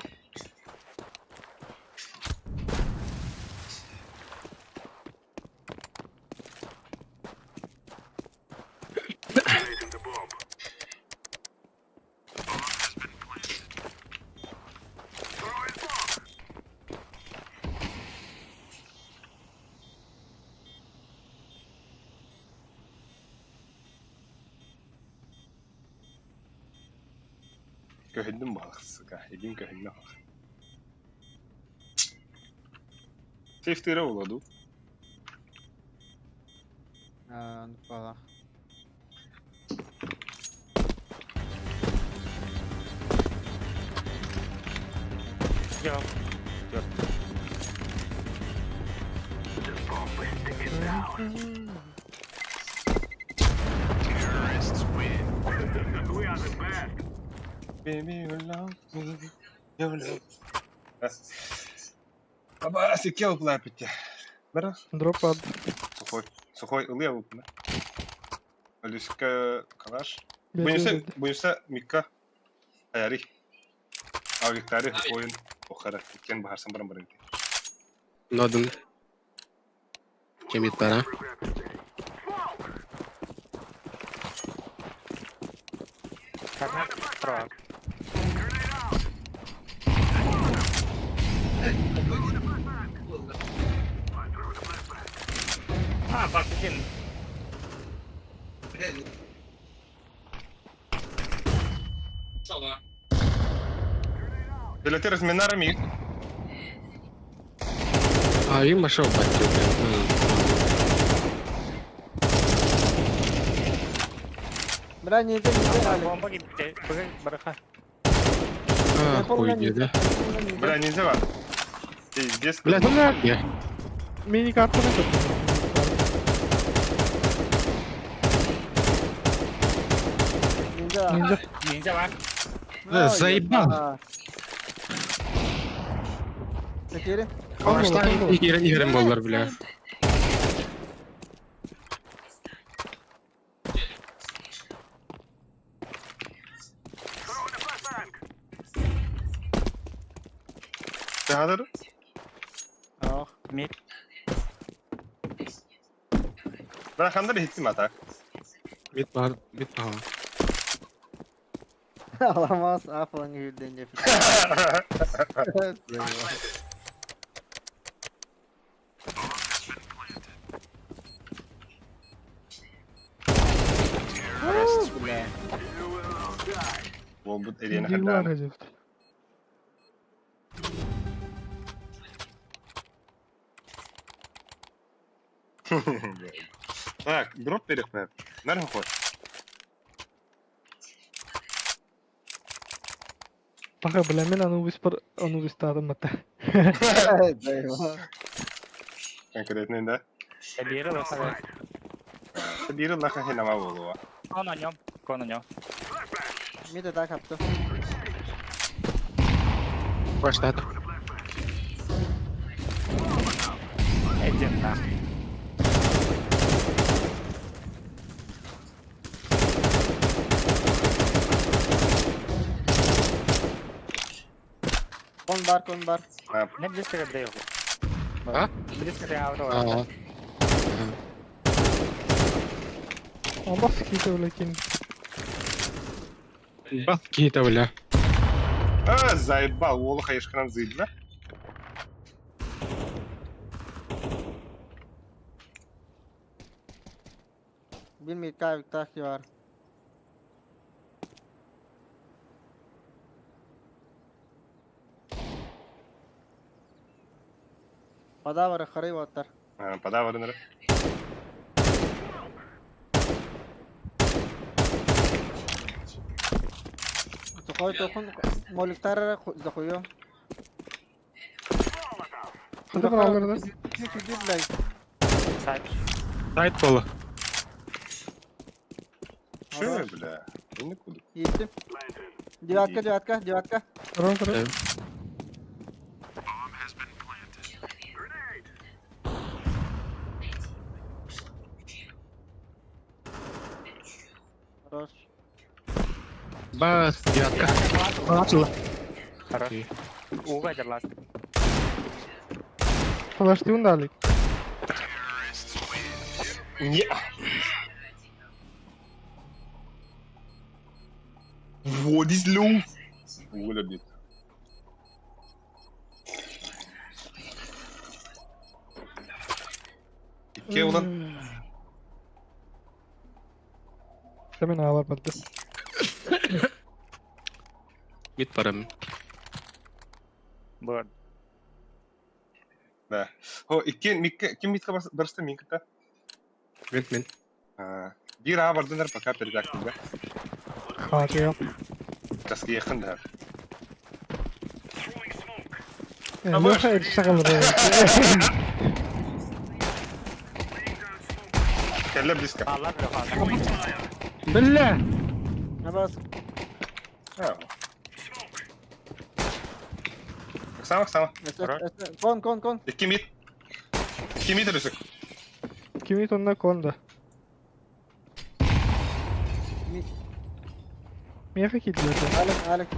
B: Köhündüm balıkçısı ka. Edin köhünde bak. Safety're oldu.
G: balak.
A: Yok.
F: We are the best.
B: Baby, you love me. You love. Baba, sikke uplar bitti. Bera,
H: Drop vardı.
B: Сухой ылы алып. Алиска калаш.
H: Bekle.
B: Буйса Микка. Аяри. Авиктари oyun okara. Кен бахарсан баран.
C: Нодын. Кемит пара.
A: Karena pro. Ah, basikin.
B: Или разминар мид.
C: А, він пошел бачу.
G: Bira niye hali.
A: Bomba gitti. Bırak.
C: А, хуй dedi.
B: Бля, нельзя var. Здесь
C: Блядь,
H: Блядь.
C: я.
H: Mini kartını tuttum.
G: Ninja.
H: Ninja.
A: Ninja var.
C: Заебал.
G: Çekerim.
C: Başta yerim bollar bile.
B: Sağları.
G: Oh.
A: Mid.
B: Ben kandır hittim atak.
C: Bit var, bit var.
G: Alamaz. Falan hürden cephe.
B: Bu eliyene
H: Bir var
B: kadar.
H: Recep.
B: Так, дроп перехват. Nerede koy?
H: Baka bilemin Anubis tadım hatta.
B: Конкретно, да?
A: Biri var tabii.
B: Bir yıl daha hena var oldu.
A: Kon oynuyorum. Kon oynuyorum.
G: Bir de daha kaptı.
C: Başladı.
A: Ejim'den.
G: Kon bar.
A: Ne bilirsin de yok.
C: Ha?
A: Bilirsin de avro var.
C: Aa.
H: Ama sikiydi öyle kim.
C: Bak git öyle.
B: Заебал, Волоха ешканан заебла.
G: Bir miktar var. Подавары хорый ваттар.
B: Подавар нere.
G: Тухой тохун моликтар захуё.
H: Hadi buralarda.
G: Иди, блядь.
A: Сайт.
C: Сайт dolu.
B: Şöyle bile. Yine kuduk.
G: Иди. Девятка.
H: Run through.
C: Evet.
G: Хорош.
C: Bas, девятка. Açıldı.
A: Хорош. Уга дерлас.
H: Flash diyorsun da Ali.
B: Не. Вот is low. Böyle bir. İki ulan.
H: Hemen ağlar baldı.
C: Mid param.
A: Bird.
B: Да. О, kim mitke barıştı minkta?
C: Mid.
B: Bir ağa vardılar paka percaktı.
H: Kaçıyor.
B: Kaskı yakındı.
H: Yok hayır şakalı be.
B: Kelle bliska.
A: Allah bilir.
C: Billa.
G: Ne bas?
B: Ha. Sama.
G: Kon.
B: İki mit. İki mit arası.
H: Kimi tonuna konda. Miyafa gidiyor.
G: Alek.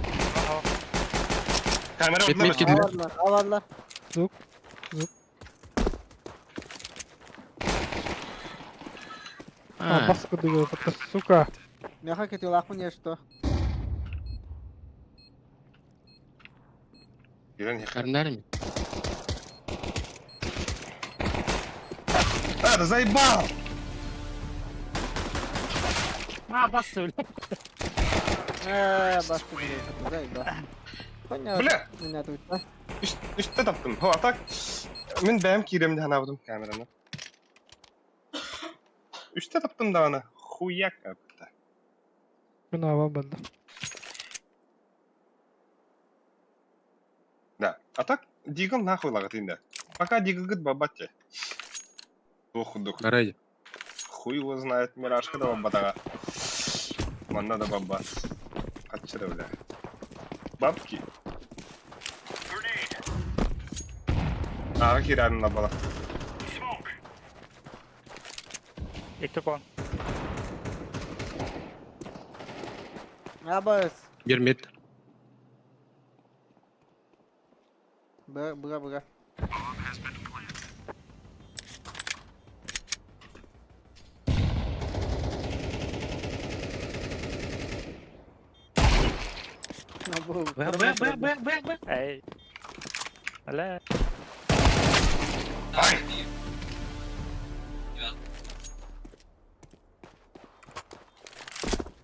B: Kamera
C: Mit
B: orada.
C: gidiyor.
G: Avarlar.
H: А, паскуды его, это сука.
G: Мяха кетил ахмын что?
B: Giren yakın.
C: Karınlar mı?
B: Да заебал!
A: Ha bas söyle.
G: Басты берет. Заебал. Понятно.
B: Бля!
G: Меня тут.
B: Üstte taptım. Ho atak. Min benim kiremde hanavdum kameranı. Üstte taptım da ana. Huyak yaptı.
H: Ben hava baldı.
B: Да. Atak Deagle нахуй лагатинда. Пока Deagle гыд бабатте. Тухудух.
C: Карай.
B: Хуй его знает, Мирашка да бабатага. Манна да баба. Качча бля. Бабки. Хиран на бала.
A: İki kon.
G: Абас.
C: Bir mid.
G: Быга.
A: Б. Ey. Hele.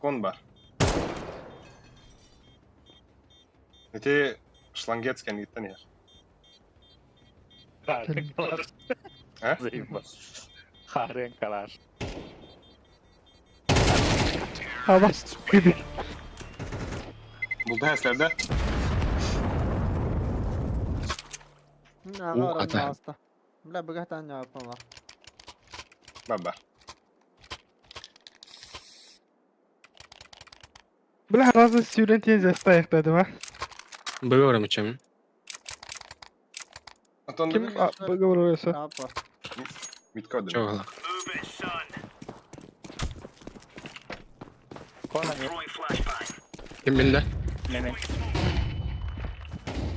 B: Кон бар. Эти шлангетскен гиттен я.
A: Harın kalar.
B: Ha?
A: Zaybas. Harın kalar.
H: Hava gibi.
B: Buldu heslerde.
G: Ага, Бля, быга таня yapma.
B: Baba.
H: Bile razı student yazısı ayaktadım ha.
C: Biliyorum içim.
B: Антон,
H: Kim bıgı vuruyorsa.
G: Yapma.
B: Митка
C: Çok hala.
F: Move it, son.
A: Kona ni.
F: Throwing flashbang.
C: Kim binde?
A: Meme.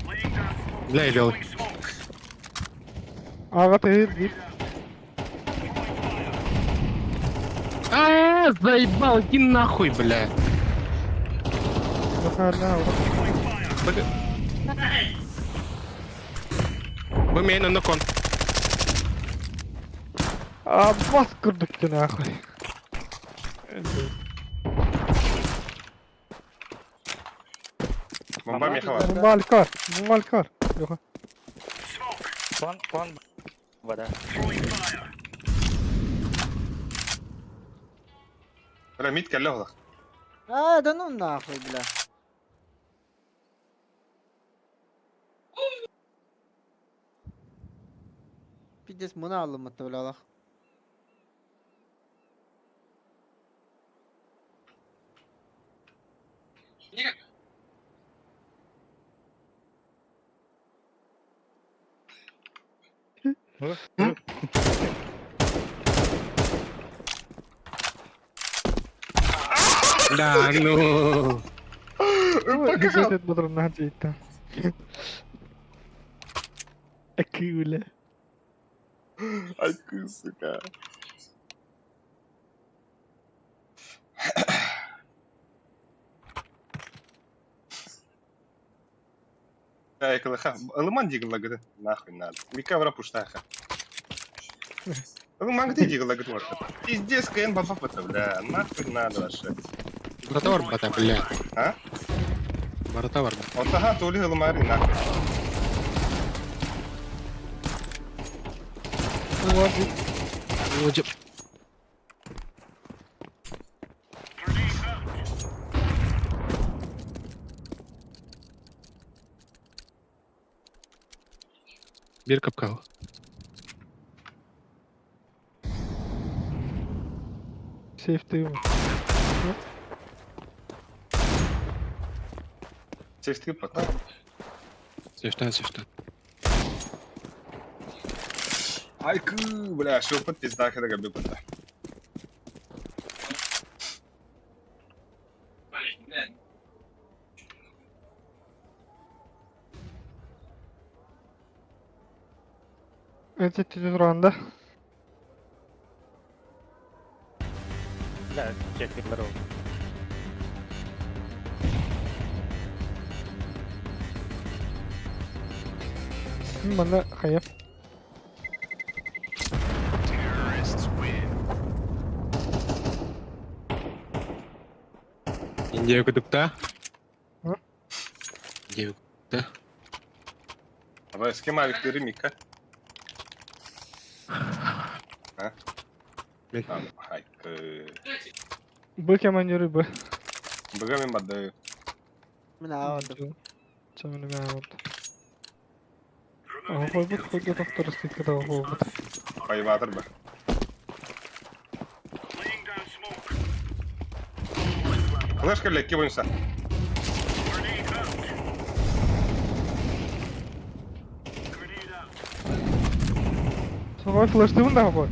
F: Laying down smoke.
C: Bile eliyor.
F: Throwing smoke.
H: Ağa tehir değil.
C: Aaa заебал, иди нахуй, бля.
H: Bakar ne hava.
C: Bu main önde kon.
H: Aa bas kırdık ki ne koy.
B: Бомба Михала.
H: Mal kar. Yok.
A: Kon. Vada.
B: Bırak mid kelle ola.
G: Да ну нахуй, бля. Пиздец, мына алынмытты, бля, алах.
C: Да, ну.
H: Газет بدر انها جيتها. اكيولة.
B: Ay kız suka. Эй, колыха, лыман дигла гыды, нахуй надо. Мика вра пуштаха. Лыман где дигла гыды может? Пиздец, КН баба бля, нахуй надо вообще.
C: Братовар бата, бля.
B: А?
C: Братовар.
B: Вот ага, тули лымари нахуй.
C: Лучше. Bir kapkalı.
H: Safety yok.
B: Сесть пока.
C: Сештан, сештан.
B: Ай кы, бля, шопот пизда, когда габли пата.
H: Это Тизуранда.
A: Да, чекай здорово.
H: Бана хаяп.
C: Индия кудукта.
H: А?
C: Индия кудукта.
B: Давай, с кем Виктори Мика? А?
C: Мен.
B: Там, ай кы.
H: Б командиры Б.
B: Бгами мадаю.
G: Мына алды.
H: Чамını ben aldım. Ama koy bu koydu doktor istekleri de oldu.
B: Hayvatır be.
F: Laying down smoke.
B: Флешка для кибунса.
F: Grenade out. Grenade out.
H: Sonra flash'ı mı daha koy?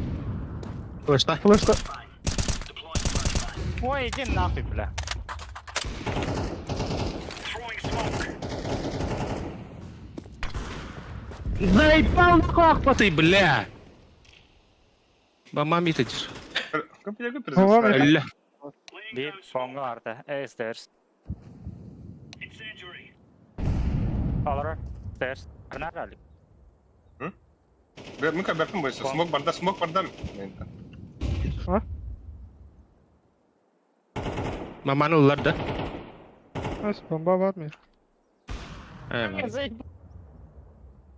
C: Flash'ta.
H: Flash'ta.
F: Deploying flashbang.
A: Ой, иди нахуй, бля.
F: Throwing smoke.
C: Заебал нахуй, бля. Мама митадишь.
B: Копия
H: Tamam,
B: призывает.
C: Ля.
F: Laying
A: Bir
F: down smoke.
A: ponga vardı. Stairs.
F: Incendiary.
A: Alır. Stairs. Nerede Ali?
B: Мы как бертим бойся. Смок барда.
C: Mamani ular da.
H: Nasıl bomba var mı?
C: Evet.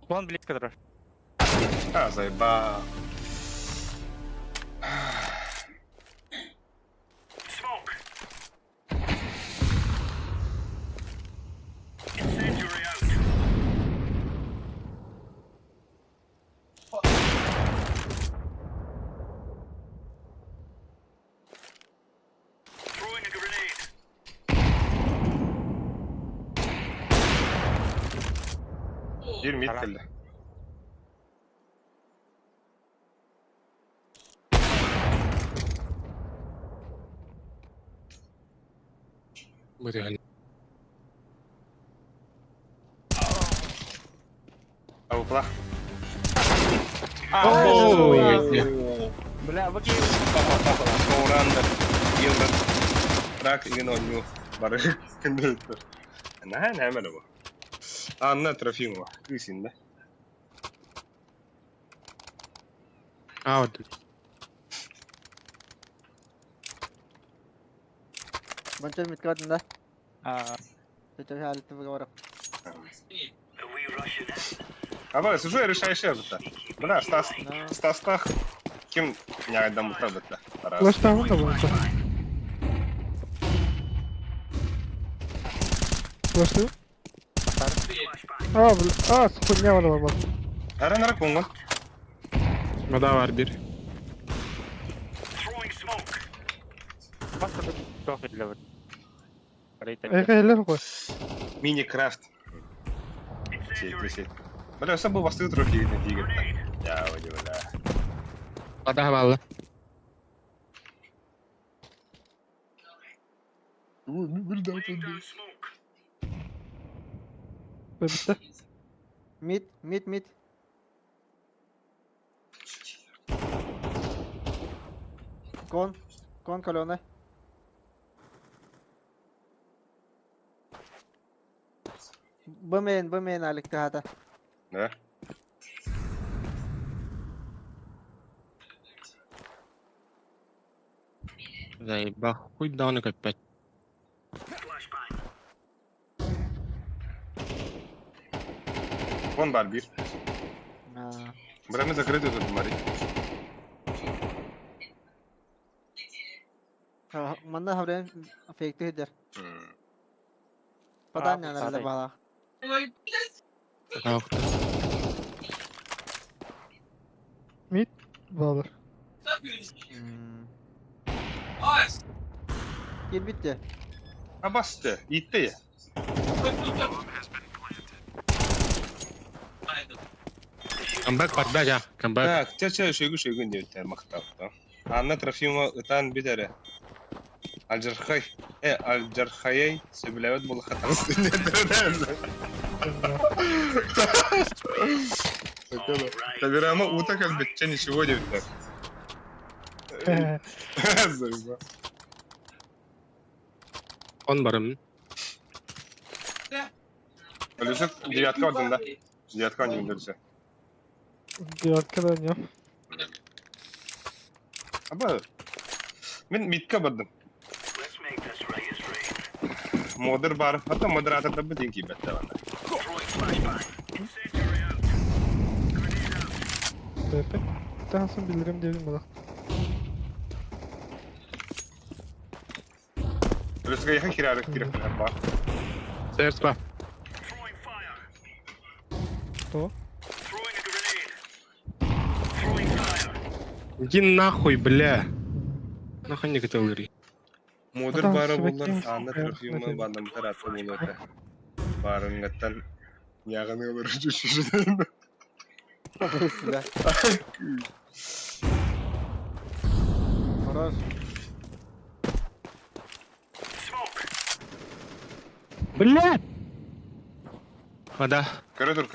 A: Вон близко дрожь.
B: А, заебал.
F: Smoke. Incendiary out. Throwing a grenade.
B: Bir mid
A: Tamam.
B: geldi.
C: Bu değil.
B: Avukla.
A: Бля, выкинь.
B: Соğurandı. Yıldır. Bırak ingin oynuyor. Barı kındırdı. Ne hemen bu. Anla trafiğim var. Kısında.
C: Out.
G: Bunch متكاتن ده.
A: А,
G: تتابع حالته في ورق.
F: Are we rushing it?
B: Aba, уже решающая это. Бля, Стас, ким не отдам это.
H: Flash down da bunu. Flash down. Хуйня var bak.
B: Ara kongun.
C: Вода var bir.
F: Throwing smoke.
A: Басқа да жоқ еділер.
H: Eyler koy.
B: Minecraft. Şey. Bля, sen bu bastığı trofiyi ne diyeyim. Ya hadi bля.
C: Вода var.
B: Bir daha
F: Laying down smoke.
H: Bitti.
G: Mid. Con колёный. Бмен аликти хата.
B: Ne?
C: Заеба. Хуй даун опять.
F: Flashbang.
B: Kon var bir.
G: А,
B: Бля, мы закрыты тут, Мари.
G: манда хаврен фейк тедер. Пата не надо бала.
C: Ах,
H: Bağlar.
G: Kill bitti.
B: Ha bastı. Gitti ya.
C: камбэк поддача. Камбэк.
B: Так, чача шойгу diyor termakta. Anna Trofimova ıtan bir dere. Aljarhayay seblevet bol hatamız Tabii ama uta kalbetçe nişivo diyor.
C: Он барым.
B: Öyleyse девятка adında. Девятка annem öyleyse.
H: Devyatka dönüyor.
B: Ama ben mitka badım.
F: Let's make this right as rain.
B: Moder bar. Hatta moderator da bir dinki bette bana.
F: Throwing flashbang. Incendiary out. Grenade out.
H: BP. Tansın bilirim dedim bana.
B: Öyleyse yakın kiralık var.
C: Средства.
F: Throwing fire.
H: Кто?
F: Throwing a grenade. Throwing fire.
C: Иди нахуй, бля. Нахуй не готов говорить.
B: Moder
H: Adam
B: bara
H: sürekli
B: bunlar
H: insan
B: Anna
H: koyar,
B: Trofimova
H: sürekli.
B: badam tarafı bulur. Barın gatan yağını alır düşüşüden.
G: Silah. Хорош.
F: Smoke.
C: Бля! Вода.
B: Kara dur.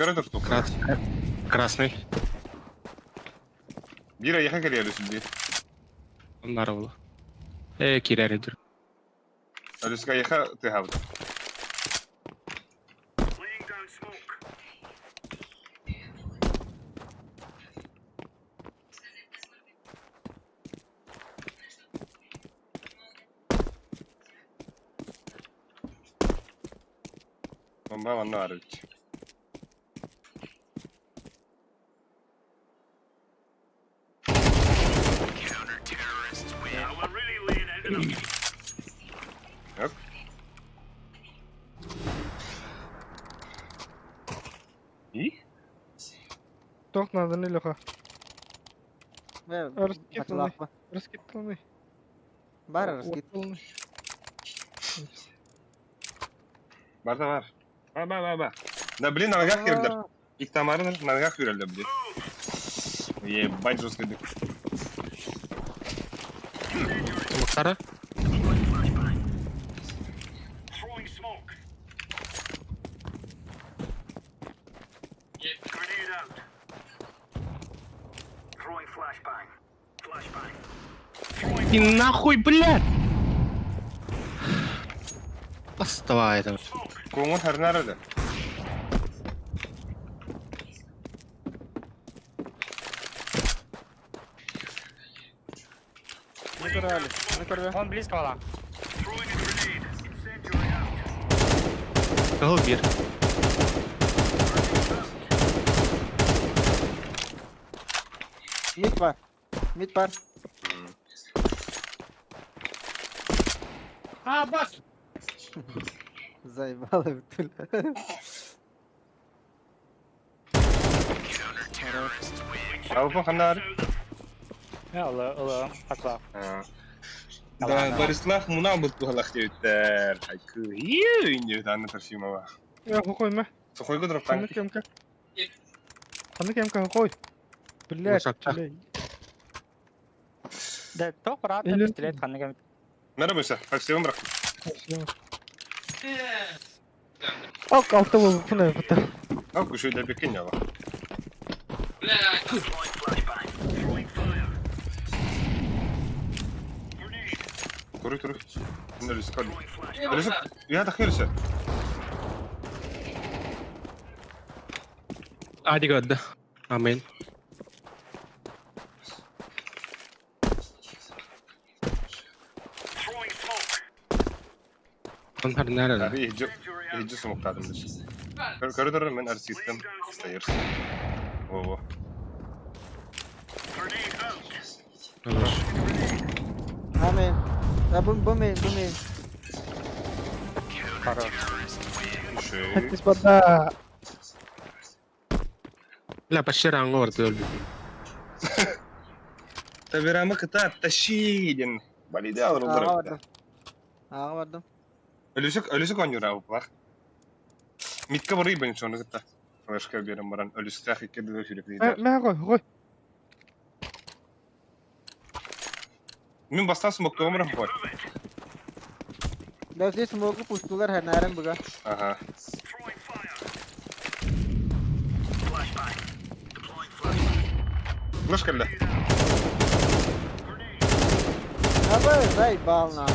C: Красный.
B: Bir ay yakın geliyor şimdi.
C: Он нарвал. Киряридер.
B: Öyleyse yakın tehavda.
F: Laying down smoke.
B: Bomba vanno arıç.
F: Now we're really laying into them.
B: Yok. İyi.
H: Çok nadın iloka.
G: Ve
H: Raskit
G: atlak
H: olay. Raskit olay.
G: Bara raskit.
B: Barda var. Var. Да блин, на ногах кирилдер. İlk tamarın на ногах кирилдер блин. Ебать жесткий дык.
C: Мухтара?
F: Throwing smoke. Grenade out. Throwing flashbang.
C: И нахуй, блядь! Оставай это.
B: Kumun her nerede?
G: Не курали.
A: Он близко вала.
F: Throwing a grenade. Incendiary out.
C: Голубир.
G: Mid var. Mid var.
C: Ha bas.
G: Zayıfalı bütün.
B: Avrupa kanarı.
A: Ya Allah. Hatta.
B: Да, Борислав Мунабут Галахтевтер. Хайкы. Инде данный торфимова.
H: Ya koyma.
B: Сухой гудроп
H: Kanı
B: танк.
H: kemka. Kanı kemka koy. Блядь,
C: Masakta.
H: блядь.
A: De çok rahat
H: Elin-
A: pistolet kanı.
B: Merhaba Musa. Haksiyonu bırak.
H: Al altta bu ne yaptı?
B: Al kuşu da bir kenya var. Kuru kuru. Şimdi Lüsü kaldı. Lüsü. Ya da khirse.
C: Hadi gördü. Amin. Onlar nerede?
B: Abi iyice smokladım Lüsü. Koridorda men arsistem. Stairs. Oo.
G: Amin. Ya bu main.
B: Şey.
H: Hadi bana.
C: La paşırang orada öldü.
B: Tabii ama kıta taşıydın. Balide alır
G: Ağa
B: olarak.
G: vardım. Ağa vardım.
B: Ölüsü konyor abi bak. Mitka burayı benim sonra kıta. Başka bir yerim varan. Ölüsü tahik ediyor sürekli.
H: Ben koy.
B: Min bastan smokta umurum var.
G: Lazı smoke'u pushtular her nerem buga.
B: Aha. Flash kelle.
G: Abi zay balna.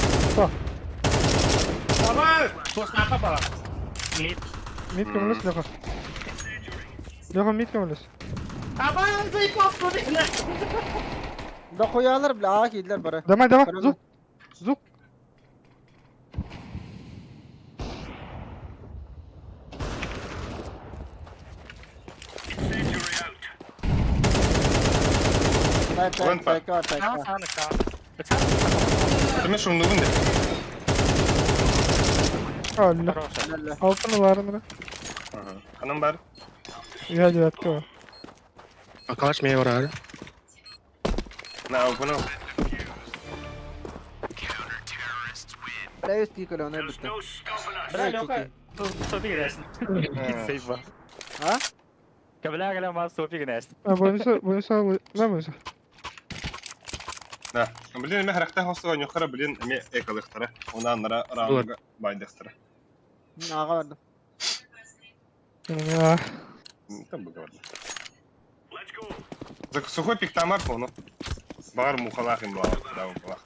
H: Mid kömürlüs laka. Laka mid kömürlüs.
G: Da koyarlar bile ağa giydiler bara.
H: Devam. Zuk.
G: Sayka var.
A: Sağ.
B: Kime şunu duvun de.
H: Allah.
G: Lalle.
H: Altını var mı?
B: Aha. Kanım var.
H: Ya yattı.
C: Arkadaş meyve var abi.
B: Ne al bunu?
G: Play sticker ona bitti.
F: No stopping us.
A: Bırak yok. Sofi gidersin. Safe var.
G: Ha?
A: Kabla gelen mas Sofi gidersin.
H: Bunu sağ. Ne bu?
B: Ne? Bilin mi harekte hasta var yukarı bilin mi ekalıktara. Onu anlara rağmen baydıktara.
G: Ağa vardım.
H: Ya.
B: Tam bu kadar.
F: Let's go.
B: Сухой пик там арку, ну. Бар мухалах им лава, да, мухалах.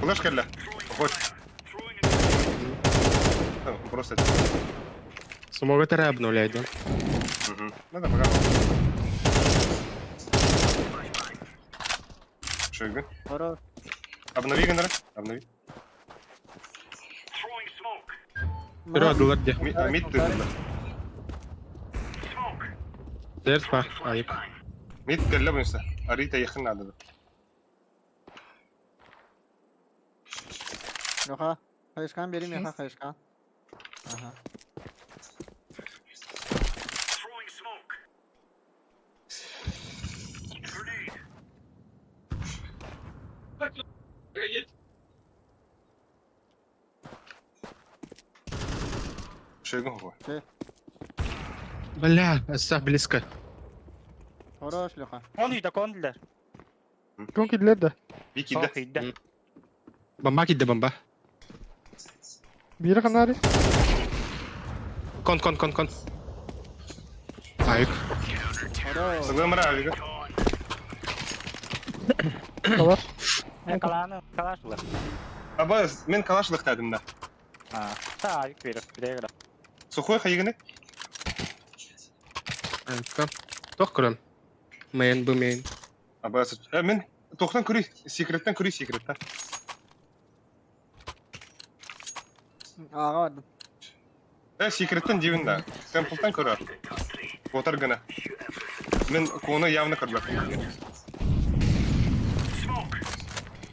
B: Флеш келла. Вот. Просто.
C: Смога тера обновляйді.
B: Надо пока. Шойгу.
G: Horoz.
B: Обнови генера. Обнови.
F: Throwing smoke.
C: Bir adılar de.
B: Мид ты.
F: Smoke.
C: Ders var. Ayıp.
B: Мид келла бунса. Арита yakın adı.
G: Yoka. Kayışkan benim yoka kayışkan. Aha.
F: Throwing smoke. Grenade.
B: Шойгу хо.
C: Бля, assa близко.
G: Horoz yoka.
A: Kondiler.
H: Konkidiler de.
B: Вики
A: Çok
B: да.
A: iyiydi.
C: Bomba gitti bomba.
H: Biri kanari.
C: Kon. Ayık.
G: Horoz.
B: Sıgımra abi.
H: Kalar.
A: Kalaştılar.
B: Aba men kalaşlık dedim de.
A: Ha. Sağ ayık verir. Bir de göre.
B: Сухой хайгыны.
C: Ayık. Tok kuran. Main bu main.
B: Aba men toxtan kuri. Secret'ten kuri secret'ten.
G: Ağa vardım.
B: Секреттен деймін да. Сэмплтан көрер. Отар гына. Мен коны явно көрбәк.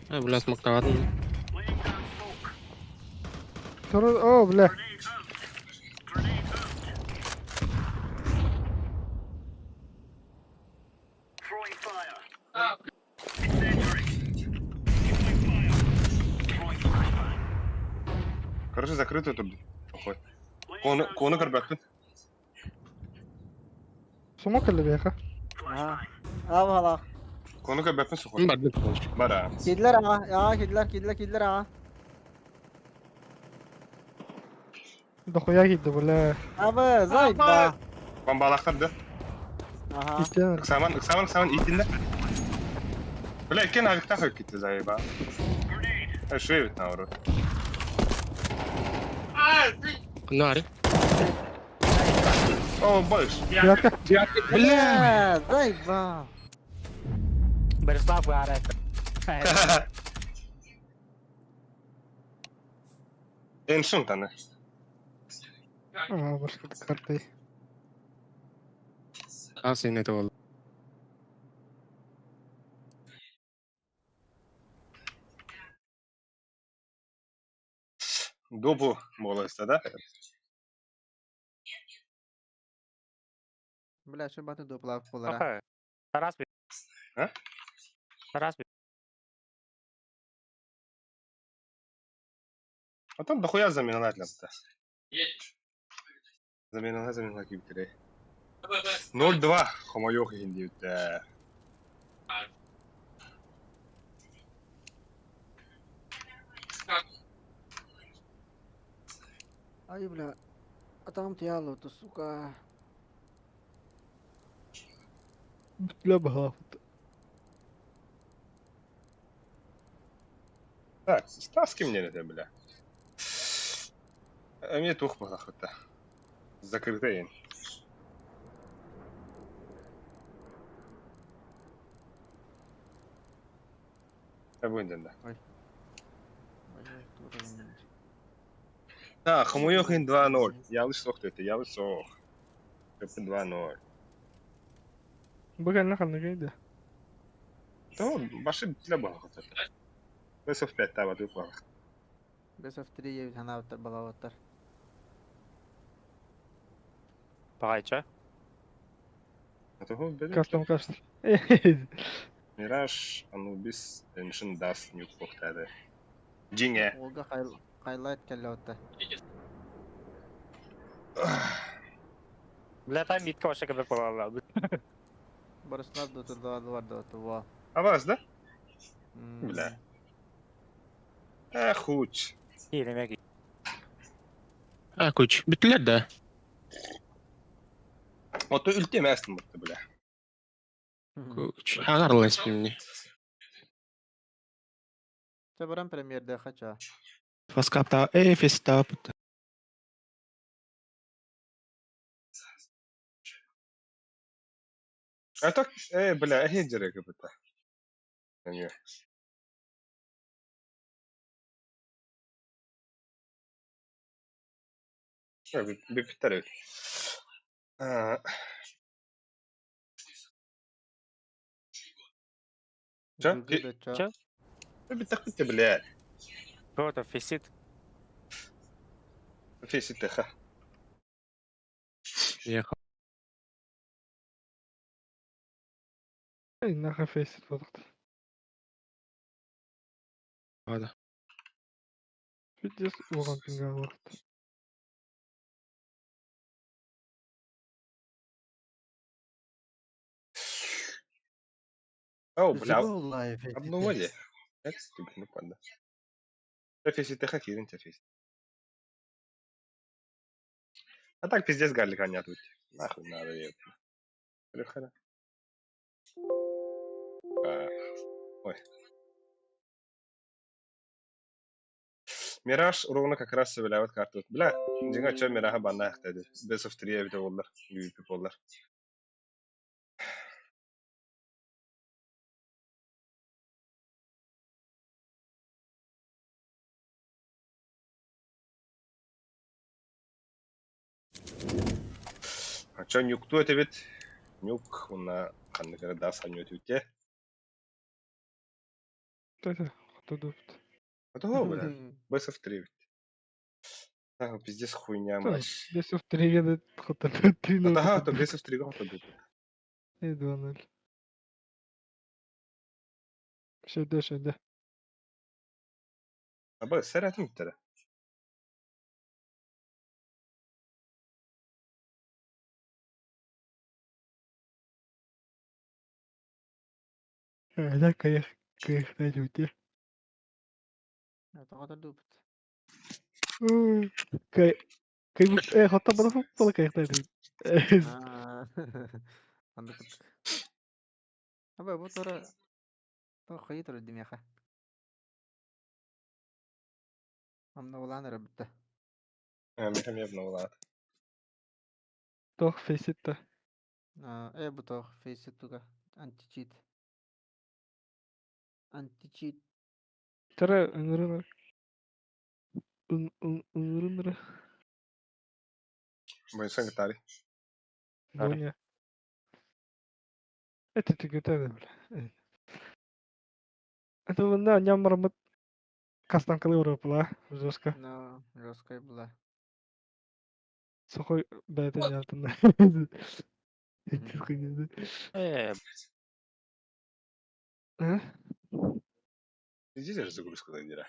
C: Бля, смоктаватын.
H: О, бля.
F: Throwing fire. Incendiary. Throwing flashbang.
B: Короче, закрыто тут. Поход. Коны көрбәк.
H: Smoke اللي بيخا.
G: Aha. Al hala.
B: Коны көрбәк сухой.
C: Бардык.
B: Бара.
G: Kediler ağa. Ya kediler ağa.
H: Дохуя гиди, бля.
G: Abi zayıf ba.
B: Бомбалақтар да.
G: Aha.
H: Иккен.
B: Иксаман итинде. Бля, иккен агықта қойып кетті зайыба. Шевет науру.
C: Нари.
B: О, бойш.
H: Девятка.
G: Bля, zayıf ba.
A: Береслав гарет.
B: Эншин таны.
H: Башка карты.
C: Асын это ол.
B: Добу молоста, да?
G: Bля, şu batı dopla kolara.
A: Okey. Тарас бит.
B: А?
A: Тарас бит.
B: А там дохуя заменать надо. Заменать кибитерей. 0-2. Хомоёх индивид.
G: Ay bля. Атам тияло, то сука.
H: Бля, бахафт.
B: Так, Стаски мне это, бля. А мне тух похота. Закрытый. Абунден да. Да, Хомоёхин 2-0. Yanlış soktu eti, yanlış sok. Köpün 2-0.
H: Бля, нахуй гиди.
B: Tamam, başı bitile bağlı. Best of 5 tava tıp bağlı.
G: Best of 3 ye bir tane avatar bala avatar.
A: Багайча.
B: Того бедер.
H: Кастом.
B: Mirage, Anubis, Ancient Dust, New Portade. Jinge.
G: Olga highlight kelle avatar.
A: Бля, там митка вообще как попала.
G: Barışlar da oturdu adı vardı otu va.
B: Avaz da?
G: Hmm.
B: Bля. Хуч.
A: Yemek.
C: Kuç. Bittiler de.
B: Ото ültemezsin mutlu bile.
C: Kuç. Ağırlı ismini.
G: Çabaran premierde kaça.
C: Faskapta Efestap.
B: А так, бля, хеджеры как будто. Они. Бифтары. Чё?
A: Чё?
B: بتاخد بلاد.
A: Кто-то фисит.
B: في ستة خا.
C: Ехал.
H: Ай, нахуй фейсит фотограф.
C: Ладно.
H: Пиздец, урон пинговал.
B: О, бля.
G: Vallahi
B: Обнули. Это ступень, ну панда. في ستة خا كده انت في. А так пиздец гарлик они тут. Нахуй надо это. Легко. Ой. Мираж уровня как раз собирает карту. Бля, динго чё Мираха банна хтады. Best of 3 evde oldular. MVP oldular. Ача нюкту өтебет. Нюк, уна қандығыры да саню өтебет.
H: Это, тут.
B: Это го, бля. Best of 3. А, пиздец хуйня,
H: Да,
B: матч.
H: Best of 3'ге де хотады. 3-0
B: Ага,
H: хотады.
B: то Best of 3 го хотады.
H: 2-0. Шöyle.
B: Аба, сәр әтім біттері.
H: Да, кайфтай жути.
G: Это kadar dupet.
H: Hatta bana futbola kayıkтай жути.
G: Anda pıttık. Abi bu tora kayı tora dimyaha. Amna olan ara bitti.
B: Мехам ебна олад.
H: Toch faceit.
G: Bu toch face tuga anti-cheat. Anti-cheat.
H: Тара ыңырыныр. Ыңырыныр.
B: Бойсан гитари.
H: Боня. Это ты гитара, бля. Это вона нямармыт кастан кылы Европала. Жестко.
G: No, жесткая была.
H: Сухой бәйтен ятында. А?
B: Здесь же загрузка дира.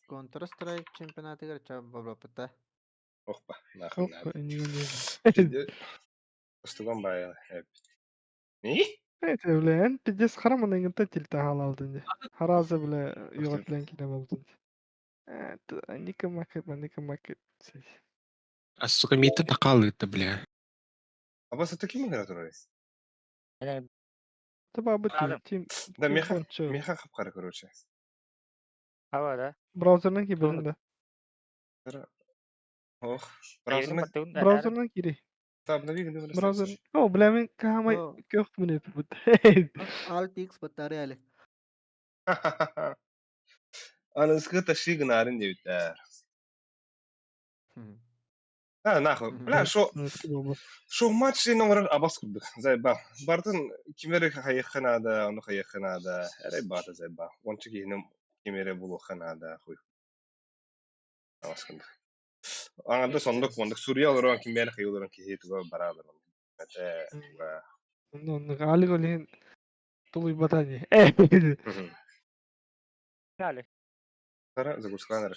G: Counter Strike чемпионаты играть бабла пыта.
B: Опа, нахуй
H: Опа,
B: надо.
H: не.
B: Остуган бая. Не?
H: Это, бля, пиздец хараман ингенте тилте халалдын. Харазы, бля, югат белән килә булдын. Это ника макет.
C: А сука, митта тақалыты, бля.
B: Аба, са таким игра турай.
H: Это бабы тим.
B: Да, меха хапқары, короче.
A: Ава, да?
H: Браузердан кибелинде.
B: Ох,
A: Браузерный.
H: Браузердан кири.
B: обнови гынды
H: Браузер. О, бля, мен камай көк минут бут.
G: 6x батарея.
B: Анысқы таши гынарын дебіттер. Нахуй. Бля, шо матчы номер абас курдук. Зайба. Бартын кимері хайыққанада, оны хайыққанада. Әрай баты зайба. Ончы кейінім кимері бұлу қанада. Абас курдук. Аңады сондық, ондық Сурия оларан кимері хай оларан кейтуға барадыр.
H: Али голин тулуй батани.
A: Далі.
B: Сара загрузканар.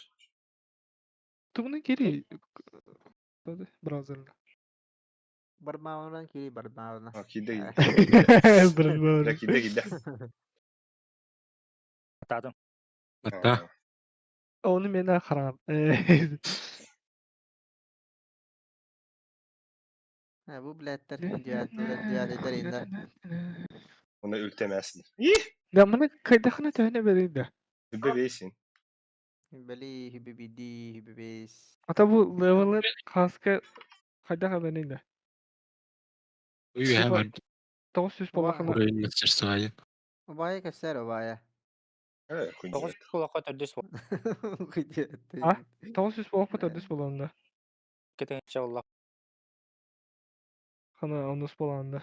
H: Тугны кири. Браузерда.
G: Барбауна кiri барбауна.
B: Киде.
H: Браузер.
B: Киде.
A: Атадым.
C: Бата.
H: Onu mena харам.
G: Bu biletler cihat eder indi.
B: Onu ültemezsin.
H: Ya mana kaydakına tane berinde.
B: Hübbe beysin.
G: Beli hibibidi hibibis.
H: Ata bu level'lar kaska kaydaka berinde.
C: Uyu ya var.
H: 900 balakını.
C: Burayı nasıl sayın?
G: Obaya keser obaya.
B: Evet, kuyu.
A: 9 kulakқа түрдес бол.
H: 900 balakı 400 balanda.
A: Кетенше олақ.
H: Kana onus balanda.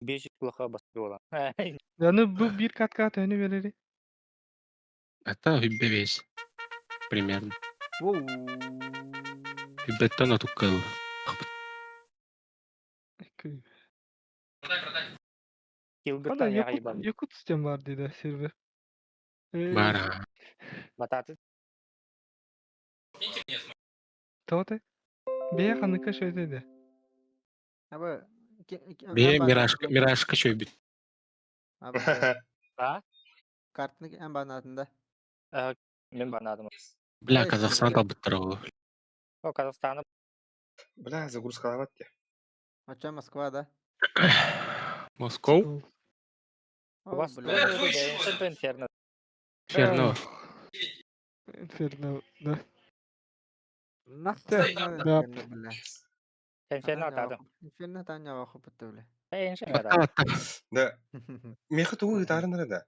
A: 500 kulakқа басып olan.
H: Yani bu bir kat tane verir.
C: Это hübbe beş. Примерно.
G: Wow.
C: Hübbetten atukkalı.
H: Kada Yakut sistem var dedi server.
C: Бара.
A: Бататы.
H: Tavata. Beya kanıka şöyleydi.
G: Abi
C: Бе мирашка çöbüt.
G: Abi
A: Ha?
G: kartın en banatında.
A: Мен барнадым.
C: Бля, Казахстан табыттыр ол.
A: О, Қазақстаным.
B: Бля, загрузка алат те.
G: Açan Moskva'da.
C: Москов?
A: Бас Инферно.
C: Ферно.
H: Inferno. Da.
G: Nasıl?
H: Да.
A: Инферно атадым.
G: Inferno tanya vakı bitti bile.
A: Эншен
C: Бата
A: атадым.
C: бата.
B: Да. Меха тугу гитарын да.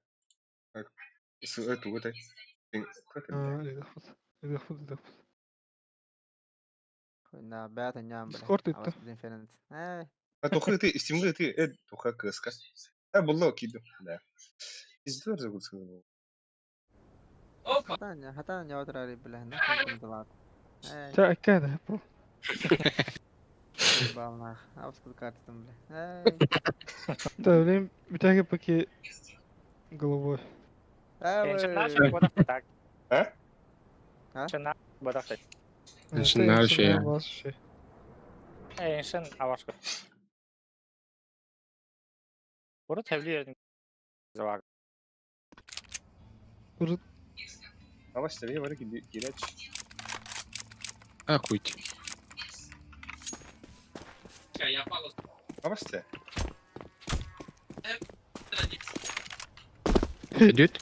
B: эту, этой. Как это?
H: إذا
G: كنا بيعت النعم بلا
H: Discord إنت.
G: عاوز بدين فينا ايه
B: تخي تي استمرار تي اد تخي كسكا والله كده لا ازدور زي قلت
G: هتاني يا ودر علي بلا هنا كنت بعض ايه
H: تأكد برو.
G: بالنا عاوز كل كارت بلا ايه
H: Тәулем битәге паки головой.
A: Іншін наш
G: ايه
A: бодақ так.
B: А?
A: Іншін наш бодақ так.
C: Начинаю ще.
A: Іншін авашқы. Бұры тәвлі ердің. Завар.
B: А вас тебе говорит кидать.
C: Ахуйте.
B: А вас те?
C: Идет?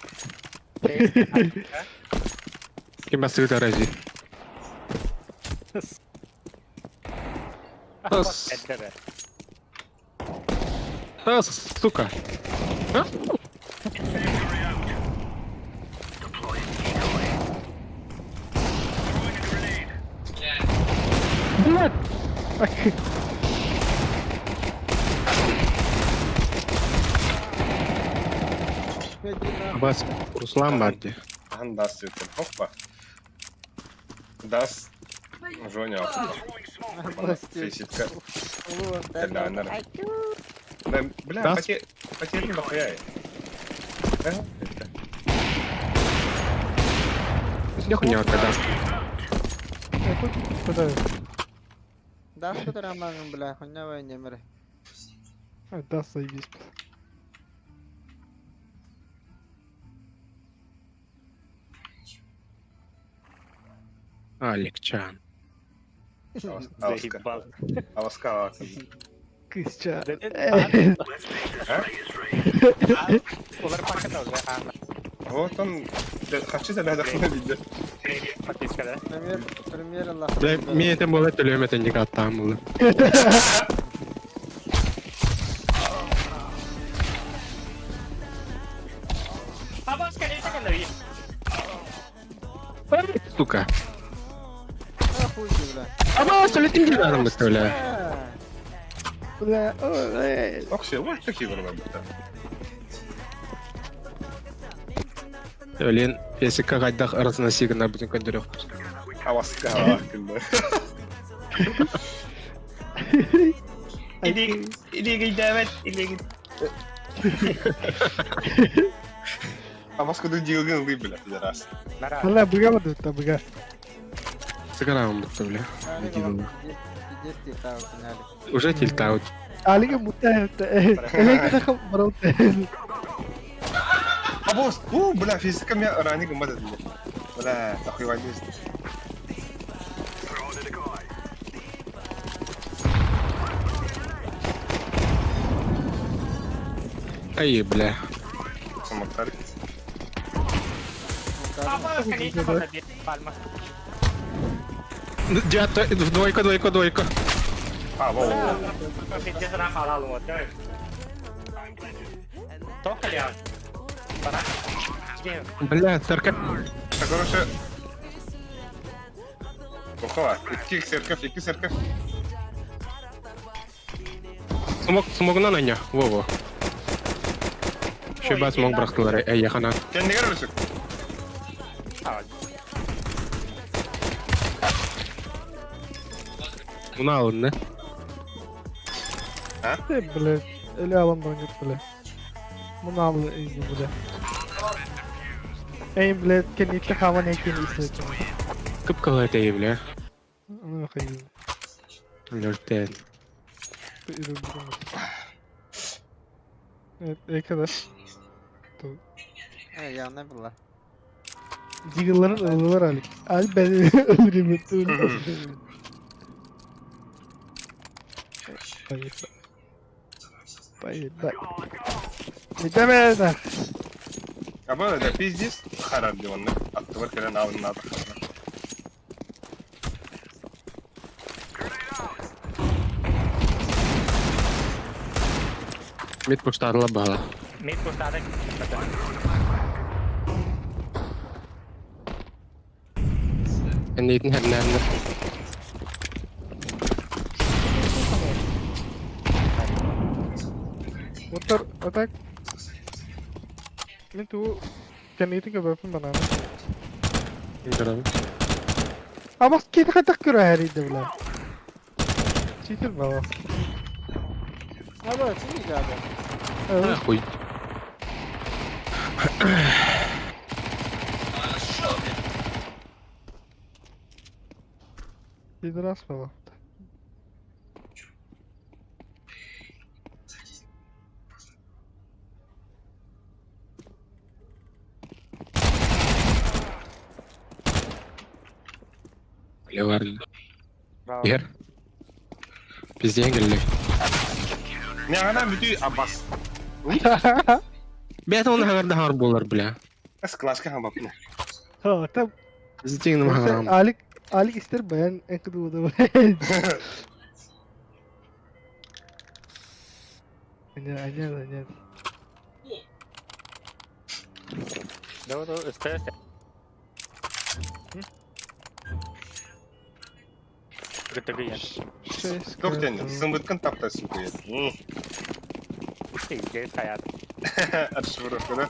C: Кем басты рази? Ас.
A: Әддері.
C: А, сука. А?
H: Блядь!
C: Бас, Руслан Барди.
B: Ан даст это. Опа. Даст. Жоня. Фейситка. Бля,
C: Даст?
B: потерь не дохуя.
C: Хуйня когда.
G: Да что ты раман бля хуйня вой немре
H: Да, заебись.
C: Алекчан.
A: Заїбав.
B: Аваска.
H: Кысча.
A: Олар пакет алды.
B: Вот он. Хочу тебя дохуя видео.
A: Подпискада.
G: премьер Allah
C: Бля, мен это было төлөмөт эндик аттам было.
A: Абаска не секунда ви.
C: Сука.
G: хуй ты бля
C: Ама, сөйлетим деп арым бля.
H: Бля, ой.
B: Вообще, вот такие варианты.
C: Өлен, фесикка кайдак арасына сигнал бүтүн көндөрөк.
B: Аваска. Илиги давай, илиги. Аваска дилген вы, бля, пидорас.
A: Нара.
H: Вalla быгамады, та быга.
C: Сыграам бутты, бля.
G: пиздец титау сняли
C: Уже тильтаут.
H: Алига мутта. Элеги дахам барот.
B: А босс, бля, физика меня ранее гамада. Бля, такой войны.
C: Ай, бля.
B: Самотар.
A: Абаска не секунда бит. Пальма.
C: Дята, двойка.
B: А, во.
A: Пиздец рах алал вот. Только ли? Пора.
C: Бля, церковь.
B: Так, короче. Охова, iki церковь.
C: Смогынан аня, во-во. Ще бас смог брахтылары, яхана.
B: Sen ne görürsün?
C: Муна алынды.
H: Бля, эле аландан кет, бля. Муна алды эйди, бля. Эйм, бля, кенетли хаван экени истекен.
C: Кып-кылы этеги, бля.
H: Аны хайыз.
C: Лёртен.
H: Evet, arkadaş.
G: ya ne bula
H: Diggle'ların ılılar Ali. Ali ben ölürüm. Hayır. Hayır. Ne demeden.
B: Ama da pizdiz karar diyor onu. Attı var kere navın nadı.
C: Мид пуштарла бала.
A: Мид пуштады.
C: Кенейтин хернәне.
H: Otur, atak. Min tu kennetin köpöpün bana.
C: Görüyorum.
H: Ama kedi katak kırı her yerde bile. Çitil baba.
G: Ne böyle kim icadı?
H: Evet.
C: Хуй.
H: Çitil ras baba.
C: Левар.
A: Bravo.
C: Yer. Bizden geldi.
B: Ne ana bütün Abbas.
C: Ben onu haberda har bolar bile.
B: Kas klaska ham bapna.
H: Ha tam.
C: Bizden nima haram.
H: Alik ister bayan en kedua da. Anyar.
A: Doğru, üstte. Gıtıgı yen.
B: Kokteni, sımıtkın taptasın koyuyor.
A: İyice hayatım.
B: Atış vurur kadar.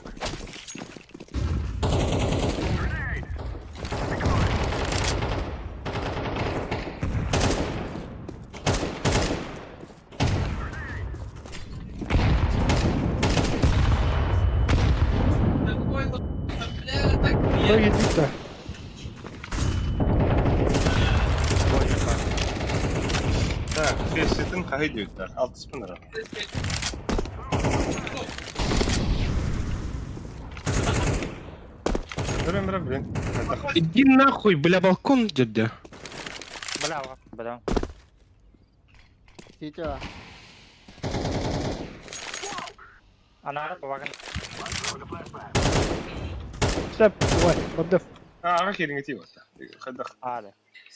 H: Buraya gittik de.
B: Так, феситин кахи диютар. 60 лира. Блин.
C: Иди нахуй, бля, балкон дядя.
A: Bravo.
G: Sito.
A: Anara babakan.
H: Step. Wait, بدف.
B: اه اخي دنگتي وقت. خدخ.
A: Hadi.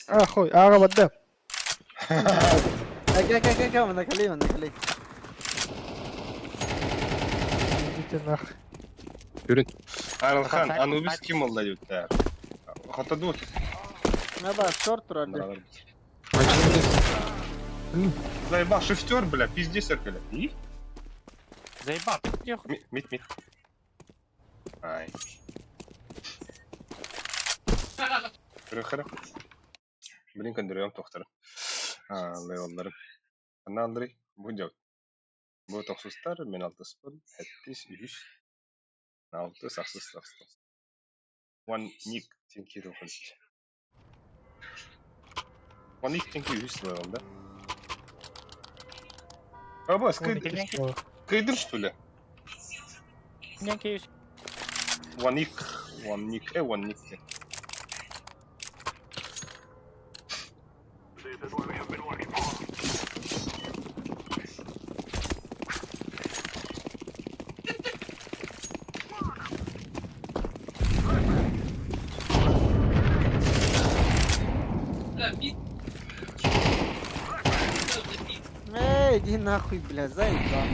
H: اخوي اغا بدف.
G: Gel من خليه
H: جيت ناخ.
C: Yürün.
B: Аралхан, Анубис ким oldu diютар. Хата дут.
G: Ne bak short dur hadi.
B: Заебал шифтер, бля, пиздец бля. И?
A: Заебал, ты где хуй?
B: Мид. Ай. Хыра. Блин, кандырıyorum тоқтар. Леонларым. Андрей, будь Bu 90'lar, men 60'lar, 70, 100, 6, 60, 60. One nick, tinki rohulst. One nick, tinki 100 левелда. Абас, кайдыр, что ли?
A: Некий
B: One nick, one nick.
F: This is what we have been working for.
G: Эй, иди нахуй, бля, заебал.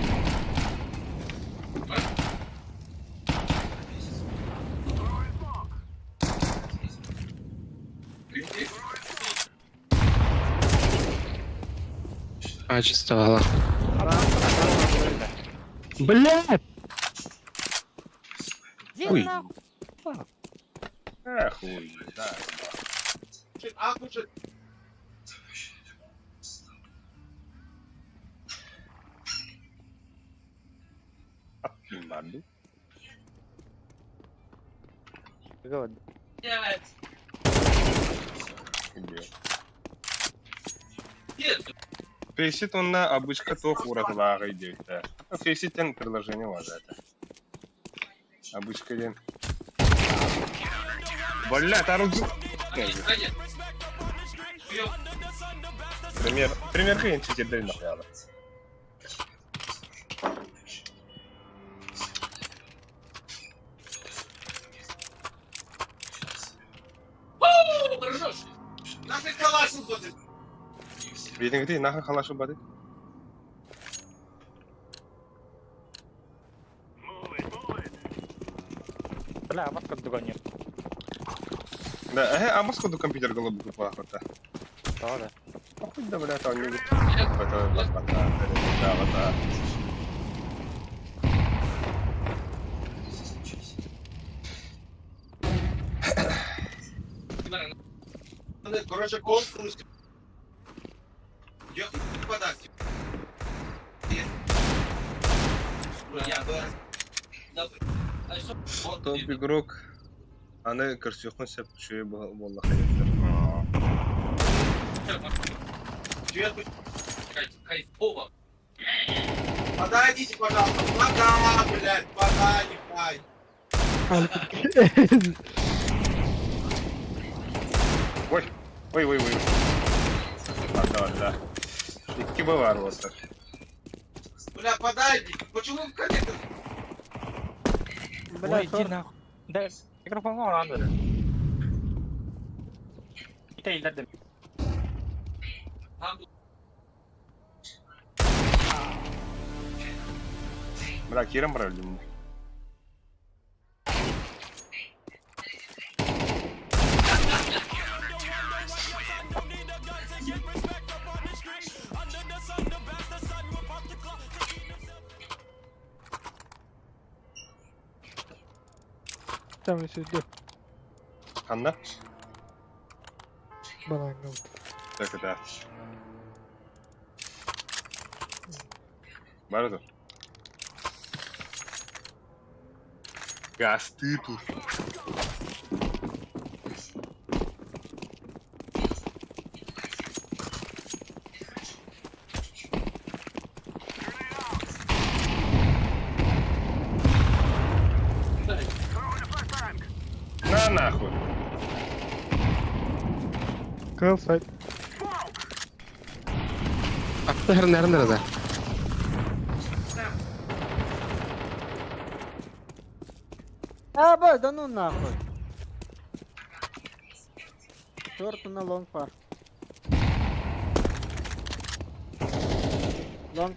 C: Качество. Блядь! Ой.
B: Хуй, да. Мамби.
A: good.
B: Фейсит он на обычка тох урат вага идет. Фейсит тен приложение вазает. Обычка ден. Бля, тарудзу. Пример хрен читер дрын нахуяла. Видите, где нахуй халашу бады?
A: Бля, вот как догоню.
B: Да, а Москва до компьютер голову купила хвата.
A: Doğru.
B: Хоть да, блядь, он не будет. Да.
J: Короче, консул. Я подасть.
B: Топ игрок. Аны көрсөкөн сеп чүй болла хайыптыр.
J: Кайфово. Подойдите, пожалуйста. Пока, блядь, пока, ебать.
B: Ой. Да. İki bu var olsa.
J: Бля, подойдите. Почему вы в конец?
G: Бля,
A: Ой, иди нахуй. Да, микрофон var lan böyle. Bir de ileride.
B: Bırak Kerem var öldüm.
H: Tamam şimdi
B: Anla.
H: bana anladım.
B: Так это. Барда. Гасты тут. На нахуй.
H: Kral site.
C: Attı her nerede?
G: Бой, да ну нахуй. Шорт на лонг пар. Лонг.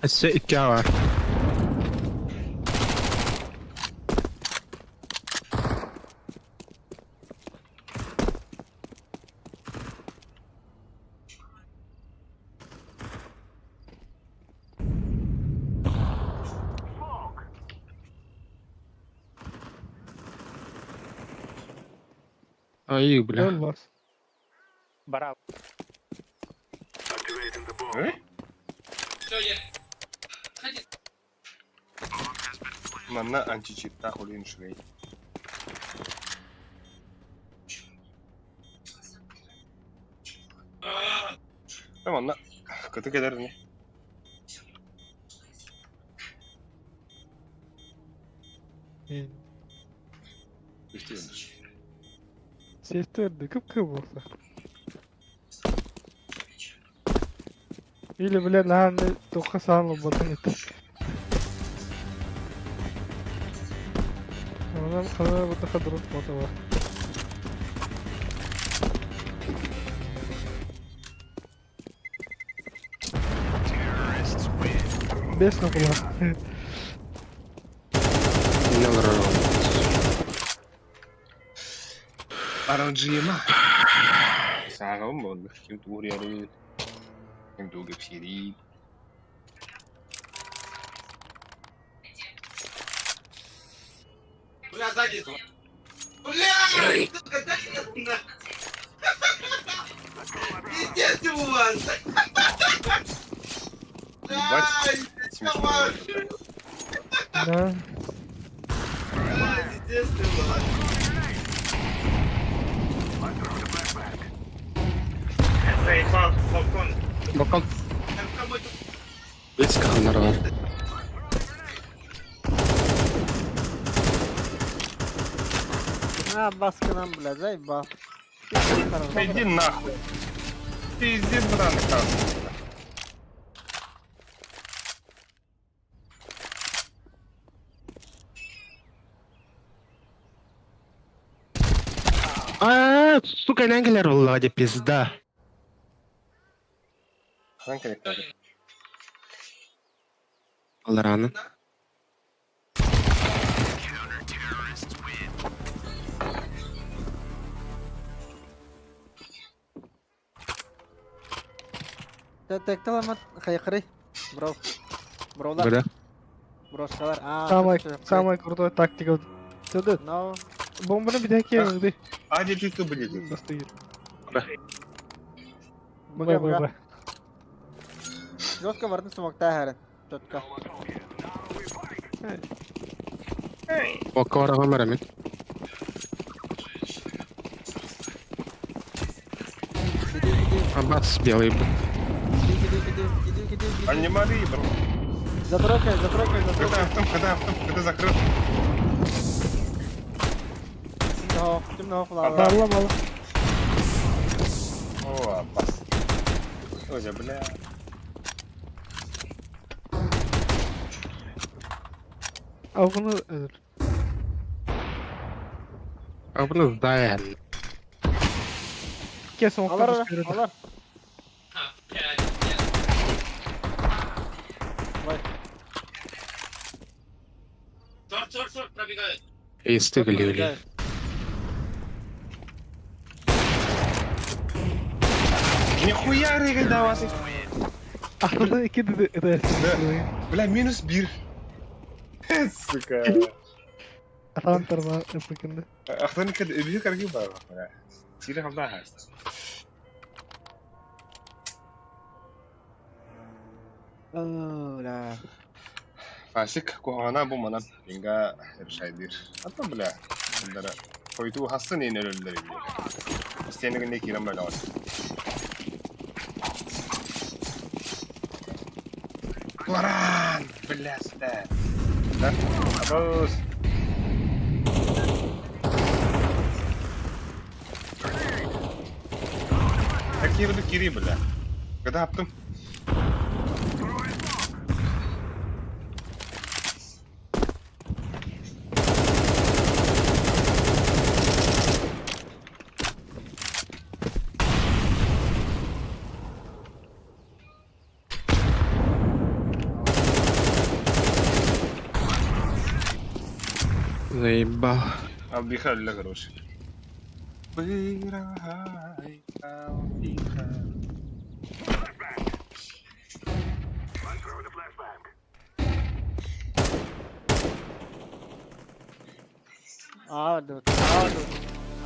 C: Esse 2 var. Ayı bile.
H: Olmaz.
A: Bravo.
B: Манна античит нахуй иншвей. Манна. Kötü gelir ne? İşte
H: Seslerdi kıpkırmızı olsa. İyle bile lan doka sağlam batın yeter. Anam kanına bu da kadar unutmadı var. Beş noktalar.
C: Ne olur oğlum.
B: Аранжима. Сагам бол ким туурьяри. Ким туугэпсири.
J: Бля, сзади. Бля! Пиздец у вас!
B: Ебать. Смешно.
H: Ne?
J: Пиздец у вас!
C: Bakalım. Biz kanlar var.
G: Baskından bile zaybal.
B: Иди нахуй. Ты иди, брат, нахуй.
C: Сука, нәңгелер олла деп пизда.
B: Hangi renkler?
C: Алранын.
G: Tekte lamat kayıkırı. Bro. Brolar.
C: Бля.
G: Broskalar.
H: Самый крутой тактика. Тёдет.
G: No.
H: Бомбаны bir dakika yedi.
B: Hadi tütü bu dedi.
H: Достает.
G: Buga
H: Бай, бай,
G: buga.
H: бай.
G: Жестко варды смогта herin. Четко.
C: Okka var ama meremin. Абас белый.
G: Gidiyor.
B: Анимали, бро.
G: Затрокай.
B: Когда закрыл.
G: Şimdi ho flower.
H: Darla balı.
B: О, Аббас. Ой, бля.
H: Avını ölür.
C: А bunu dayan.
H: Kes onu
G: Alar
H: karıştırdı.
G: alar.
J: Шорт, пробегает.
C: И стыгли.
B: Нихуя рыгай давай.
H: Aklına iki dedi edersin.
B: Бля, минус 1. Сука.
H: Atan tarma yapıkında.
B: Ахтан кад öbür kargı var. Сире хамда хаст.
G: Оля.
B: Фашик куана bu manan. Inga решайдыр. Ата бля. Бля. Койду хасан ин ölürler. İsteyenlerin ne kiram böyle var. Varan! Bля, сюда. Да? Абус. Какие вы кири, бля? Когда аптым?
C: Заебал.
B: Отдыхали, короче. Пырай, отдыхай.
G: Ağa dur.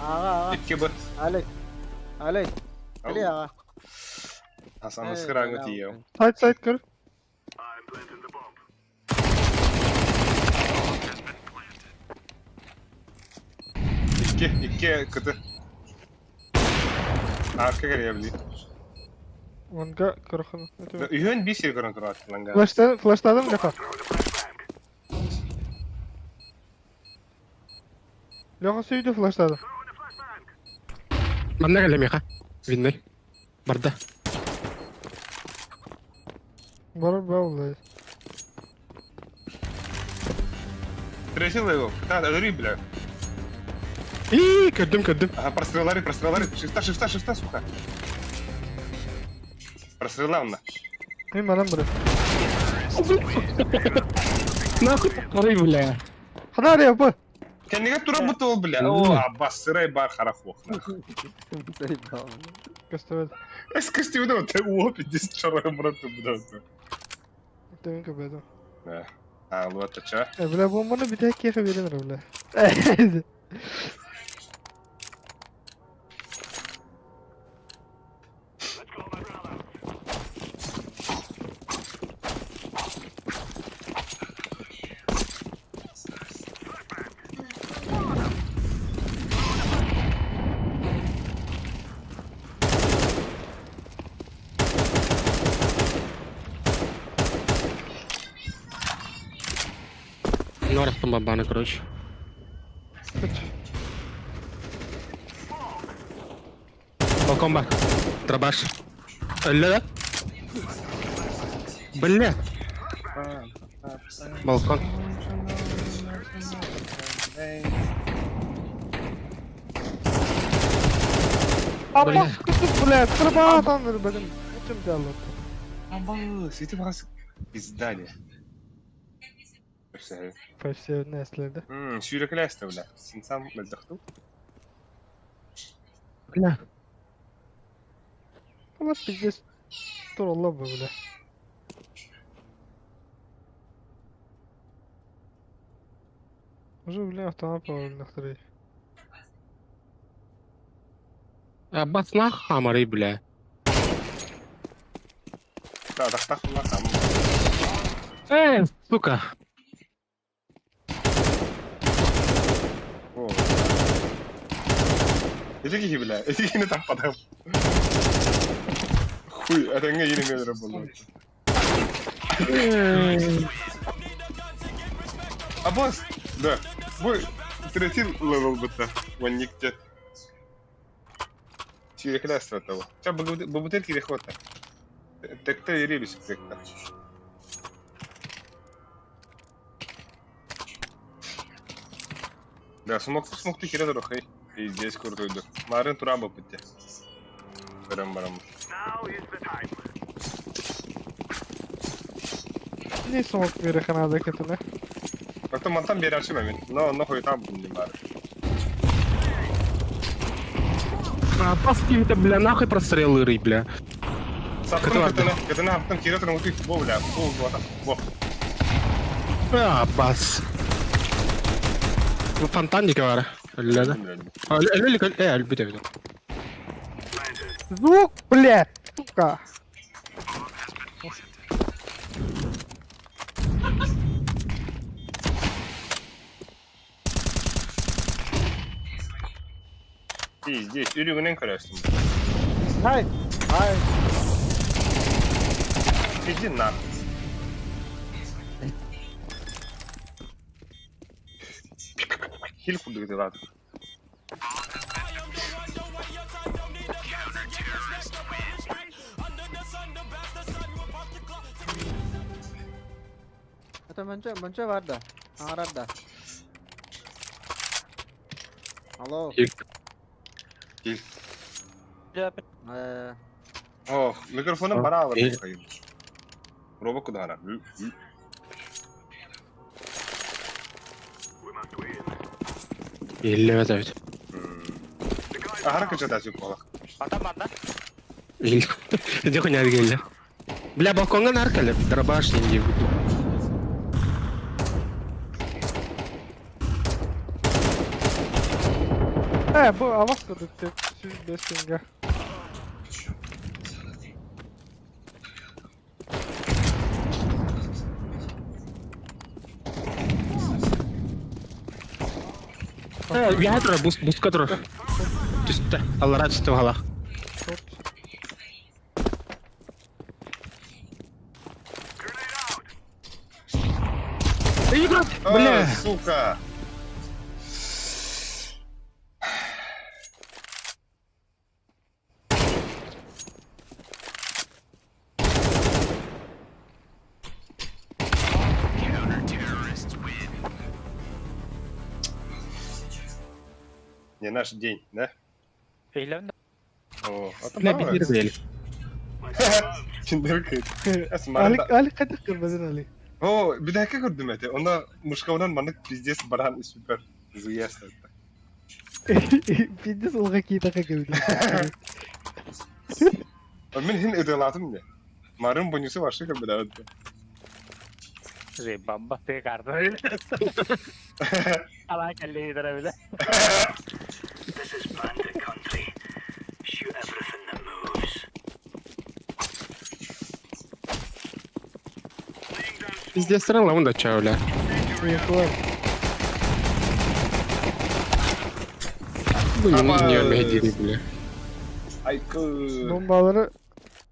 G: Ağa.
B: Bitki bu.
G: Alek. Ali ağa.
B: Hasan ısırağını diyor.
H: Side kır.
B: İki kıtı. Arka gelebilir.
H: Onga kırıkını.
B: Ühün bir şey görüntü rahat lan.
H: Flashladım defa. Лёха сөйді флаштады.
C: Манда келем яқа. Винный. Барда.
H: Барып ба олай.
B: Тресил его. Да, дори, бля.
C: Ии, кірдім.
B: Ага, прострелали. Шифта, сука. Прострелал.
H: Мен манам бірі.
C: Нахуй, орай, бля.
H: Қана ария бұ.
B: Kendine tura bu tol bля. O, Abbas sırayı bar harafok.
H: Көстөбеді.
B: Eskişti bu da o. Te uo pidis çoraya bıraktı bu da.
H: Төмен көбеді.
B: Ha, bu da ça.
H: Бля, бомбаны bir tek keyfe verilmir bля.
C: Норах там бабаны, короче. Балкон бар. Дробаш. Ölü. Бля. Балкон.
H: Amma kızım bля, kırba atanları benim. Uçum da anlattım.
B: Abbas, это вас пиздали. Все.
H: Почти neslerde.
B: Sürekli bля. Синсам бэлдэхту.
C: Бля.
H: Ama pizdes. Doktor Allah böyle. Уже бля автомат нахрей.
C: Abbas nah hamari bile.
B: Tak lah kamu.
C: Сука.
B: Oh. Эти бля, эти не так подам. Хуй, это не yine bunlar. Abbas, да. Bu третий level bitti. Ванникте. Чирекля стратова. Сейчас бы бутылки рехота. Так-то и ребись как-то. Да, смог ты хера дорогой. И здесь крутой да. Марын тураба пути. Барам.
F: Now is the time.
H: Ne soğuk bir kanada ketine.
B: Потом мантам бери ошибами. Но хуй там не мары.
C: Abbas какие-то, бля, нахуй прострелы рыб, бля.
B: Саптым катана хаптым киретен утуй футбол бля. Футбол вот. Во.
C: Abbas. Bu fantanik var. Öyle de. Öyle bir de.
H: Звук, блядь, сука.
B: Здесь Юрий красим.
G: Hayır. Hayır.
B: Иди нахуй. Хиль куда ты рад?
G: Это Манчо vardı. Arada. Alo.
B: О, микрофоном пора
C: Эй.
B: выходить. Роба куда она?
F: We must win.
C: 50 evet.
B: Hareket edersin kola.
A: Adam var da.
C: Где хуйня geldi? Бля, балконга наркали, дробаш не
H: Bu avaz koduktu. Siz besinga.
C: Я тура, буска тура. Түстә, аллара түсті ғала. Бля.
B: Сука. Не наш день, да?
A: Eğlendi.
B: О, это
C: Бля, bir yeri değil.
B: Şimdi
H: Ali kadık kırmadın Ali.
B: О, bir dakika gördüm ete. Ona muşkavadan manık pizdes baran süper. Zuyasa.
H: Piddes olga kita kagavdi.
B: Ben hin ödeladım ne? Marın bonusu var şaka bir daha.
A: Bamba tek ardı. Allah kelleyi idare bile.
F: This is bandit country. Shoot everything that moves.
C: Пиздец, странно, вон да чё, бля.
H: Bıyıklar.
C: Bu не ölmeye bля.
B: Ay kız.
H: Bombaları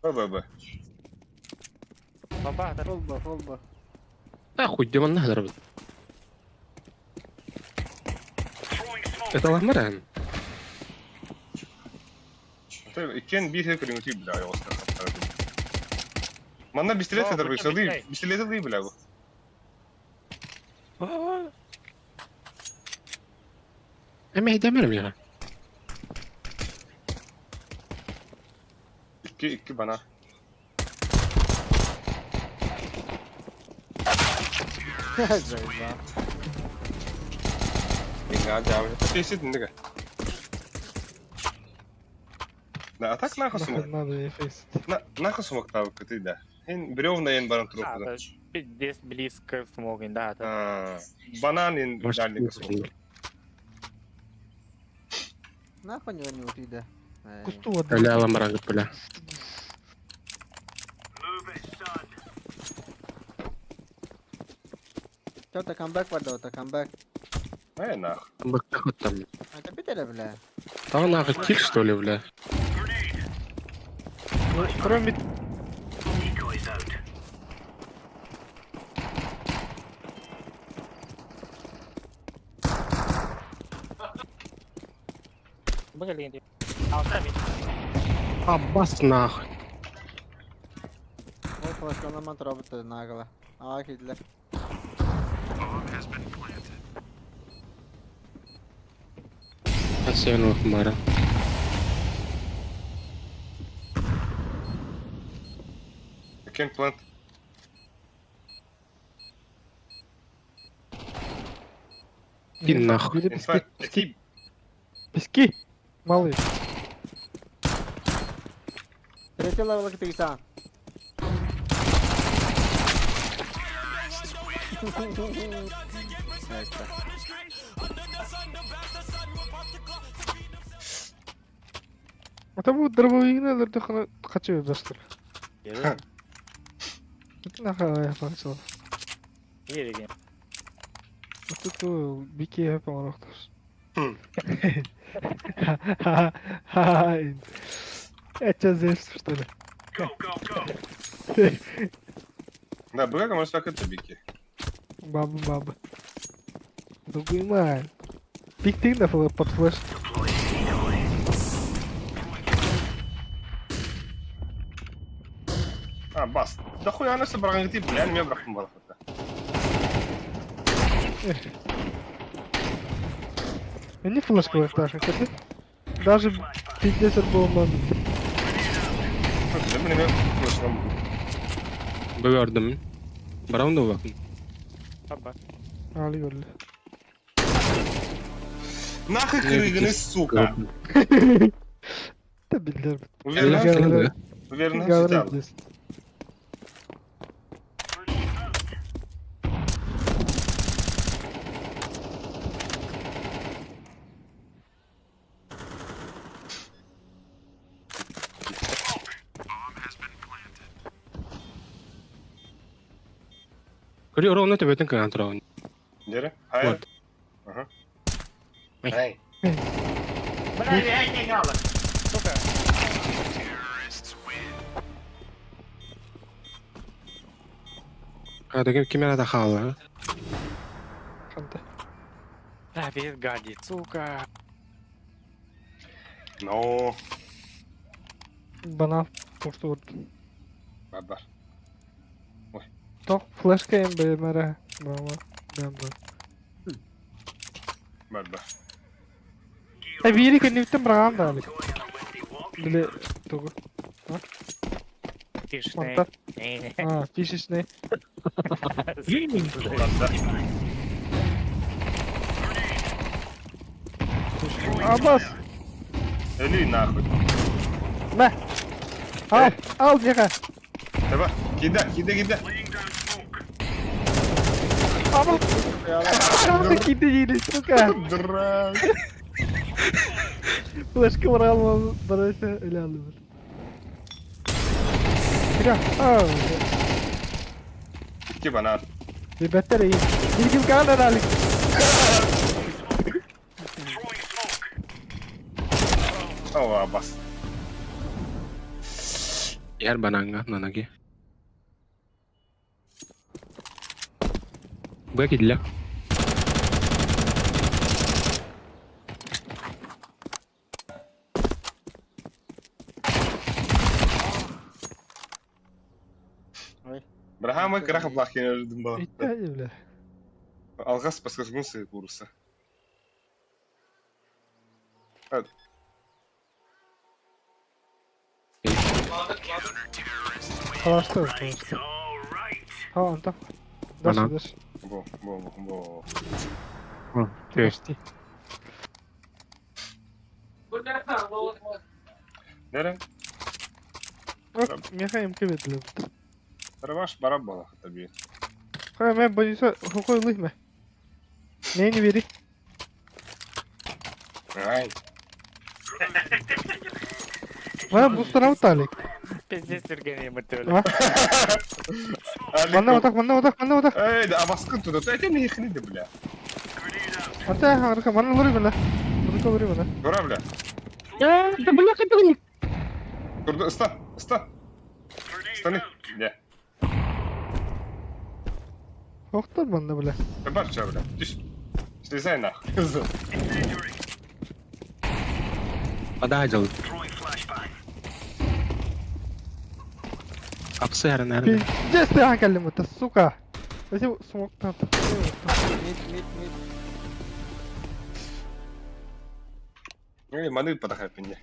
B: Baba.
A: Baba da.
G: Olba.
C: Ахуй, демон нахер. Это ламаран.
B: İken bir hacker yönetiyor bile ya Oscar. Manna bistilet kadar bir şey değil. Bistilet değil bile bu.
C: Ama demerim ya.
B: İki bana.
G: Zayıf.
B: Enggak jauh. Tapi sih enggak. Да, а так нахуй сумок.
H: Надо ефес.
B: Нахуй сумок табы кыты да. Ен бревна ен баран
A: А,
B: трубку да.
A: здесь близко смогин, да, да.
B: Банан ен дальник сумок.
G: Нахуй него не утиде.
H: Кусту воды.
C: Öyle alamıram böyle.
G: Что-то камбэк подал-то, камбэк.
B: Нахуй.
C: Bak так там.
G: Это битер, бля.
C: Там нахуй киль что ли, бля?
H: Ну, кроме...
F: Decoys out.
A: Блин, оставить.
C: Abbas nahı.
G: Ой, флешканаман роботы нагло. А, Гитлер.
C: Nasıl yani okumara?
B: Кен плант.
C: Gin nahı.
H: Biri
B: Инфа.
H: biski. Biski. Малыш.
G: Третий левел Китайсан.
H: Это будет дробовик, это хочу достать.
A: Yürü.
H: Нахуй я пошел.
A: Yürü gel.
H: Вот это бики hep olarak. Это здесь что ли?
F: Go, go, go.
B: Да, бляга, может так это бики.
H: Баба. Другой май. Биг ты на под флеш.
F: Deploy decoy.
B: Бас. Да хуя она собрала ты, бля, меня брахом было.
H: Не флешка даже. Даже 50 было надо.
B: Да, блин, слышно.
C: Gördüm. Brown da bakın.
A: Baba.
H: Alıyor.
B: Нахуй крыганы, сука.
H: Да билер.
B: Уверен, уверен,
H: Говорит
B: что
H: здесь.
C: Kuri ровно тебе тенка антраун.
B: Деры? Хайр?
C: Вот.
B: Ага.
C: Ай.
B: Ай.
A: Бля, я не гала. Сука.
C: Hadi kim yana da xalla.
H: Ханта.
A: Да, без гадит, сука.
B: Но.
H: Bana postu vurdu.
B: Баба.
H: To flashka em BMR. Bravo. Ben bu.
B: Баба.
H: Viri kan niften bragam da alik. Bile togu.
A: Тише,
H: Монтаж.
A: не.
H: А, пишешь не. Абас.
B: Ölü nahуй.
H: Ne? Al yaka.
B: Давай, кидай.
H: Ama. Gitti yine suka.
B: Драк.
H: Flashka var almam. Bana ise öyle aldım. Ya.
B: İki banat.
H: Bir better iyi. Bir kim kan alik.
B: О, бас.
C: Yer bananga nanagi. Bu gidile.
B: Брахам крах плохие ожидым был.
H: İhtiyacı bile.
B: Алгас поскользнулся курса.
H: Kalaştı. Ha, anta.
C: Bana.
H: Daş.
B: Бо.
C: Testi.
B: Nere?
H: Bak, meka imke bedeli.
B: Sarıbaş bara bana tabii.
H: Kaya ben boyunca hukukluyum mu? Neyini veri?
B: Ay.
H: Bana bu sınav talik.
A: Pizde sürgeni mutluluğu.
H: Ha? Bana odak.
B: Ey de abaskın tutu. Ete ne yıkını de bile.
H: Hatta harika, bana vurayım bana. Bunu vurayım bana.
B: Dur bile.
H: Ya, tabula kapıyı.
B: Dur ısta. Ista ne? Ne?
H: Korktun bana bile.
B: Yapar çabuk. Düş. İşte sen ne? Hızlı.
C: Ada acılı. Kapısı yarın nerede?
H: Just han kallim это, сука. Эти смог-то.
G: Mid.
B: Ey manı patah yapınca.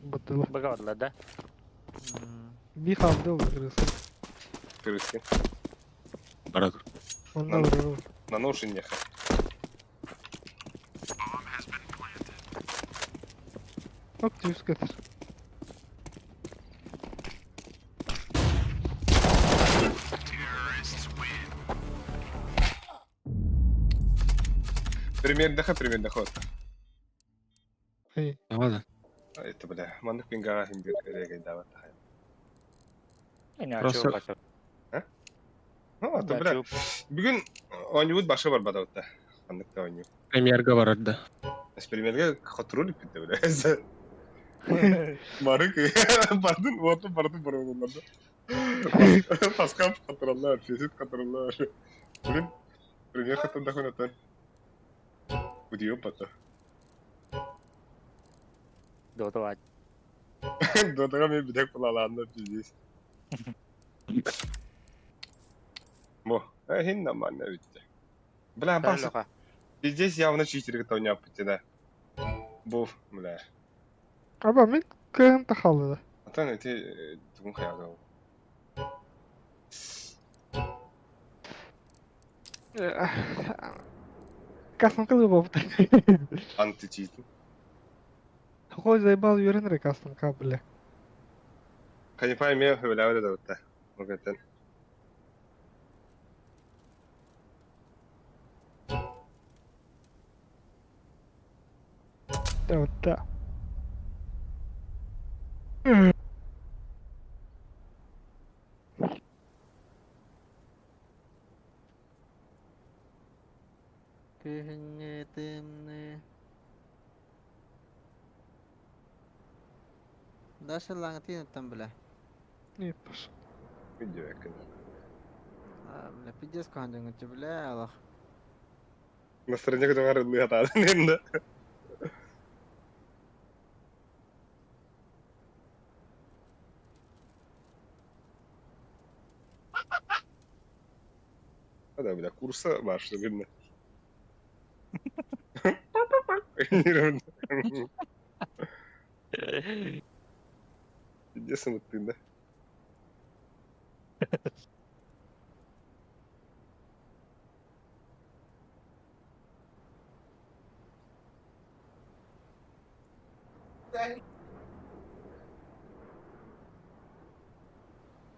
H: Batılı.
A: Bakalım da.
H: Bir kaldı olur kırılsın.
B: Kırıksın.
C: Bara dur.
H: Ondan vurur.
B: На нож не ехал.
H: Bak düz getir.
B: Пример доход.
H: İyi.
C: Ne oldu?
B: Это, бля, манdık bin gahim bir rege davet.
A: Yine
C: Burası-
A: açıyor kaçıyor.
B: Ha, это, bля. Bugün oynuyor başka var badavutta. Mandıkta oynuyor.
C: Premier'ga barardı.
B: Экспериментке kontrol ettim de bile. Marık. Pardon bunlarda. Paskal kontroller, fizik kontroller. Bugün premier katında konatan. Bu diyor patı.
A: Doğru var.
B: Dodaga ben bir tek kulağında pizdeyiz. Bu. Hinna man ne bitti. Bля, бас.
A: Loka.
B: Здесь явно читеры кто не опытен. Bu, bля.
H: Ama ben kıyım takalı.
B: Atan eti tukun kayaga.
H: Kasım kılı babı.
B: Anti cheating.
H: Такой заебал юринры кастом кабеле.
B: Kanifay mı öyle de öte. Hakikaten.
H: Да вот да.
G: Дальше лангатин там, бля.
H: Нет, пошел.
B: Video yakın.
G: Бля, пиздец, кандың, бля, Аллах.
B: Настроение kadar arılıyor hatadan hem Hadi bile kursa başladı birine. Yürüyorum. Video sınıftığında.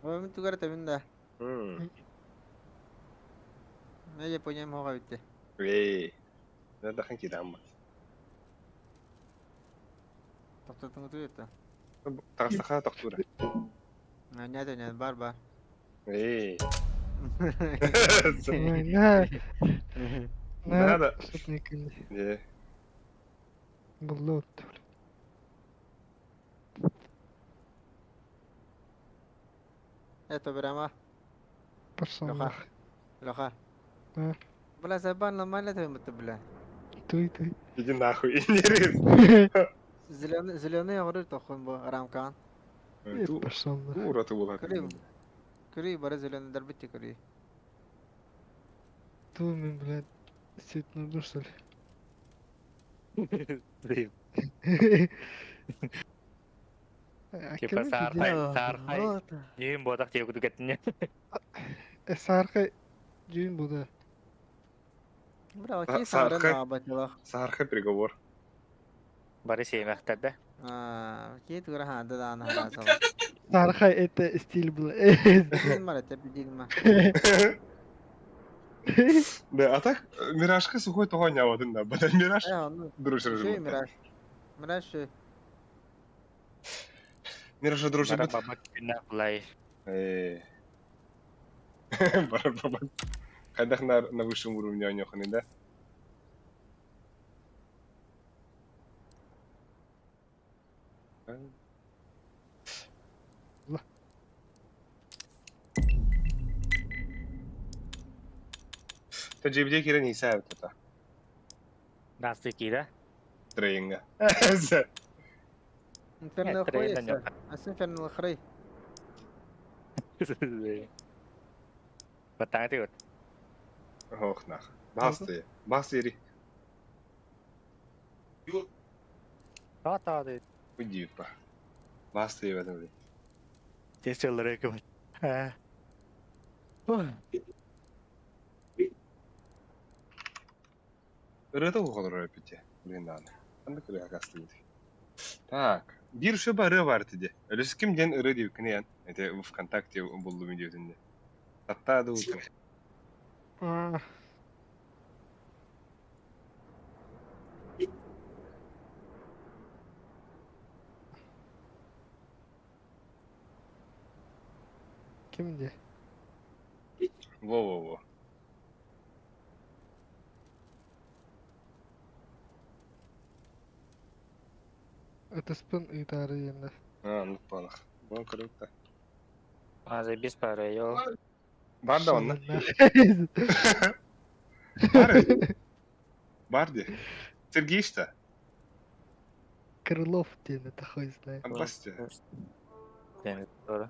G: Объем тугар табинда.
B: Hmm.
G: Meje punyam hoka bitti.
B: Wey. Nerede kan kita amma?
G: Doktor tunggu tuh itu.
B: Takasaka taktura.
G: Nanya tuh nanya bar.
B: Wey.
H: Не,
B: Надо.
H: что-то не кали.
B: Ne?
H: Блот.
G: Это прямо.
H: Пошел.
G: Лоха. Лоха.
H: А?
G: Бля, забан нормально ты это, бля.
H: Ты.
B: Иди нахуй. Нервис.
G: Зеленый говорит, тохун бо рамкан.
H: Пошел.
B: Дура ты была.
G: Крым. Кри, бара зеленый дорбити кри.
H: Думаю, блядь, действительно нужно, что ли?
A: Типа сархай. Ийм бодах тийг үгдэгэн.
H: Сархай жин буда.
G: Бля, окей, сарен
B: Сархай.
G: абать лох.
B: Сарха переговор.
A: Bari sevmekte
G: Kit ura ha da ana harazı.
H: Tarxa ete stil bula.
G: Dilma tepi dilma.
B: Да, а так, Мирашка сухой того не вот, да, бадай Мираж,
G: Onu
B: дружишь
G: şey
B: же.
G: Miraç. Miraç şey.
B: Мираж дружишь.
A: Bara babak günler bulay.
B: Бара-бара. Кадах на высшем уровне у него, да? تجيب كده يساعد تتا
A: Nasıl ki de?
B: ترينجا
G: Infernal
A: Treino
G: khoy.
A: yok.
G: As infernal khray.
A: Batang tiut.
B: هوخ ناخ باستي
A: Rata de.
B: ودي با باستي بدل
A: Cesilere kıvat. Ha.
B: Это уходу репити. Блин, надо. Anda kırığa kastıydı. Так, bir şu barı var dedi. Öylesi kimden ırı diyor ki ne yan? Ete bu kontakti buldum videosunda. Hatta da uçun.
H: Kimdi?
B: Во-во-во.
H: Ötespin idare yerine.
B: Unutmadık. Bu kırıkta.
A: Azı biz para yok.
B: Var da onlar. Var. Vardı. Сергей işte.
H: Крылов дені такой знає.
B: Области.
A: Yani doğru.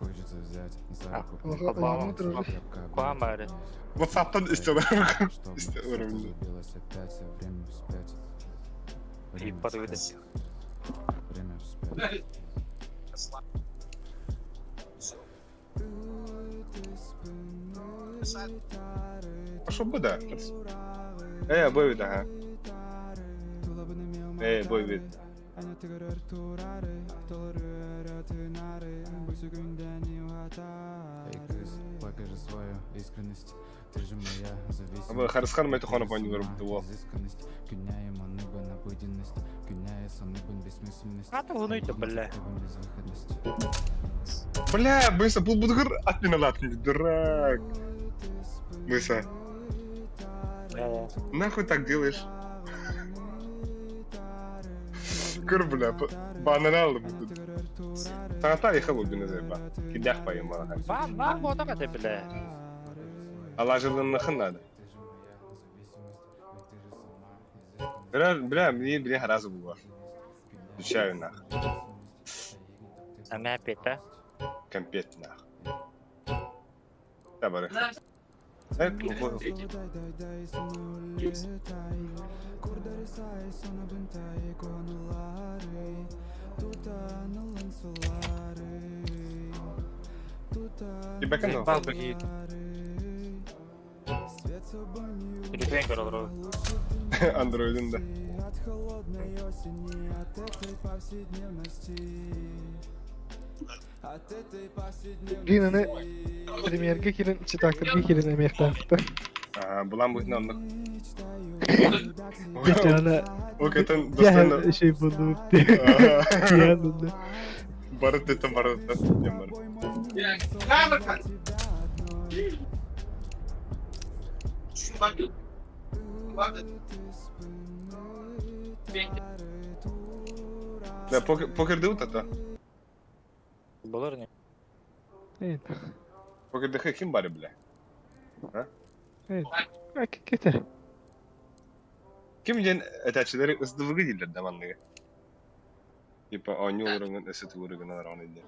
E: Хочется взять за руку.
H: Onu durur.
A: Kuan bari.
B: WhatsApp'tan istiyorlar.
E: Чтобы
B: İstiyorlar
E: сердце
B: onu.
E: забилось опять, а время вспять.
A: И
E: Время
A: подвыдать.
E: вспять. Время вспять.
B: А що буде? Бой від, ага. Бой від.
E: Эй, крыс, покажи свою искренность. Ты же моя зависимость.
B: Ama Харисхан май тухана пани выруб того.
E: Изысканность. Күняем аныбын обыденность. Күняя саныбын бессмысленность.
A: Hadi bunu ito bala.
E: Тывым безвыходность.
B: Бля, Мыса, бұл бұдығыр от меня латынды, дурак. Мыса, нахуй так делаешь? Кыр, бля, бананы aldım. Sana ta yıkıl o günü zeyba. Gidelim bayım bana.
A: Var bu oda kadar bile.
B: Alacılığın nıkın nadı. Bля, harazı bu var. Düşer nak.
A: Sen hep et ha.
B: Компет нах. Да, бары. Evet, bu. Bir bakın
A: Bal bakayım. Lütfen kör olur.
B: Android'un da.
H: Rina'nı Premier'e girin, içi takdirge girin emektarlıkta.
B: Bulan bu inandık.
H: Bir tane
B: O kadın dostlarına...
H: gel şey buldum diye. Yanında.
B: Barut dedim, barut dedim. Yan barut.
J: Камера! Şunu bak. Bak.
B: Ne, poker değil ata.
A: Bulur ne?
H: Evet.
B: Poker kim bari bile?
H: Evet. Bak getir.
B: Kim için etaçları ıslıvıgı değiller demanlığı. Типа, они уровень, если ты уровень на равный день.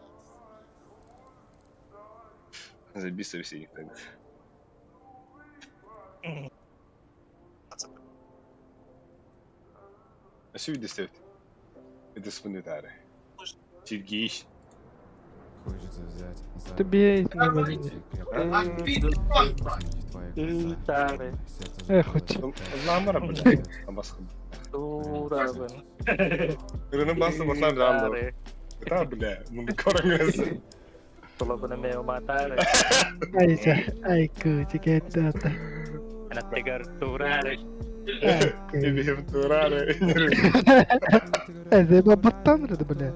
B: Забей собеседник тогда. А что видишь, Стеф? Это спонитары. Сергей.
E: Хочется взять за руку.
H: Тобі не можна.
E: Твои глаза.
A: Старый.
E: Сердце
H: Хоть.
E: забилось опять.
B: Ламара, блядь. Абасхан.
A: Tuğra.
B: Ürünü bastı basar canlı. Kıta bile. Bunu koruyorsun.
A: Tulabını meo matare.
H: Ay kıcı gitti hatta.
A: Anak tegar tuğra.
B: Ebihim turare.
H: Eze babattan mıydı böyle?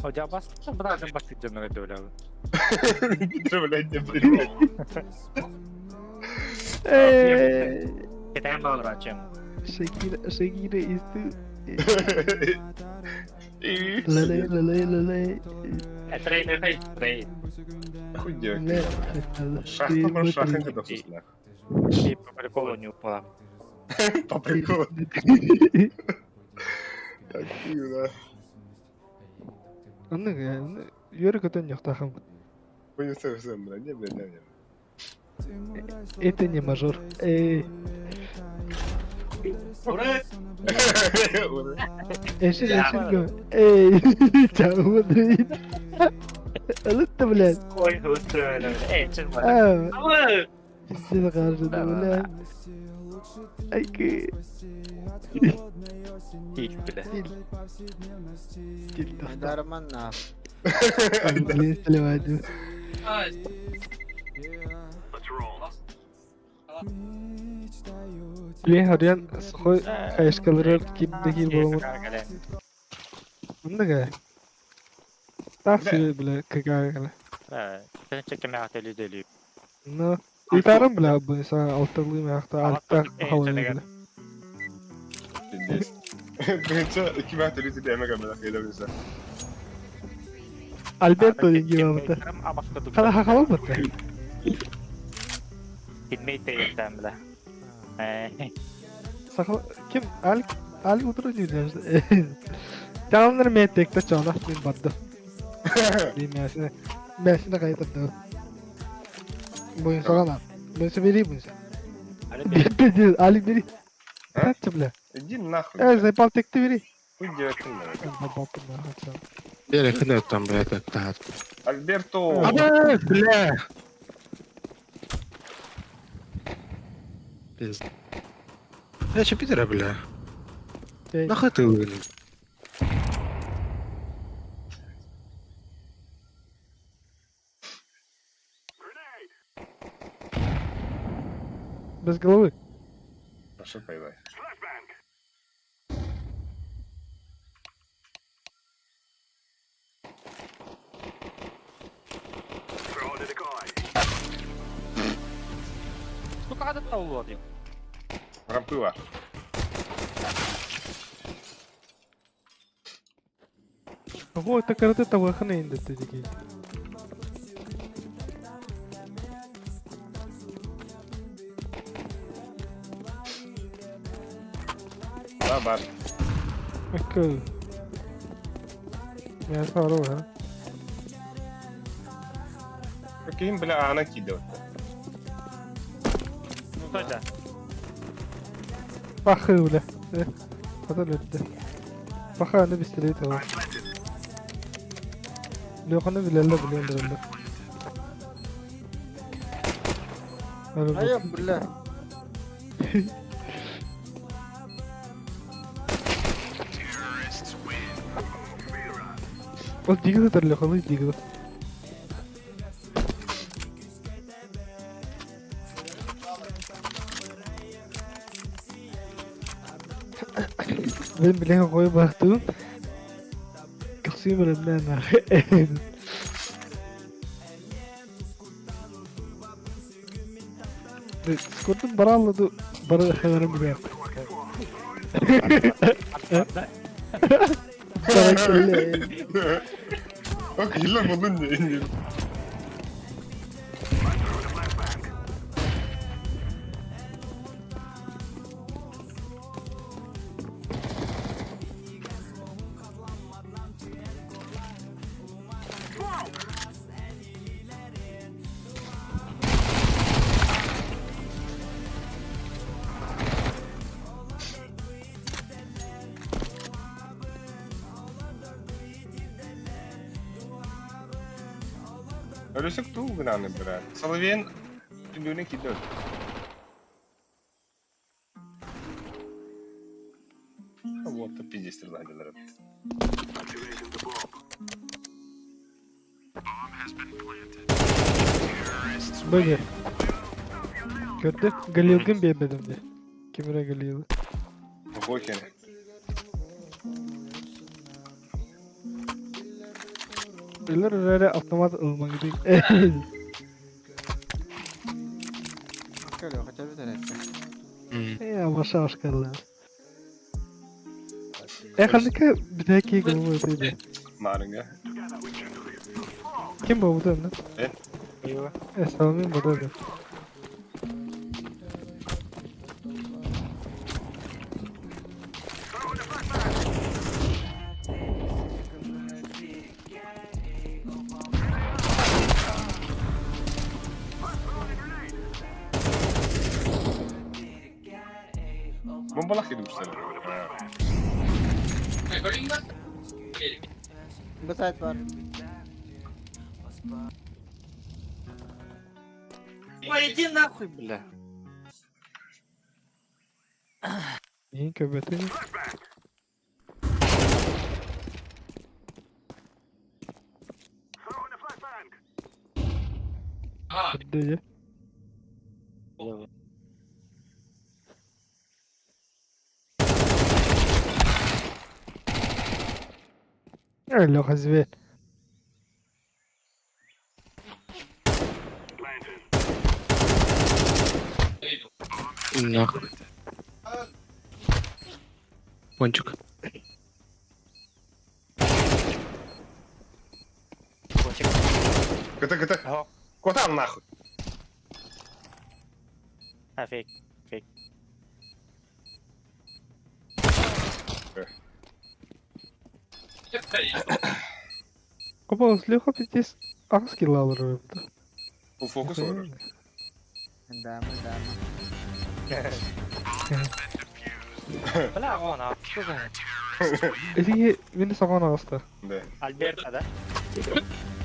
A: Hoca bastı. Bırakın bastık canına öyle öyle. Kita bawa racun.
H: Shakira itu lele.
A: Train.
B: Хуйня.
H: Lele.
B: Шахта про шахту не допустила.
A: И по приколу не упала.
B: По приколу. Такие, да.
H: Anlık ya. Yürü kötün yok takım.
B: Хуйня совсем, бля. Не, бля, не.
H: Это не мажор. Eşir gö. Çağ Madrid. Alıttı bile.
A: Ой, устроили. Честно.
H: Siz karşıda bile. Ay ki.
A: Их, бля.
G: Darman ne yap?
H: Ben söylemedim. Bile hariyan soy kayışkaları kimdeki bolamı. Anlık ya. Taksi bile kagaya.
A: Sen çekme ateli deli.
H: No. İtarım bile bu insan alttaklıyım ayakta altta havalı bile.
B: Birinci 2 metre litre yemek amına gelebilirse.
H: Alberto dengi babada. Kala hakalı mı?
A: Gitmeyi de yetem bile.
H: Sakal kim? Al oturuyor diyor. Canımları mettekte çoğla bin baddı. Bilmezsin. Mesine kayıtırdı. Bu insan lan. Ben vereyim bu insan. Bir Ali biri. Kaç bile.
B: Иди нахуй.
H: Zaypal tekte biri.
B: Хуйня это, бля.
H: Babapın ne hatta.
C: Nereye kadar tam böyle taht.
B: Альберто.
C: Abi bile. Biz. Ya şu bir lira bile. Ne kadar öyle?
H: Без головы.
B: Прошу поебать.
A: Сколько надо уловил?
B: Рампыла.
H: Ого, это карате того хрень да такие.
B: Да, бар.
H: Окей. Я спору, а?
B: Каким, бля, она кидает.
A: Что это?
H: Bakı bile. Kadar öldü. Bakı anne bistereyi tamam. Lokanı bilerle biliyorum böyle.
G: Hayır bile.
H: O digil de lokanı digil. Ben bile koy baktım. Kasım önümden Skordum bara anladı. Bara hemen bile yaptı. Sana şöyle.
B: Bak yıllar buldun diye. Ölüsük tuğ binanı birer. Salıveyin tündüğüne kiddi öldü. Вот то пиздец ладилер.
H: Böyle. Gördün? Galil'den beğenmedim de. Kimine Galil'i?
B: Какой хер?
H: Eller öyle atlamaz olma gibi.
G: Öyle kaçar bir tarafta.
H: Ya başa aşkarlar. Kanka bir dahaki grubu öteydi.
B: Marınga.
H: Kim bu lan?
B: Ben.
A: Eyvah.
H: Salmin bu da.
B: Bombalak yedim işte.
G: Bu site var.
A: Ой, иди нахуй, бля.
H: İyi köbeti. Hadi. Öyle hazve.
C: Нах. Пончик.
A: Кончик.
B: Кыты.
A: Ага.
B: Котан нахуй.
A: А, фейк.
H: Kapalı слегка пиздец. Az kill alır orada.
B: Bu fokus olur.
G: Devam.
A: Бля, вон, а что за...
H: Eli beni saman ağızda.
B: De.
A: Альберта, да?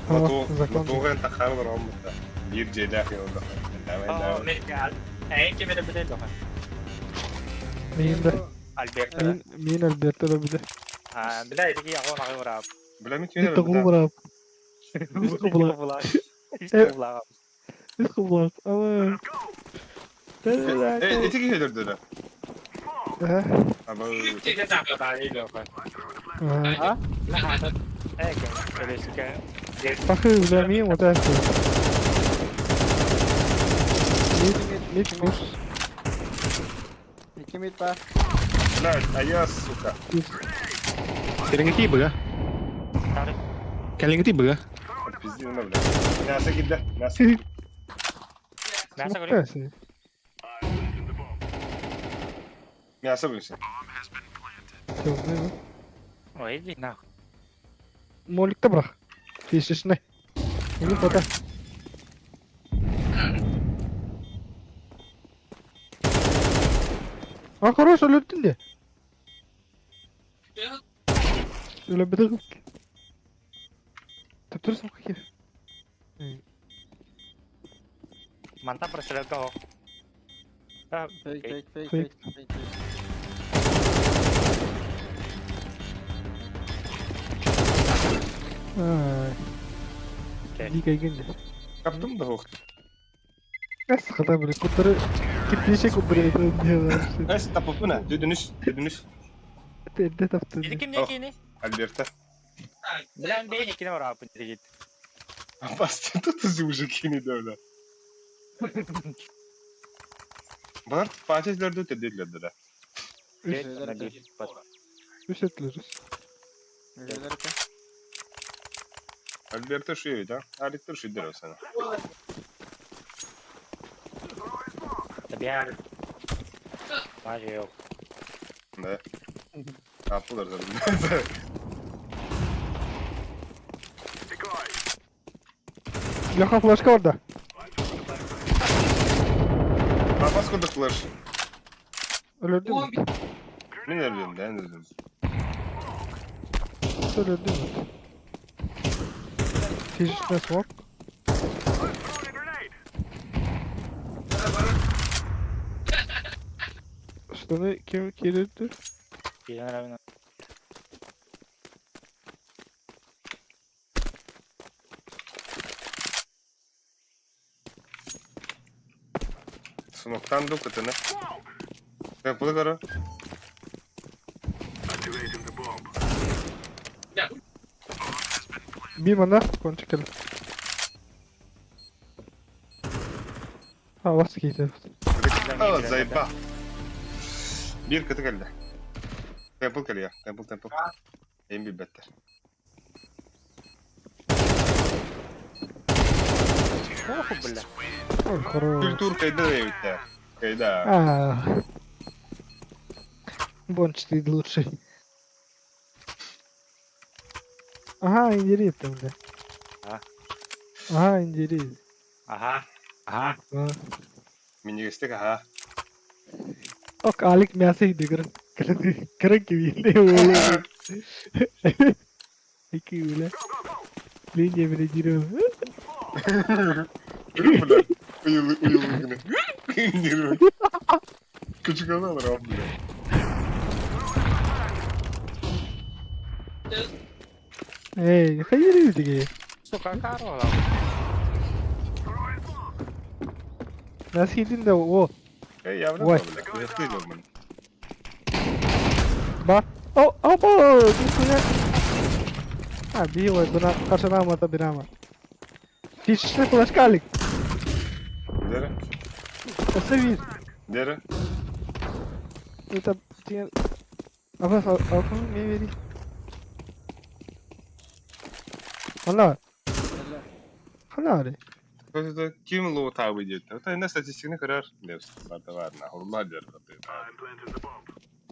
H: Ama zakon.
B: Motoğun takarlar olmadı. Bir cedah yolda.
A: اه ميركال عين كبيرة بدل لغة
H: Meyin de.
A: البرتا
H: Meyin Albert'e de bir de.
A: بلا يدقي أغوان أغير راب
B: Bilemit
H: Bir
B: yine
H: takımı bırak.
A: يسقبلا
H: Biz kıblak. Ama.
B: Eti gelirdi de.
H: Ha?
B: Ama
A: تيجي تعقد عليه لو كان
H: Ha?
A: لا هذا هيك فليس كان
H: Bakı bilemeyim o da. Mid kus.
G: 2 mid var.
B: Блядь, а я, сука.
C: Kalian tiba kah?
A: تعرف
C: Kalian tiba kah?
B: Пизди на, блядь. Мясо кида. Мясо.
A: ناسا قولي
H: Neyse.
B: Мясо bilsin.
H: Yok ne mi?
A: ويجي ناخذ
H: Molikte bırak. Fişişine. Bunu pata. Хорош, öldün de. Şöyle bir dakika. Tuttursun bakayım.
A: mantap berselat kau
G: Fake.
H: İyi geldi.
B: Kaptım da hook.
H: Nasıl kadar böyle kutları gittiği şey kutları yapalım diyorlar.
B: Es tapıp bu ne? Dödünüz.
H: Tende taptı.
A: jadi kim dia kini
B: Альберта.
A: bilang dia ini kini orang apa jadi
B: Бастин, тут ты мужики не дövler. Bunlar Fatih'lerde ötediler de.
H: Üç etleriz.
B: Альберта шиють, а? Аліктор шиють дерево sana.
A: tapi ya masih yok
B: Ne? Yaptılar zaten.
H: Yakın flaşka orada.
B: Bas kurduklar.
H: Öldü mü?
B: Ben öldüm, ben öldüm.
H: Öldü mü? Fişişine smoke. Bunu kim kirdi?
A: Gelen evine.
B: Smoke'tan da kutunu. Temple'ı karo.
H: Bir mana konuşalım. Hava sikeydi.
B: Aa zayıfa. Bir kıtı geldi. Temple geliyor. Temple. En bir better.
A: Оху, бля.
H: Koro.
B: Kültür kaydı da bitti. Kayda.
H: А. Бончик лучший. Ага, интересно, бля.
A: А.
H: Ага, интересно.
A: Aha. Aha.
H: А.
B: Mini istek ha.
H: Ok, Alik mesaj de kırık gibi. Ne oluyor? İki öyle. Lince bile giriyor.
B: Görüyor musun lan? Uyulu günü. Küçük onu alır abi bile.
H: Hey, hayır yüzü ki.
A: Сука, корова.
H: Nasıl yedin de o?
B: Hey yavrum
H: Vay.
B: abi bile. Uyaktıydı olmanı.
H: Bak. Oh, abo! Gitme. Ha, bir var. Buna karşına ama bir ama. Fişle flash kalik.
B: Dere.
H: Nasıl
B: Dere.
H: Это тебе... А мне вери. Hala.
B: Просто kim low tabi ediyor. Hatta ne statistikini kırar. Ne starta var ne. Onlar der.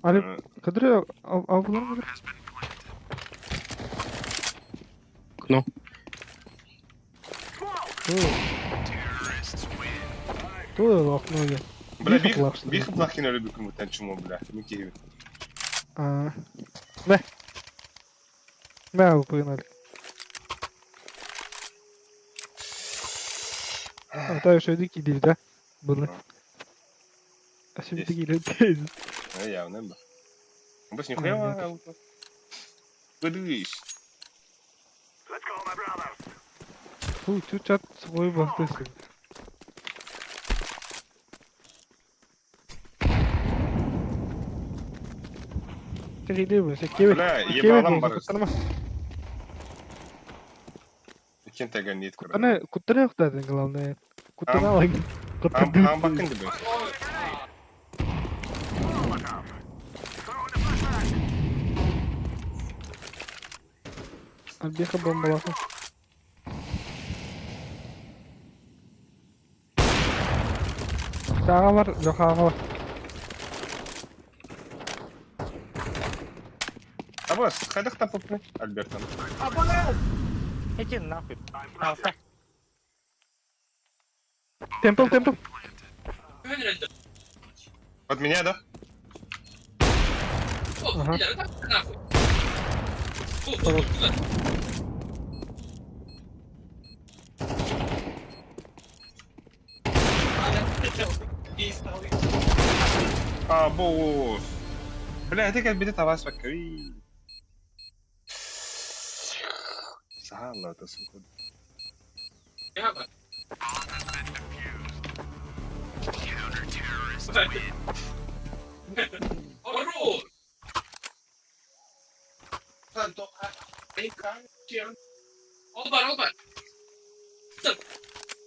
H: Ali kadar avlar mı?
C: Окно.
H: Тут окно я.
B: Бля,
H: Бихлах, что ли?
B: бих плохи на любит кому-то чему, бля. Ну киви.
H: А. Бе. Бе, погнали. А то еще дикий диль, да? Было. А сегодня такие люди.
B: А явно, бля. Ну, бось нихуя ауто. Подвись.
H: Фу, тут чат свой бахтысы. Ты иди бы, секевит.
B: Бля, ебалам барыс.
H: Кутана
B: Кем таган нет кура.
H: кутана куда-то главное. Кутана лаги.
B: Ам бакын да бес.
H: Альбеха бомбалаха. Sağa var, yok ağa var.
B: А бос, ходах там попны. Альбертон.
A: Иди нахуй. Алка.
H: Темпл.
B: От меня, да?
H: Ага.
B: А, босс. Бля, это как беда вас покри. Сало, это сука.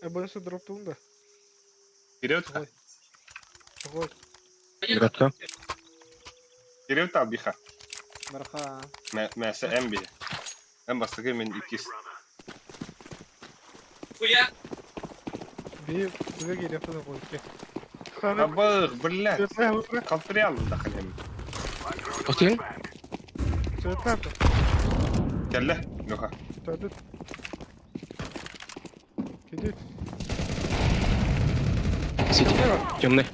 H: Больше дроптун да.
B: Вперед,
H: Вот.
C: Градка.
B: вперед, Албиха.
G: Barqa.
B: Мәсі әмбе. Әм бастығы мен икис.
H: Bir geliyor falan koyuyor.
B: Абық, блядь. Қалпыри алым да қалем.
C: Bakayım.
H: Söğütlerdi.
B: Кәлі, Леха.
H: Söğütler. Gidiyor.
C: Сити. Темный.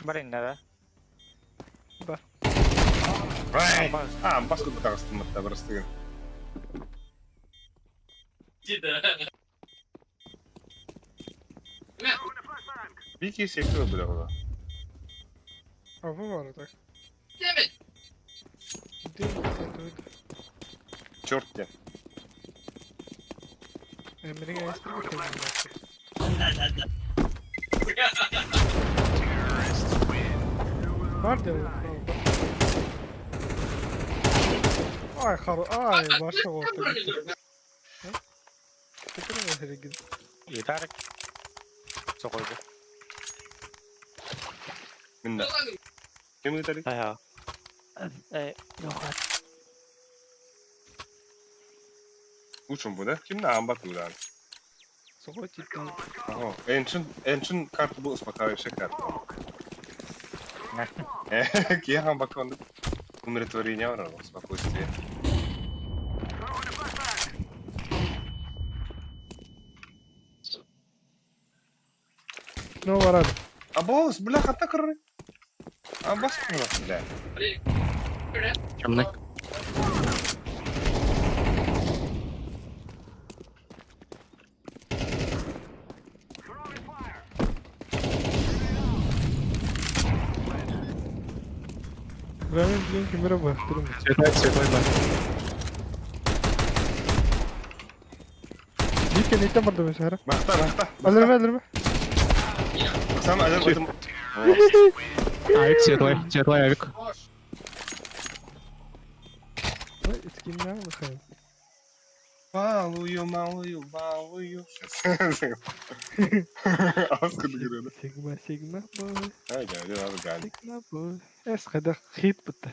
A: Бар инне бе.
B: Right. Баску бутағыстың мұтта бұрыстығын. Bir kez sektör bile ola.
H: Avı var tak.
J: Demet.
B: Çort de.
H: Emre geçti mi kendine? Var diyor. Ay ay başka orta gitti. Tekrar mesele gitti.
A: Yeter. Sokoydu.
B: Minna. Kim gitti?
A: Ya. Yok
B: Uçun bu da. Kim ne ambat bu lan?
H: Sokoy ciddi.
B: Aha. Ençin kartı bu uspakayı şeker. Ki ham bakandı. Умиротворение врага, спокойствие.
H: Ne var abi?
B: Абос, бляха, так ры. Абос, бля.
C: Темный.
H: Ramen bilin kimere baktırım.
C: Светлый, да.
H: Дикий не там бардо mesela.
B: Бахта.
H: Öldürme.
B: Сам один в этом.
C: Авик светлый авик.
H: Eskinden bakayım.
B: Балую. Ağız kırdı giriyordu.
H: Sigma boy.
B: Haydi abi geldi.
H: Sigma boy. Eskada hit bitti.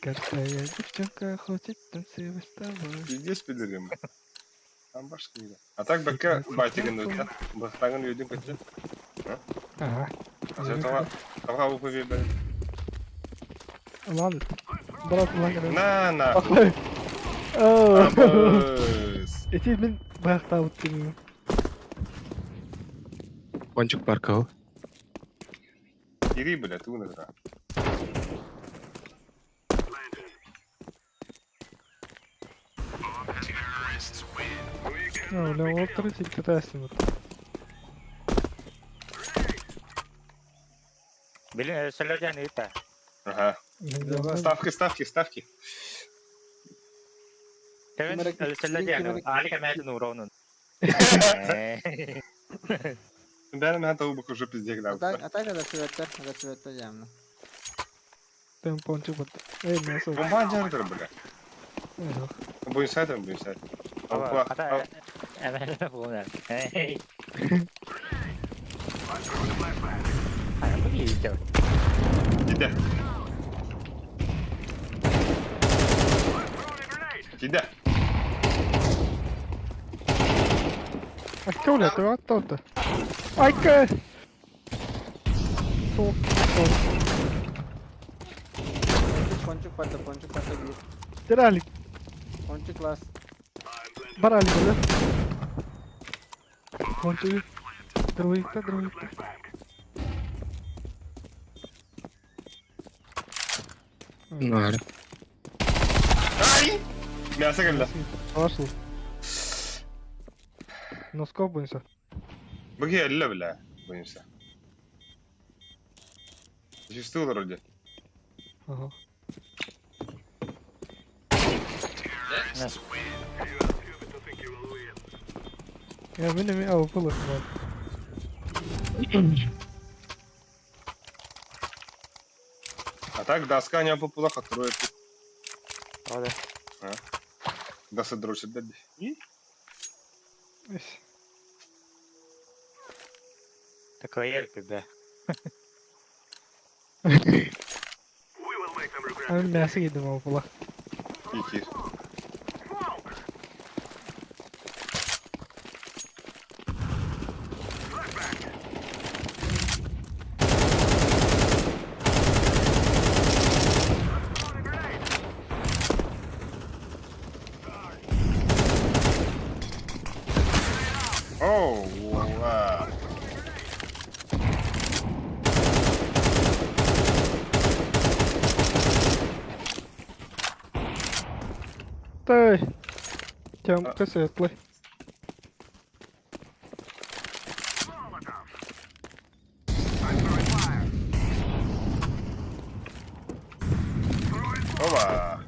H: Какая девчонка хочет танцевать с тобой.
B: Здесь пидорим. Там башки. А так бәкке байтыгын өтті. Бақтағын өйден көтті.
H: Ага.
B: Тава бұл көзі бәді.
H: Ладно. Брат, лагерь.
B: На.
H: Baklayın. Oo.
B: Абос.
H: Эти мен байықта өттім.
C: Кончик паркал.
B: Ири, бля, ты унагра.
H: Öyle ortada çıktı dersin.
A: Bilin ölselerden iyi de.
B: Ага. Ставки.
A: Kevin ölselerden. Ali kemerdi Nuro'nun.
B: Benim ben tavuğu bakışı pizdiye gider.
G: Atak ada cüvette jamna.
H: Там пончик бат. Эй, мясо.
B: Бомба жарdır bля.
H: Yok.
B: Bu insan.
A: Ama hata emeleme bunlar. Hey. Hayır bu iyi diyor.
B: Gider.
H: Akka ulan det var inte. Akka! Så.
G: Ponçuk patta gir.
H: Direkt.
G: Ponçuk class.
H: Bara Ali. Ponçuk. Droidta.
C: Наре.
B: Ай! Мясо geldi.
H: Varsågod. Noskop bu insan.
B: Bu gel bля. Bu insan. Существует вроде.
H: Aha. Ya benim bir avukul var.
B: А так доска не плохо откроет.
A: Hadi.
B: Доса дрочит, да?
A: Такой ерпи be.
H: Ben мясо yedim avukula.
B: İki. Oh, wow.
H: Ой. Тёмка светлый.
B: Ова.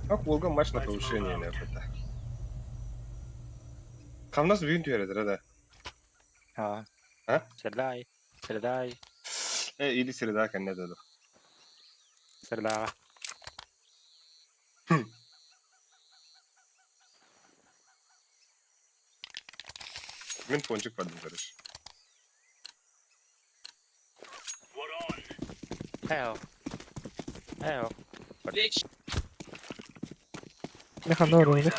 B: Ак, Волга матч на повышение, не это. Камнас бүйін түйереді, да?
A: Ha.
B: Ha?
A: Serdai. Serdai.
B: İyili sırada kendine dedi.
A: Serdai.
B: Ben poncuk vardım kardeş.
A: Heo. Heo.
H: Ne kadar orada?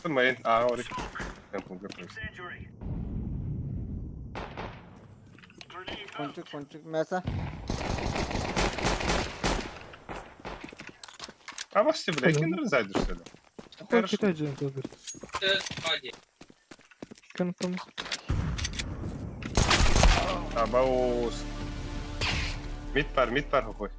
B: Durmayın. Aa oraya. Ben poncuk yapıyorum.
G: Konçuk mesa.
B: А вас все, блядь, киндер зайдешь, что ли?
H: Какой китайцы тут? Контом.
B: Абаус. Мид пар какой.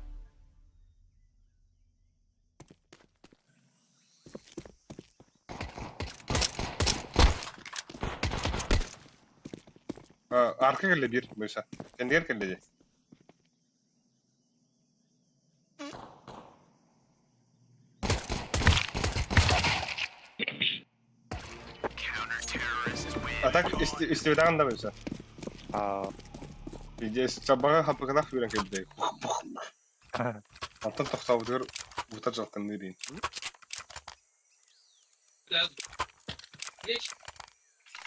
B: Arka geldi bir Musa. Kendi yer geldi. Atak istiyordan da Musa.
A: Ha.
B: Здесь собака хапкалах вирен келди. Антон тохтабыдыр бутар жактан нерин.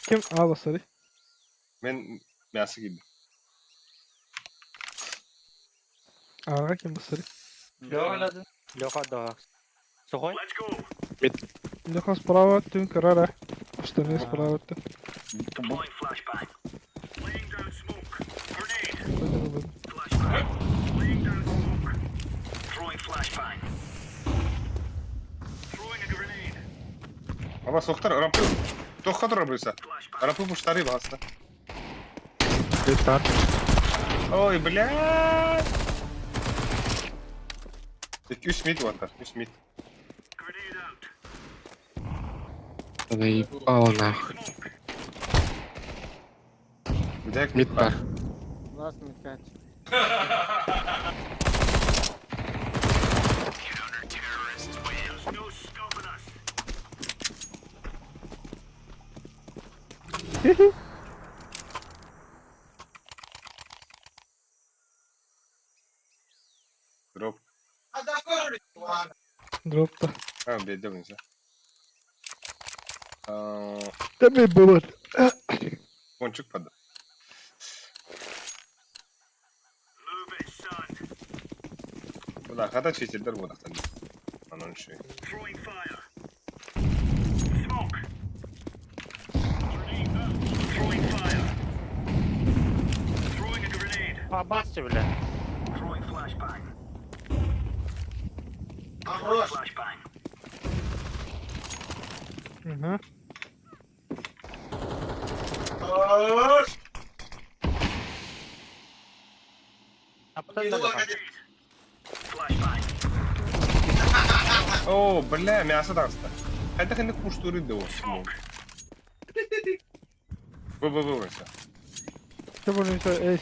H: Kim? Aa basarı.
B: Мен мясо келди.
H: Aa kim basarı?
A: Лёха да. Сухой?
H: Леха справа, ты карара. Что не справа ты?
F: Deploying flashbang. Laying down smoke. Grenade.
H: Flashbang.
F: Flashbang. Laying down smoke. Throwing flashbang. Throwing a grenade.
B: Ama sohtar rampı. Tohkadır Musa. Rampı puştari bastı.
H: Летар.
B: Ой, блядь. 200 мид var. 3 mid.
F: Grenade out.
C: Заебал нахуй.
B: Где
C: Мид пар.
G: Last mid catch.
F: There's no stopping us.
B: Drop.
H: Дропта.
B: Ha bedde Musa.
H: Tabii babat.
B: Ponçuk padı.
F: Move it, son.
B: Bu da kadar çeşitler bu da tabii. Ananı şey.
F: Throwing fire. Smoke. Grenade out. Throwing fire. Throwing a grenade.
A: Ha bastı bile.
F: Throwing flashbang. Throwing flashbang.
H: Hı.
F: Flashbang.
B: О, бля, мясо даста. Хайда хэнэ куштуры да вот. Бу Musa.
H: Что будет эйс?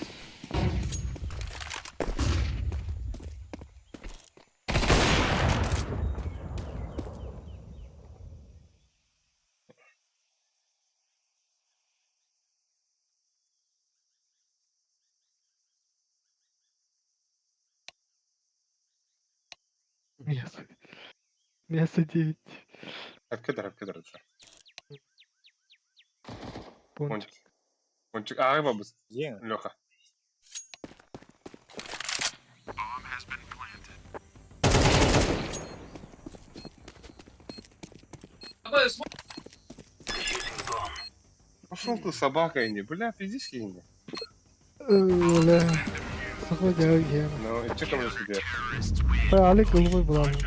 H: Мясо. Мясо 9.
B: Hakikaten Musa.
H: Пончик.
B: Ponçuk. Ağa babız.
A: Yen.
B: Лёха. Пошел ты собакой не, бля, пиздишь ей не.
H: Öyle. Sıkı gel gel.
B: Ну, и что ко мне тебе?
H: Ben Ali kılmayı bulamıyorum.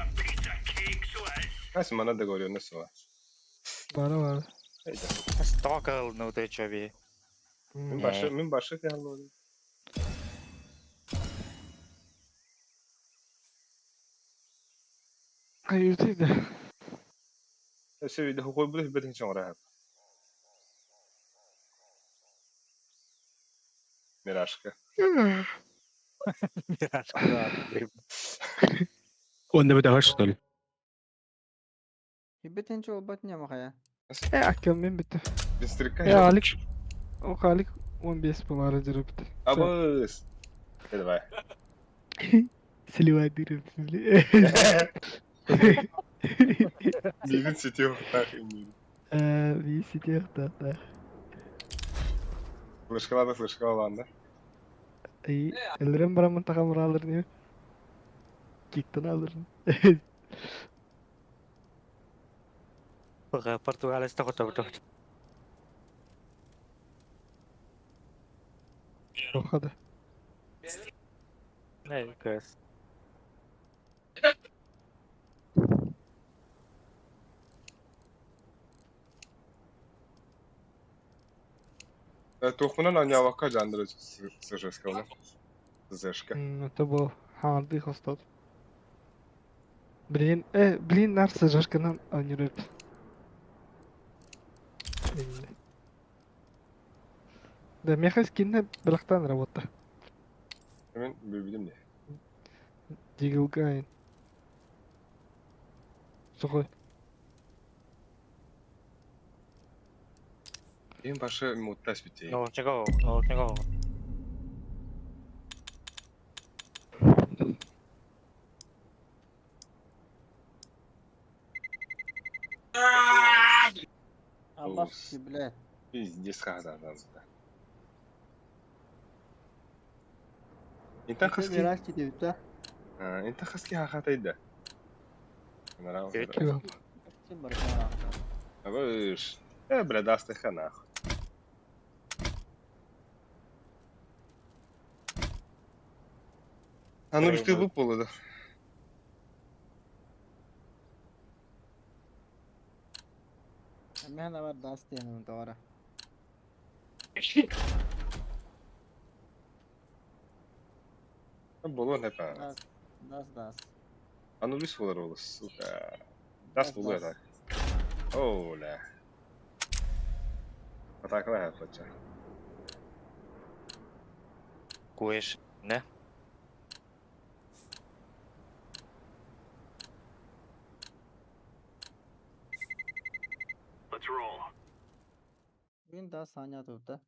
B: Kaç mana da görüyor nasıl var?
H: Var.
B: Haydi.
A: Stalker no te çobi.
B: Min başka ki halde oluyor.
H: Hayırdır.
B: Sevdi hukuk bu da hibbetin için oraya. Miraşka.
C: Onda bir daha şutol.
G: Hibbetinci olbat ne makaya?
H: Akım ben bitti.
B: Distrikka
H: Ya Alik. O Alik 15 dolara cırıptı.
B: Abız. Hadi bay.
H: Siliva dirim sili.
B: Bilin sitiyor.
H: Bir siti yok da.
B: Flaşkalar olanda.
H: İyi. Ellerim bana muntakam alır diyor. Kickten alırım.
A: Portugal está kototo.
H: O kadar.
A: Ne kız?
B: Тухмунан аня вака жандыры сыжеска оны. Сыжешка.
H: Это был hardy hostat. Блин, нарса жашканан анюрет. Да, меха скинне брахтан работа.
B: Hemen bildim de.
H: Дигилгайн. Сухой.
B: En başı muhtaç bir şey.
A: No чего?
G: Abbas ki bile.
B: Пиздец казандан да. Интан хаски.
G: Biraz gidiyor da.
B: Интан хаски хахатайда. Нравится.
H: Киво.
G: Kim var sana?
B: Абыш. Бля, хана. Ну bir şey bu poladı.
G: Ben de var das diyelim doğru.
B: Bolon hep ha.
G: Das.
B: Anu bir solar olur. Suka. Das buluyor da. Ola. Atakla yapacak.
A: Kuiş. Ne?
F: Let's roll.
G: Bir daha saniye tuttu.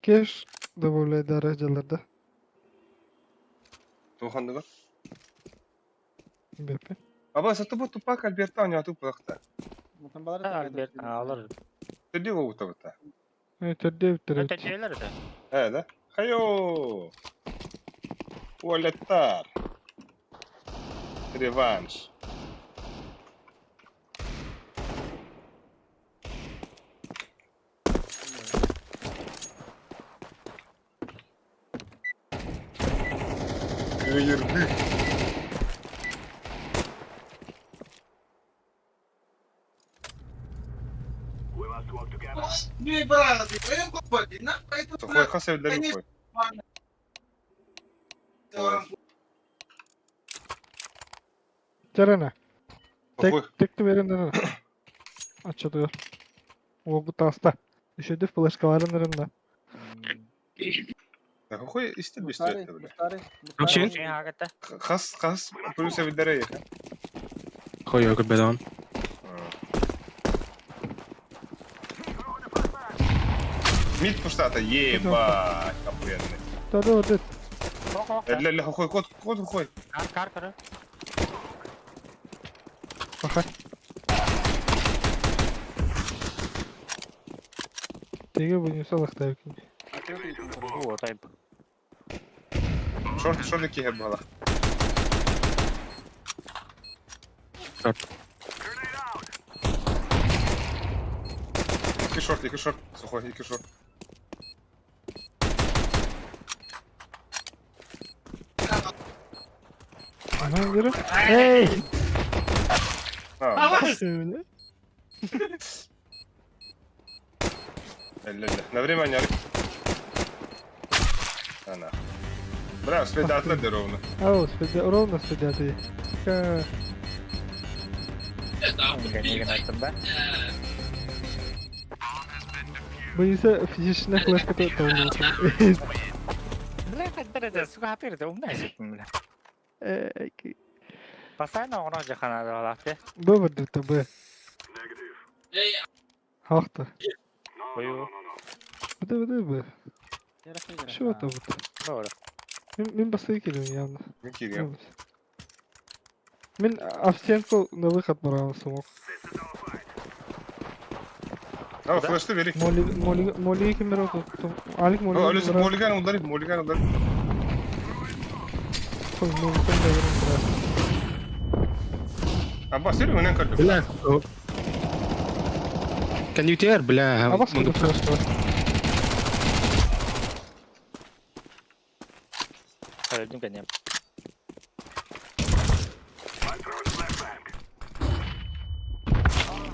H: Keş добавляй derecelerde.
B: Туханды бар.
H: Бепе.
B: Аба сатып тупак Альберта аня тупакта.
G: Muhtemelen
A: Albert alır.
B: Теді ол утабыта.
H: Ötede bitirek.
A: Öte şeyler de.
B: He de. Hayo. Tuvaletler. Revanş. Yırdı.
F: We must work together.
J: Не, брат, я попади, на, поэтому...
B: Сухой хас evleri koy.
H: Cerene.
B: Сухой.
H: Tekli verin nerede? Açılıyor. O bu tasta. Düşürdü flaşkaların nerede?
B: Сухой işte bir şey.
C: Вообще?
A: Şey hakikaten.
B: Хас плюс evleri ye.
C: Хуй, как бедон.
B: Мид пуштата, ебать, охуенный.
H: Tadı.
B: Ля, хухой, кот хухой.
A: Kar.
H: Bakar. Tege bu salak da yok.
A: O tayb.
B: Шорт які геб гала. Які шорт, сухой, які шорт.
H: Ana yürü. Hey!
B: Ha,
H: Öyle.
B: elle. На время, Алик. Она. Бля, спидатно де ровно.
H: Ау, ровно спидати.
A: Gene açtım ben.
H: Bu ise fizişine flash kata tamam.
A: Bile kaddere suka hapir de umda eşittim bile. Pasayna ona jakana da olaktı.
H: Bu var dutta bu. Haklı.
A: Koyu.
H: Bu.
G: Gerek yok, gerek
H: Şu
G: yok.
H: ata bu.
A: Doğru.
H: Min basayı geliyor yalnız.
B: Ne kiriyim?
H: Min Avchenko ne vakit bana smok.
B: Ha, flash'ta verik.
H: Molly kim merak ettim. Alik Molly.
B: Ha, öylesi Mulligan udarip.
H: Koy Molly sen de verin.
B: Abba, seri önen kaldı.
C: Бля. Кондитер, бля.
H: Абас kudu flash var.
A: Öldüm gene.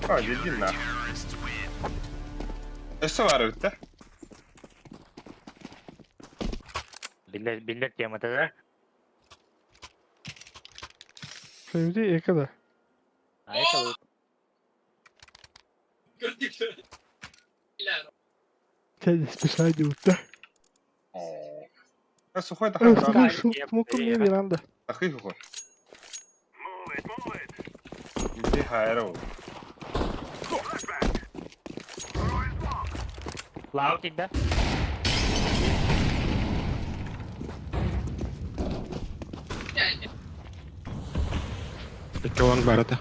B: Ha, geldim la. Esse var ötte.
A: Billet yemede de.
H: Sevdi ekada.
A: Ay kalır.
H: Kendisi bir şey diyordu.
B: Сухой это
H: Evet,
B: хорошо.
H: smokum niye bir anda?
B: Такой сухой. Иди хайро.
A: Loud idde.
C: Iki long бар это.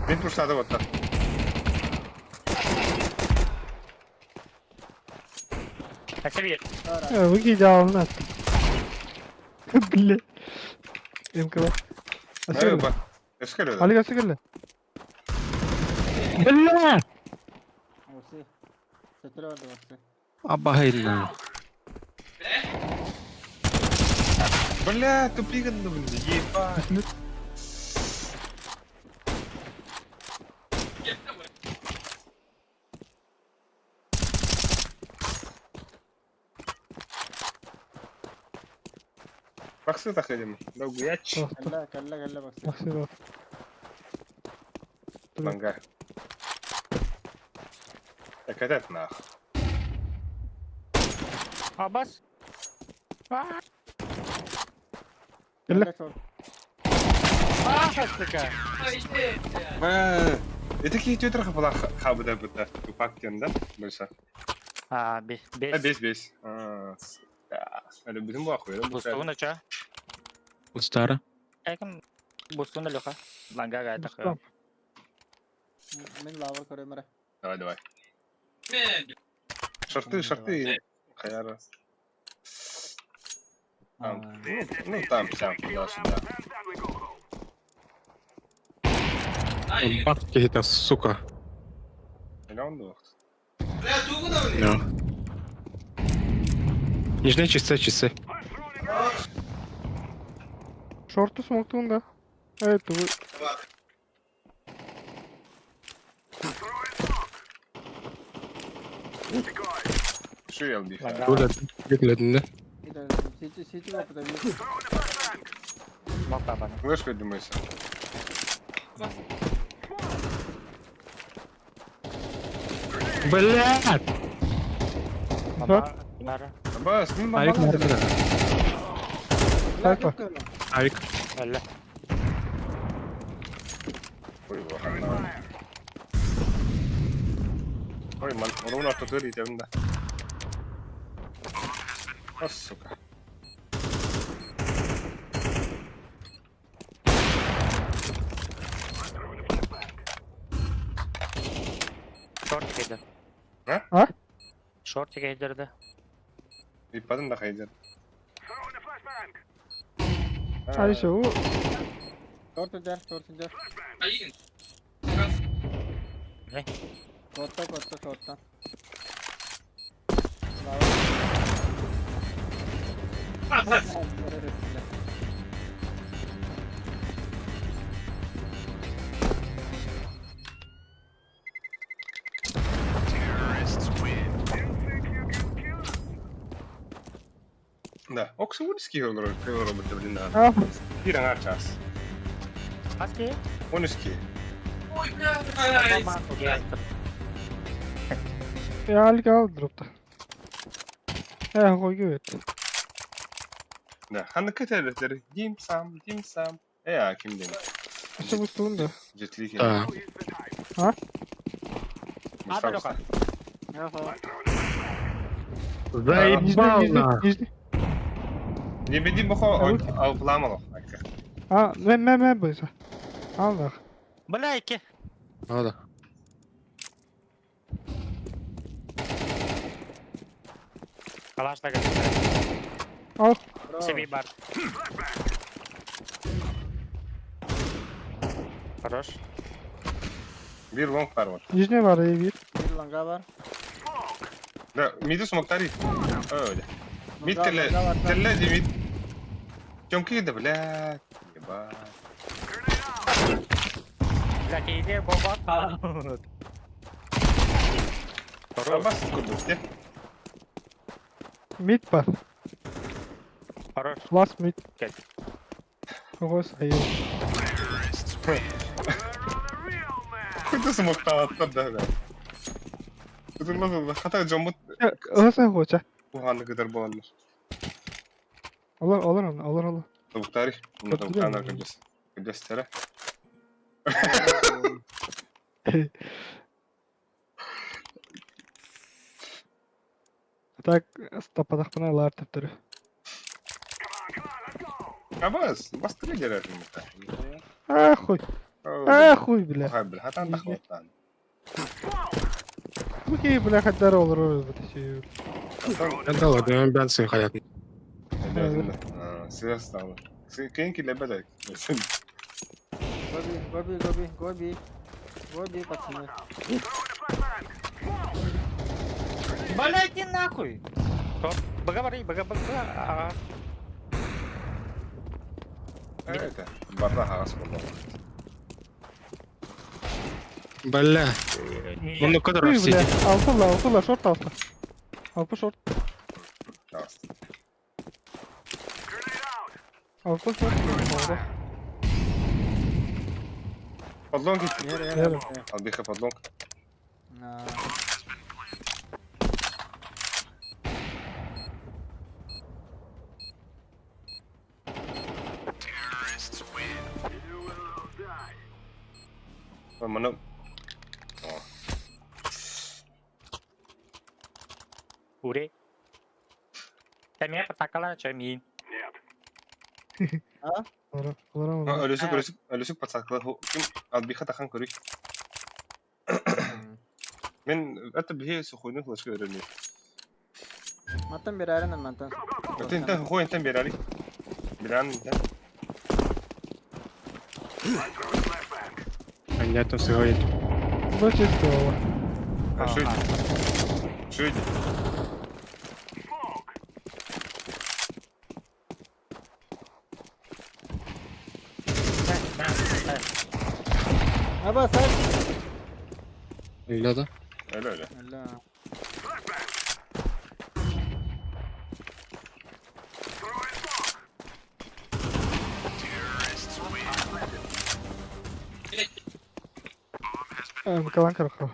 B: Мен турсады вот так.
A: Kaçır bir.
H: Ya bu gece alınır. Bile. Benim kadar.
B: Ну,
H: Asıl.
B: ба. Эскалер.
H: Ali asıl gel. Bile.
G: Orsi. Çetiri vardı orsi.
C: Обагайно.
B: Бля, тупик это, блин, ебать. Баксы так edeyim. Да гуяч.
G: Kelle bak.
H: Asıl bak.
B: Манга. Так этот нах.
A: Abbas.
H: Kelle.
G: Çok.
A: Kaçtık ha.
B: Это какие тётрах была хабда быта. Тупак кенда. Больше.
A: Ha,
B: А,
A: 5.
B: бес. Öyle bizim bu akıyor.
A: Bustun aça.
C: Устара.
A: Ekim bustun da loka. Langa gayet takıyor.
H: Tamam.
G: Min lavar kare mere.
B: Давай. Шорты. Хаяра. Ну, там сам туда-сюда.
C: Бабки это, сука.
B: Миллион долларов.
J: Бля, туго да ли?
C: Да. Нижние часы.
H: Şortu smoktuğunda. Evet bu.
B: Şu yıl bir.
C: Böyle bekledin de.
G: Bir de CT kapıda bir.
A: Mokta bana.
B: Знаешь, что думаешь?
C: Блядь!
A: Ama bunlar
B: Бас, ну,
C: Айк nerede?
H: Sayfa.
C: Айк.
A: öyle.
B: Ой, ладно. Ой, man, onu atlatıyor diyeceğim de. Ah, suka.
A: Short yedirdi.
B: Ne?
H: Ha?
A: Short yedirdi.
B: İpadın da kayacak.
H: Ali şu.
G: Short der.
A: Ne?
G: Kotta shorttan.
B: Да, Оксфордский роботы, блин, да.
H: А,
B: Пиран час.
A: Аски?
B: Онески.
J: Ой, блядь.
H: ya Alk al dropta. Koy evet.
B: Да, ханка терletleri. Dimsam. Ya kim demiş?
H: İşte bu sorun da.
B: Jetlik.
C: Да.
A: Hadi bakalım.
G: Я фа.
C: Заебал, на.
H: Нижний.
B: Не беди бохо al bulamalo.
H: Ha, ben buysa. Al bak.
A: Bana iki.
C: Ладно.
A: Kalaşla geldi.
H: Al.
A: Seviye var. Хорош.
B: Bir long var var.
H: Nижний var iyi bir.
G: Bir longa var.
B: Da midi smoktari. Öyle. Mid
G: Longa
B: telle
G: var.
B: telle di mid. Чонки да блядь. Ебать.
A: Закиди бомба.
B: Бас курдук те.
H: Mid var.
A: Хорош.
H: Last mid.
A: Gel.
H: Kokos hayır.
B: Куда смоктал attı da. Kudurmaz hata jomut
H: Öse koça.
B: uhandı kadar boğanlar.
H: Olur.
B: Tavuktari. Bunu
H: Katılıyorum
B: tavuklarına
H: yani.
B: kıracağız. Kıracağız tere.
H: Tak tapadak bana lar teptiri.
B: Abaz. Bastırı gelir şimdi.
H: Хуй. Хуй бля.
B: Hayır bil. Hatan da kutlan.
H: Bu ki bля kadar olur orası bu şey.
C: Да ладно, амбиансы хотят.
B: Сыгас там. Кенки лебедек.
G: Гоби, пацаны.
A: Блять, иди нахуй. Стоп. Поговори. Ага.
B: Это. Барда хагас болду.
C: Бля. Он на кадр
H: Хуй
C: сидит.
H: bля. Altıla short altı. Alpı short. Alpı short. Oldu.
B: Подлон gitti.
H: Gel.
B: Отдыха подлон.
G: На.
B: Mana
A: Ure. Cái mép takala chơi min.
H: Olur.
B: ölüsük patsaklar. Kim adbiha takan körük. Men hatta bihe sukhuyunu kılıçkı öğreniyor.
G: Matan bir ayrı matan.
B: Entan ho entan berali. Biran entan.
C: Понятно, все говорит.
H: Bu çeşitli olur.
B: Şöyle.
G: Aba sen.
C: Öyle de.
B: Öyle.
G: Allah.
H: Kalan kırıkı.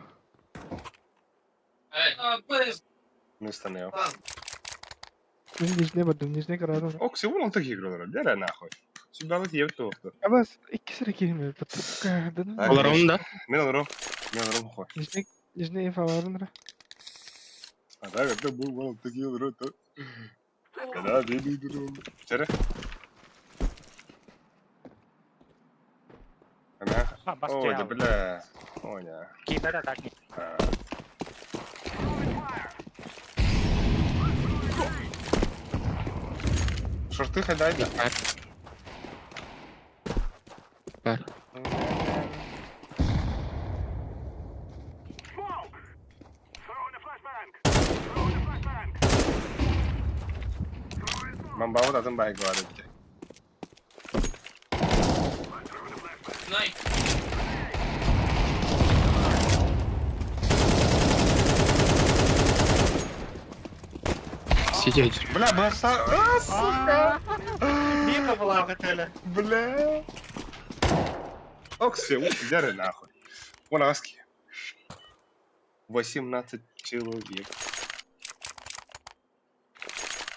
B: Не стане.
H: Nижний bıdım. Nижний kırarım.
B: Окси вон он такие игры. Дера нахуй. Сюда вот ев то.
H: Ama ikisi girmiyor.
C: Олар да?
B: Мен alırım. Хой.
H: Nижний favorın.
B: А да, это был вон такие игры то. Да, виду. Чere. Ana.
A: Ha, bastı
B: Ой,
A: ya.
B: да бля. Ой, я.
A: Kime de tak.
B: Шорты хадай да.
C: Бар.
B: Bambamı da belki var etti.
J: Nice.
C: Сидеть.
B: Бля, баса... сука!
A: Niye kafalar öyle?
B: Бля! Окси, дяры нахуй. Вон аски. 18 человек.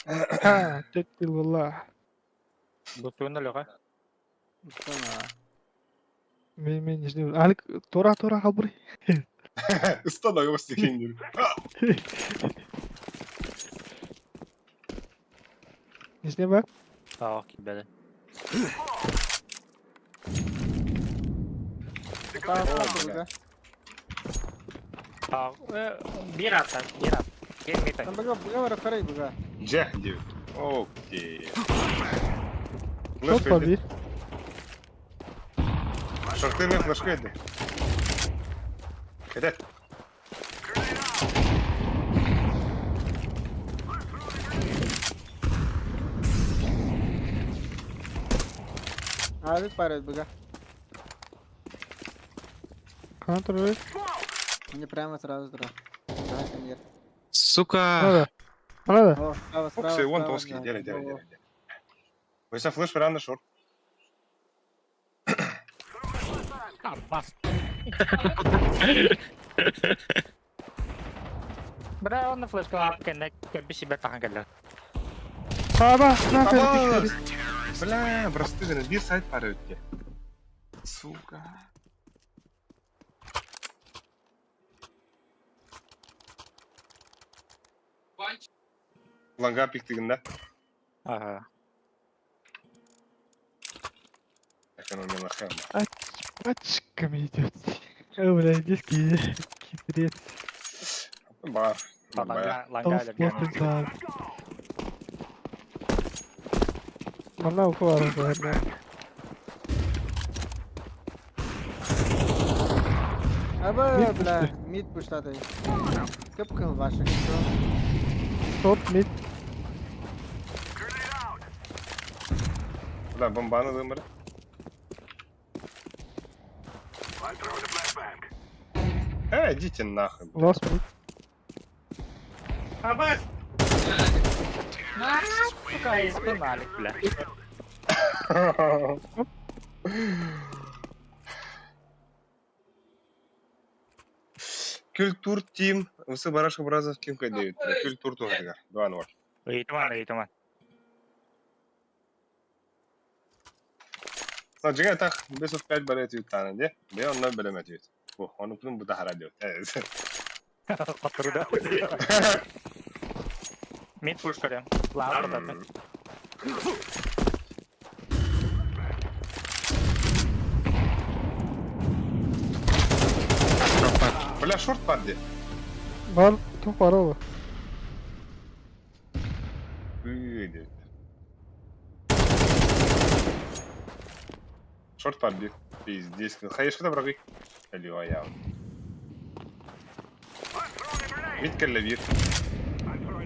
H: Ha, tekbil valla.
A: Bu suyun da loka.
G: Sana.
H: Men işte Alik tora kabur.
B: Ыстана его стихинdir.
H: İşte bak.
A: Sağ ki böyle.
G: Sağ buga.
A: Sağ. Bir at. Gelmeyin.
G: Там буга вара карай буга.
B: Джех, девять. Окей.
H: Çok var bir.
B: Шортырный флешка это. Кадет.
G: Abi парит буга.
H: Kontrol.
G: Мне прямо сразу дро. Да, нет.
C: Сука!
H: Ana da.
G: О, справа, справа.
B: Окси, вон
G: справа,
B: тоски.
G: да.
B: Деля. Вася флеш веранда шорт.
A: Bas. Bra onu flash ko up kendine bir şey betakan geldi.
H: Sağda. Ne
B: Абаз!
H: yapıyorsun?
B: Бля, брастыганы, bir сайт пара өтке. Сука.
J: Панч.
B: Ланга пиктигинде.
A: Aha.
B: Экономия нахер.
H: Пачками идет. Бля, диски. Кипрец.
B: Бар. Бая.
H: Tost
A: Langa
H: potential. Valla oku var o kadar.
G: Аба, бля, мид пуштады. Кыпкын ваша.
H: Short mid.
B: Да, бомбаны вымры. Идите нахуй.
H: Last mid.
A: Abas. Suka ispin balik bile.
B: Культур тим. Осы барашка бразов ким кайдают. Культур тугайга. 2-0.
A: Ыйтыман.
B: Ну, жига так, без 5 барет ютаны, де? Бе оннан белемет ют. Бу, оны пунун буда хара дет.
A: Қатырда. Mid push кырым. Лавр да.
B: Бля, шорт падди.
H: Var. Top var oğlum.
B: Дет. Шорт падди. Пиздец. Хаешка да враги. Алло, я. Мид каллавир.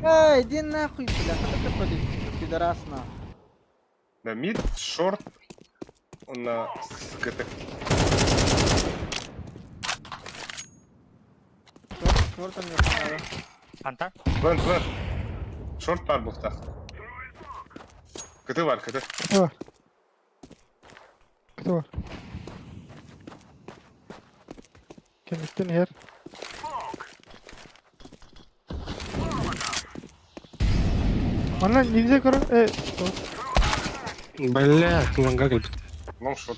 G: Эй, иди нахуй, бля, что ты ходишь, пидорас на.
B: Да, мид, шорт. Он на ГТ.
G: Шорт мне справа.
A: Анта?
B: План. Шорт пар бухта. КТ var, КТ.
H: Kutu var. Kutu var. Kendisini yer. Ana ne güzel kara.
C: Блядь, ланга как
B: Лонг шот.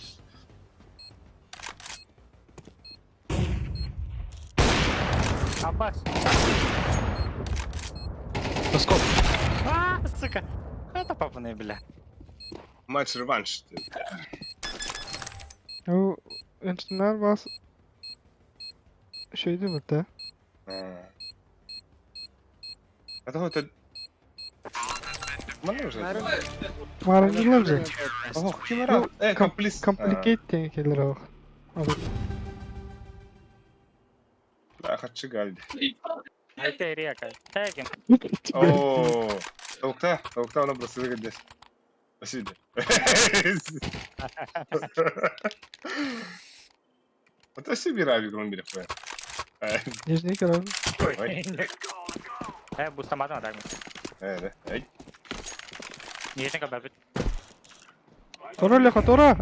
A: Абас.
C: Тоскоп.
A: Сука. Это папа не бля.
B: Матч реванш.
H: O enstitüler bas şeydi burada.
B: Это вот это... Mana уже?
H: Marangılar mı?
B: Ох, kimera? Комплис.
H: Complicate tehlikeler o. Abi.
B: Да, хочу гальди.
A: Айте река. Тегин.
B: О, Тавукта она просто выгодит. Спасибо. Вот это себе рави громбили хуя.
H: Нижний корабль.
B: Ой.
A: Бустамадın adam.
B: Evet. Ey.
A: Нижний корабль.
H: Тора ля тора.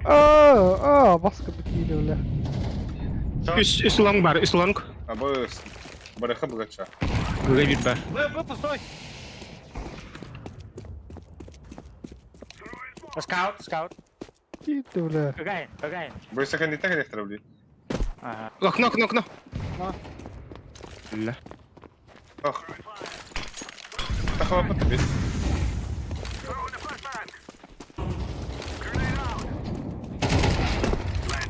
H: Баска битили бля.
C: Üst long бар, üst long.
B: Абы бараха богача.
C: Левит бар.
A: Вы пустой. Скаут.
H: Gitti bля.
A: Кагаин.
B: Бойся кандидата электро, блин.
A: Ага.
C: Окно. Ля.
B: Ох. Тахова подбит.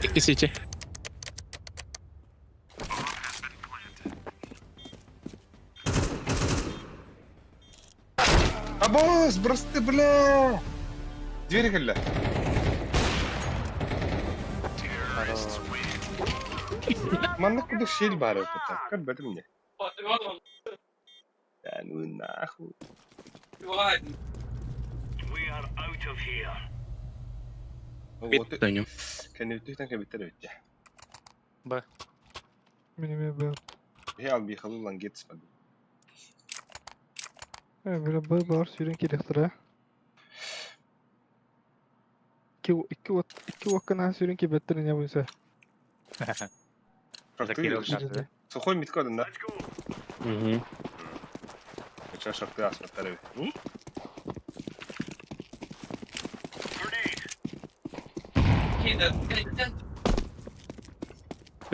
C: İki city.
B: Абос, бросьте, бля. Двери гля. Манна куда щель бара вот так. Как бы это мне? Да ну нахуй.
F: We are out of here.
B: Вот
C: Dönüyor.
B: كان يبتدي كان بيتربط يعني.
H: Benim ben.
B: هي عم بيخلوا لنا جيتس بعد.
H: Böyle bar sürün kilektere. İki vakkan sürün ki betterin ya bu ise.
B: Сухой миткоден, да?
C: Угу.
B: Сейчас шахты асфальтировать.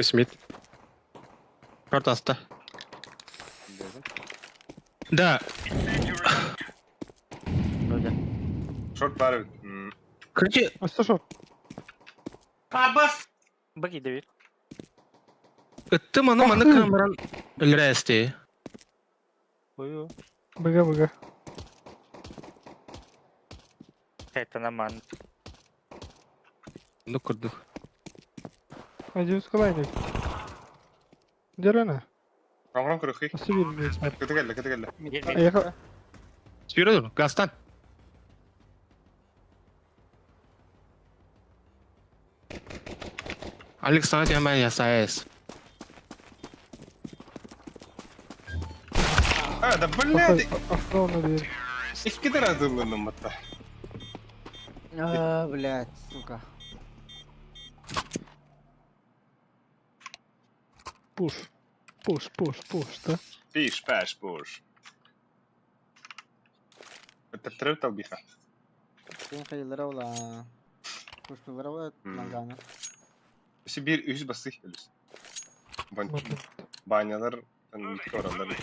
C: Смит. Шорт аста. Да.
B: Шорт пары.
C: Короче,
H: Asta short.
J: Абас!
A: Баги Дэвид.
C: ты мана камеран өлрәсте.
A: Бую.
H: Бага.
A: Это наман.
C: Ну курдук.
H: Hadi üst kalaydık. Derene.
B: Камрам кырыхи.
H: Nasıl bir ismet?
B: Кытыгелле.
H: Ayaka.
C: Спиродор, Гастан. Александр Яман ясайс.
B: Да блядь.
H: Akla onu değil.
B: İki tane hazırlandım hatta.
G: Блядь, сука.
H: Push, да?
B: Push. Это треп талбиха.
G: Sen hayırlara ola. Kuşlulara ola mangana.
B: Bir üst bası ölüs.
H: Bakın.
B: Banyalar mitki oranları.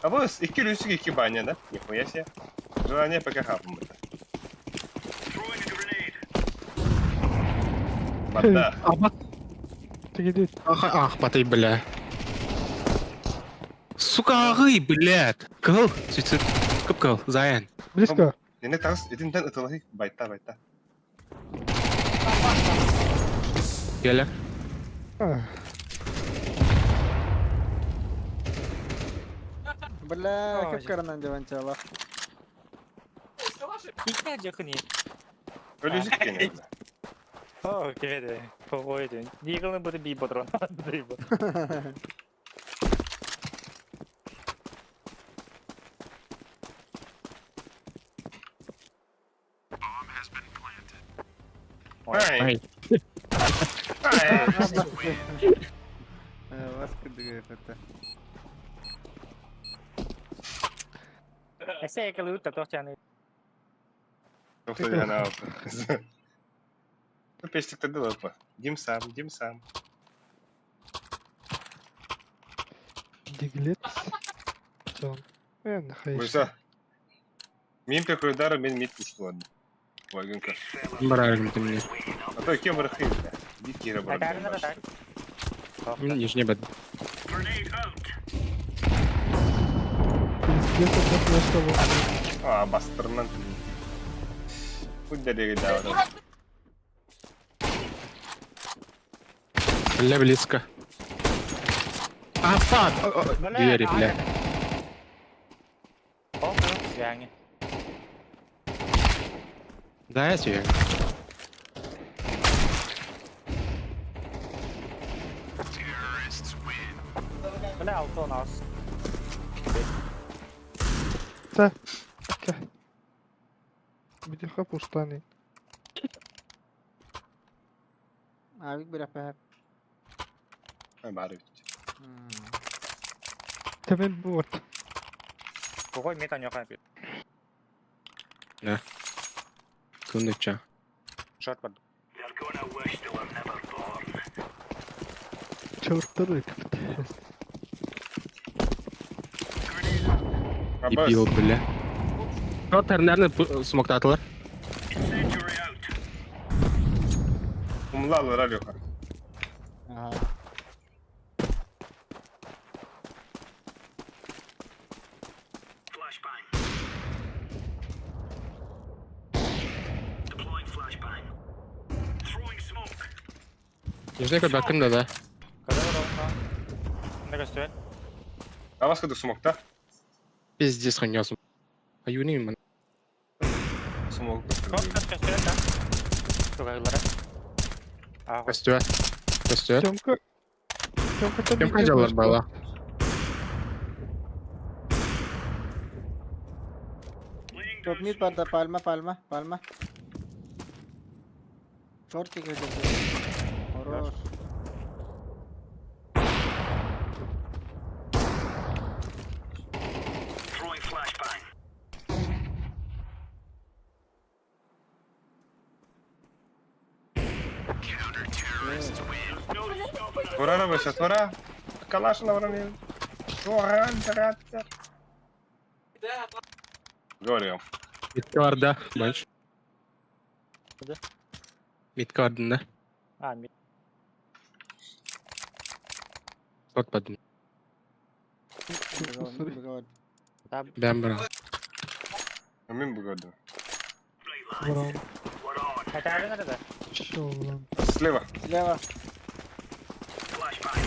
B: Ama iki üstü iki banyada. Nихуя себе. Желание пока хапнуть. Банда.
H: Abat. Тегидит.
C: Ах, батый, бля. Сука, ағый, блядь. Кыл, сөйтсіп. Көп кыл, Заян.
H: Близко.
B: Yine tans edinden ıtılahi. Bayta.
C: Gelе.
G: Бля, hep karından devan çala.
A: İkna yakın iyi.
B: Ölücük gene.
A: Кеведе. Ковойде. Дигълна бъде би патрон.
B: Ай.
G: Vasco de gafete.
A: Ese yakaladı da tohçanı.
B: Тобто я на авто. Ну, пестик-то было. Дим сам.
H: Diglet. Can. Ben hayır.
B: Бойса. Мин как удар, мен мид пушту ладно. Вагонка.
C: Баражым ты мне.
B: А то кем рахи, бля. Дикий рабор.
A: Атарына да так.
C: Нижний бед.
H: Pizgete çok yaşta bu.
B: Бастырнан. Будь дорогой, да.
C: Бля, близко. А, фак! Двери, бля.
A: Yani.
C: Да, я тебе.
A: Böyle altı on az.
H: Та. Окей. Видеоха пустани.
G: Abi berapa hep?
B: ما بعرف
H: Temen buat.
A: Kokoy metan yok abi.
C: Kunde çağ.
A: Short var.
F: They're gonna wish they were never born.
H: Çortları.
C: İp yok bile. Short nerede smokta atılır?
F: Incendiary out.
B: Kumla alır yukarı.
G: Aha.
F: Flashbang. Deploying flashbang. Throwing smoke.
C: Yüzüne kadar bakın da.
A: Kadar var oğlum. Ne gösteriyor?
B: Авас кыды сумокта.
C: Пиздец ханёсым. Аюни мен.
B: Сумок.
A: Short kaç gösteriyor lan? Çok ayılara. Ah,
C: Костюа. Костюа.
H: Çomka. Çomka
C: Кем ханжалар бала.
G: Top mid pada palma. Short kick edecek. Horror.
F: Throwing flashbang. No stopping us.
B: Твора рабоча, твора. Калаш на уровне. Твора, тратер. Говорил.
C: Mitke var da. Bunch.
A: Hadi.
C: Mitke ardında.
A: ha mid.
C: Sokmadım.
G: Begawad.
A: Tabi.
C: Ben bırak.
B: Мин богоду.
H: Bravo.
F: We're on.
A: Katarı nerede?
H: Şoğlan.
B: Слева.
G: Слева.
F: Flashbang.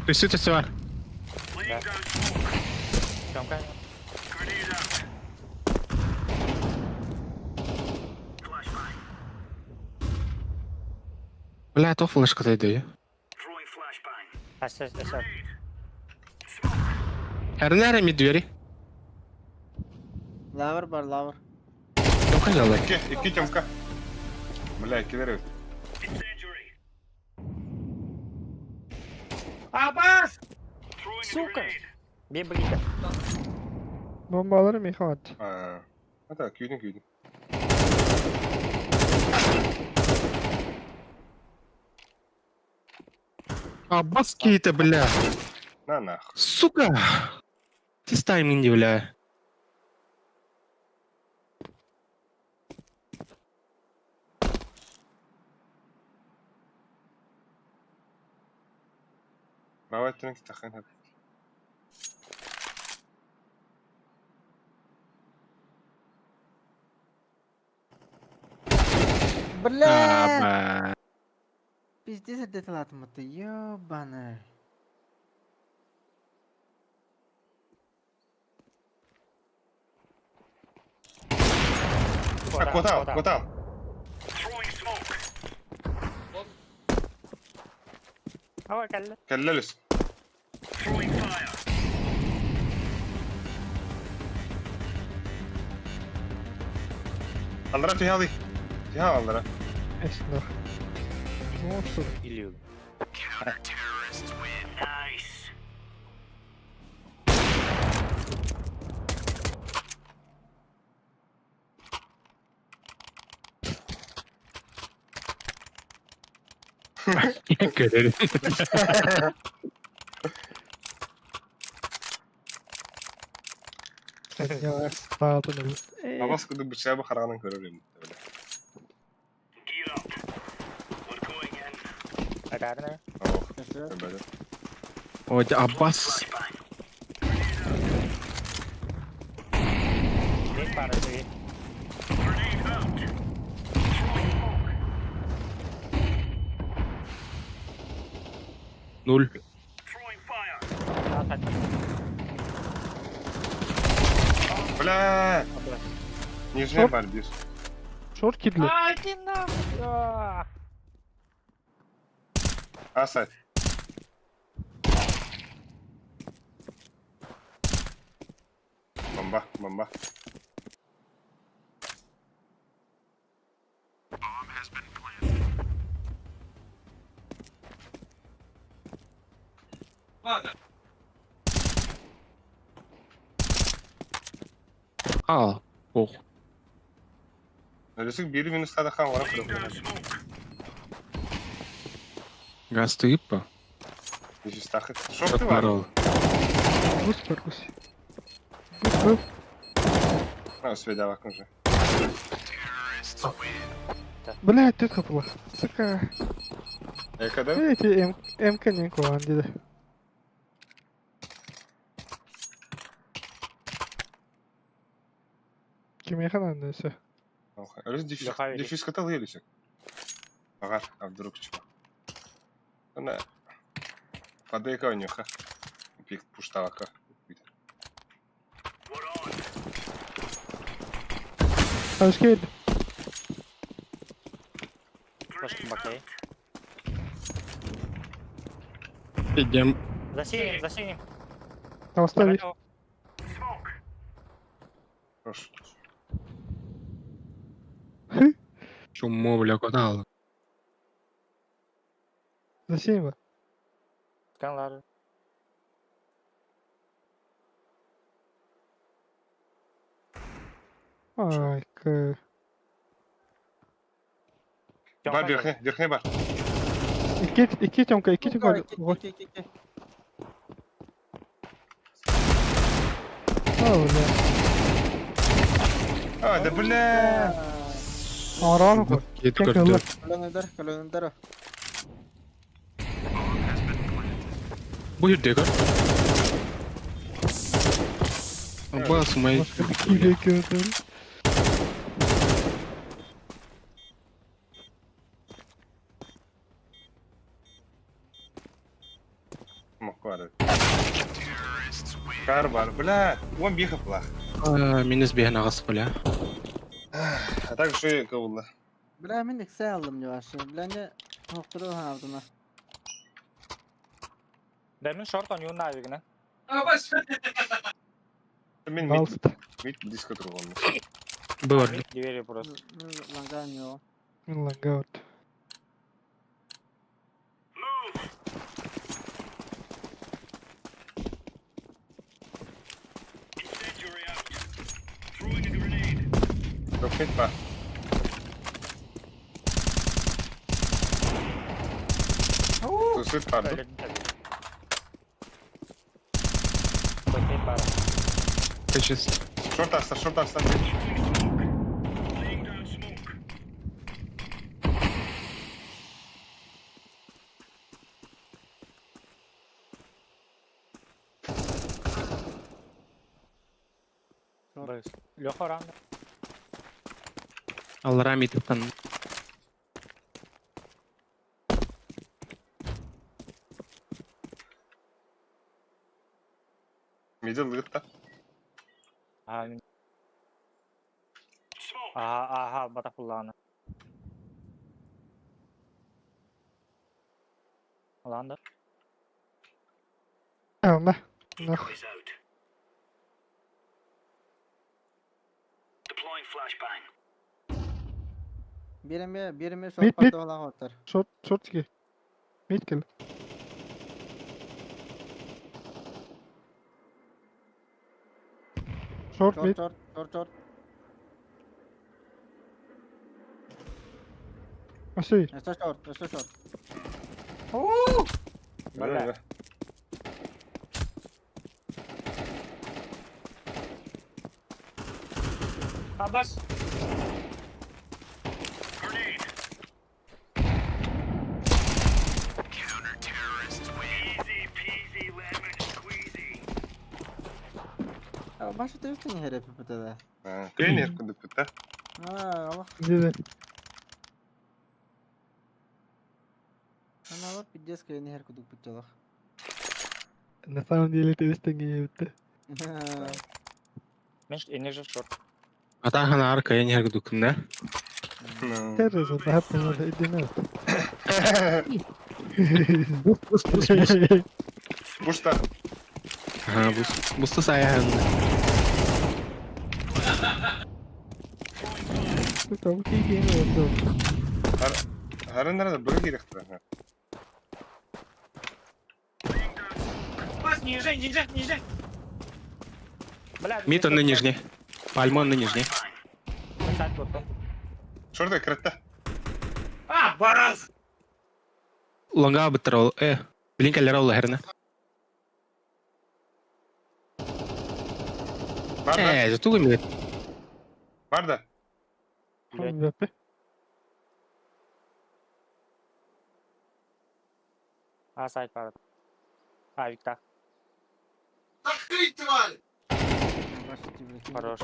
C: Üstü var.
F: Laying down smoke.
A: Çomka.
F: Grenade out. Flashbang.
C: Бля, то флешка йде.
F: Throwing flashbang.
A: Hassas.
C: Her nere mi двери?
G: Lower bar lower.
C: Кем ханжалар?
B: Iki темка. Бля, кидерет.
F: Incendiary.
A: Abbas!
F: Throwing a
A: Сука!
F: grenade.
A: Bir bıyık.
H: Bombaları mı hadi?
B: А, это кьютин.
C: Аббас какие-то, бля.
B: На нахуй.
C: Сука! Ты с тайминги, бля.
B: Давай тренки тахын.
G: Бля!
C: Аба.
G: Пиздец, это латмата. Ёбаный.
B: Вот там.
F: Throwing smoke.
A: Hava kelle.
B: كللس.
F: Throwing fire.
B: Andra في هذه. في هذا Andra.
H: Esnaf. Ne olsun?
A: Biliyorum.
F: Nice.
C: Görelim.
H: Ya sağladın.
B: Авас кыды бычабы караганын көрөрүм.
F: Gear up. We're going in.
A: Katarı ne?
C: Ой, Аббас.
F: Flashbang.
A: Bir parası iyi.
F: Grenade out. Throwing smoke.
C: Nul.
F: Throwing
B: Бля! Нижняя бар bir.
H: Short kidli.
A: Иди нахуй! А!
B: Асайт. Бомба.
J: Ладно.
C: А, ох.
B: Ölüsük biri minus kada kan var.
C: Газ стоит по?
B: Диши стахет. Шорт
C: Как
B: var.
C: порол.
H: Гусь. Гусь.
B: Ha, сведа бak уже.
H: Блядь, ты капла. Сука.
B: Kada?
H: Эти МК не куан dedi. Kime kadar neyse.
B: Ölüs
A: Лихай.
B: дефис катал елисек. Ага, а вдруг чего? Она подейка у нюха. Пик пуштавака.
H: Hoş geldin.
A: Пошли, бакей.
C: Идем.
A: За синим.
H: Оставить.
B: Хорош.
C: Чуму, бля, куда?
H: Засейм var.
A: Kanlar.
H: Ay kı.
B: Бар верхняя бар.
H: İki çomka, iki çomka.
G: İki.
H: Öyle.
B: А, да бля!
H: Ağır koy.
C: Git
H: Tek
C: gördü.
H: yollar.
G: Kalender.
C: Bu yerde gör. Basmayı.
H: Başka bir kile gördüm.
B: Маквары. Кар бар. Бля, он бихав плах.
C: Минус бehen ağası bля.
B: А так что я кавулла.
G: Bile min ikse aldım yavaşı. Bilence nokturu ardına.
A: Demin short on yunna abigine.
J: А, бас.
B: Мен
H: Alst.
B: мид диско другом.
C: Bör.
A: Двери просто.
G: Langan yok.
H: Lan gavut.
B: Рокет бар. Сусыт бар.
A: Öyle tabii. Bakayım bari.
C: Сейчас.
B: Шорт аста.
A: Быс. Лёха рано.
C: Алрами тыпан.
B: Мидл лытта.
A: Aha, bata kullanı. Alanda.
H: Ama.
F: Decoys out. Deploying flashbang.
G: Birimi
H: Mid.
G: sohbette olan otur.
H: Short ki. Mid kill. Short mid.
G: Short.
H: Aşağı.
G: Este short.
A: Böyle. Abbas.
G: Başı da üstüne herif pıtıda.
B: Тренер куда пыта.
G: Allah.
H: Dedi.
G: Ana bak bir disk yeni her kuduk pıtıda.
H: Na samом деле ты весь таки это.
A: Менш enerji short.
C: Атахан арка я не харгад үкнэ.
H: Terrorist what happened with the dinner.
B: Пушта.
C: Ага, буста саяхан.
H: Tabii ki game oldu.
B: Харандара бага керектир.
J: Бас, ниже.
A: Бля,
C: Мид он на нижней. Пальма он на нижней.
A: Сайт бутон.
B: Шорта кретте.
J: А, бараз!
C: Лонга биттерол. Блинк аллера ула херна.
B: Барда.
C: Затуга мид.
B: Барда.
H: MVP.
A: А, сайт бар. А, Виктор.
J: Открыть, тварь!
A: Хорош.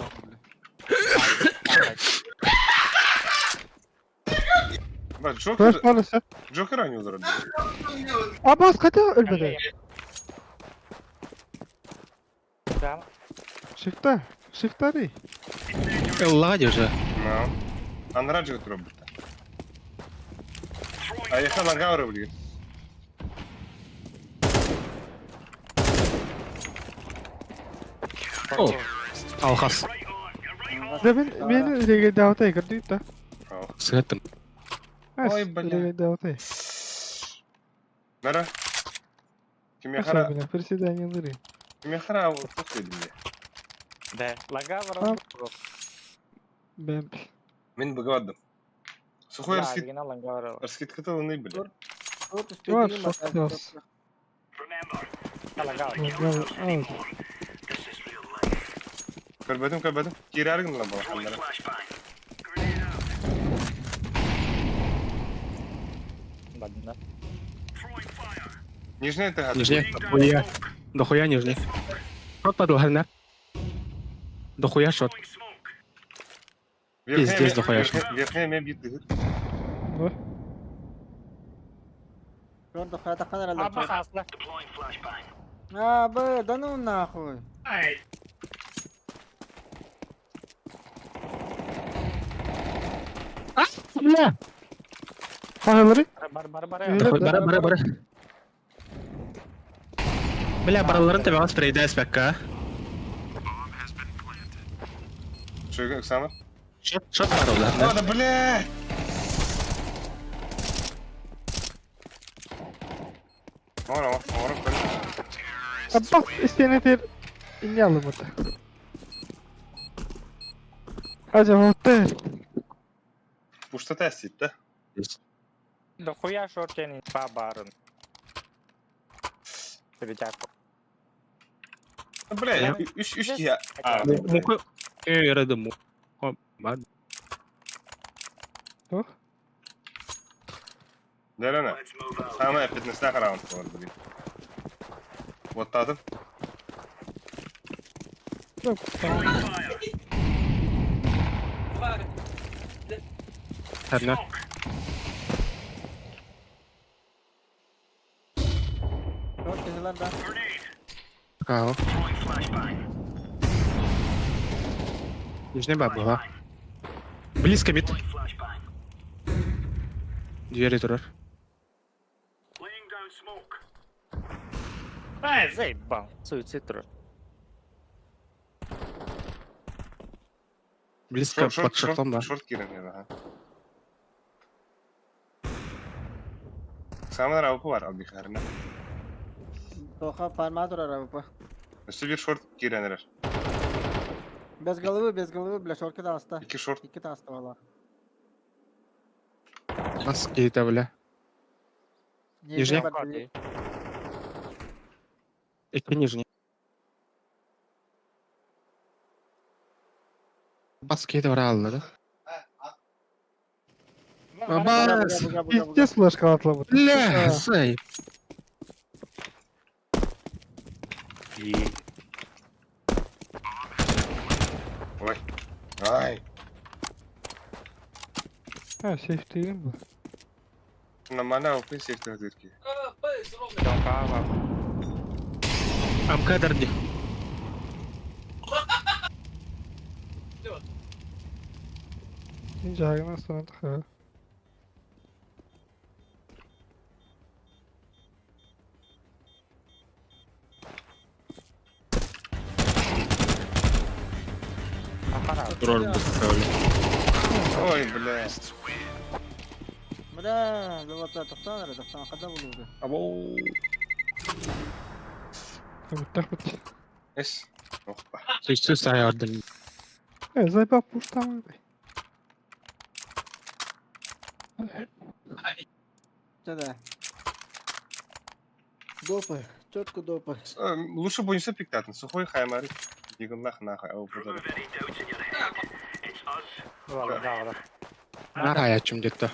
B: Bak
H: First
B: Joker,
H: maalesef.
B: Joker oynuyorlar orada.
H: Abbas kaça ölmedi?
A: Tamam.
H: Shift'ta. Shift'ta değil.
C: Лади уже.
B: No. Андраж götürüyor burada. Ayakta lan gavra biliyor.
C: О, Алхас.
H: Beni rege davata yakardı da.
C: Сгэтым.
B: Ой, бля.
H: Rege davata.
B: Nara? Kim
H: Aşağı
B: yakara?
H: bile. Presidenyanları.
B: Kim yakara? O çok dedim ya.
A: Да. Лага
H: Tamam.
A: вара.
H: Ben.
B: Ben bıgavadım. Сухой
A: Да,
B: раскид.
A: оригинал лага вара.
B: Раскидката не бля.
G: Тут
H: Var
G: успеем
H: çok az.
A: Лага вара.
H: Al.
B: Körbedim. Geri argın lan bana kanlara.
A: Ладно.
B: Нижняя ты гад.
C: Нижняя. Дохуя. Дохуя нижний. Шот падал херна. Дохуя шот. Пиздец, дохуя шот.
B: Верхняя меня бит.
G: Şurada hayata kadar herhalde.
A: Абба хасла.
G: Abi, да ну нахуй.
J: Ай,
H: Bля. Paraları.
A: Бар.
C: Бля, бараларын тебе вас прейда спекка.
B: Что, Оксана?
C: Шот баралар.
B: Надо, бля! Ora,
H: Abbas istenedir. İnyalı mı da? Acaba hotel.
B: Пушта тестит, да?
A: Да хуя шортен по барон. Перетяку.
B: Бля, üç ya.
C: Мука. Яраdı му. Мад.
H: Oh.
B: Derene. Sama fitness'ten round var bugün. Bottadım.
H: Yok. Tamam.
C: Херна.
G: Çok güzel da.
C: Као. Нижняя баба. Близко мид. Двери турар.
A: Ай, заебал. Суицид труд.
C: Близко под шортом, да.
B: Шорт girin ya da. Samlar avı var abi karına.
G: Toka parmağı durar abi bu.
B: Üstü bir short girenler.
G: Bez головы, бля, шорка да hasta.
B: İki short.
G: İki de hasta valla.
C: Нас какие-то, бля. Нижняя? Это нижний. Бас какие-то врал, да? Бас!
H: Pis flash atladı.
C: Бля, сай.
B: Ой. Ай.
H: Ha safety'yim bu.
B: На mana open safety dırki.
C: Амка дорди.
H: جاينا صنعت خير.
C: Роль поставлю.
B: Ой, бля.
G: بلا زبطة تختار خدها بلوغة.
B: Abo.
H: بتاخد
B: ايش؟ اوبا.
C: Sıçsız ayardım.
H: زي بقى بوش تعمل
G: كده. Допы, четко допы.
B: Лучше бы не все пиктатын. Сухой хаймари. Дигам нахуй. Ау, подали.
F: Remove any doubt in your head. It's us.
A: Valla dağılır.
C: Var hayatım gitti.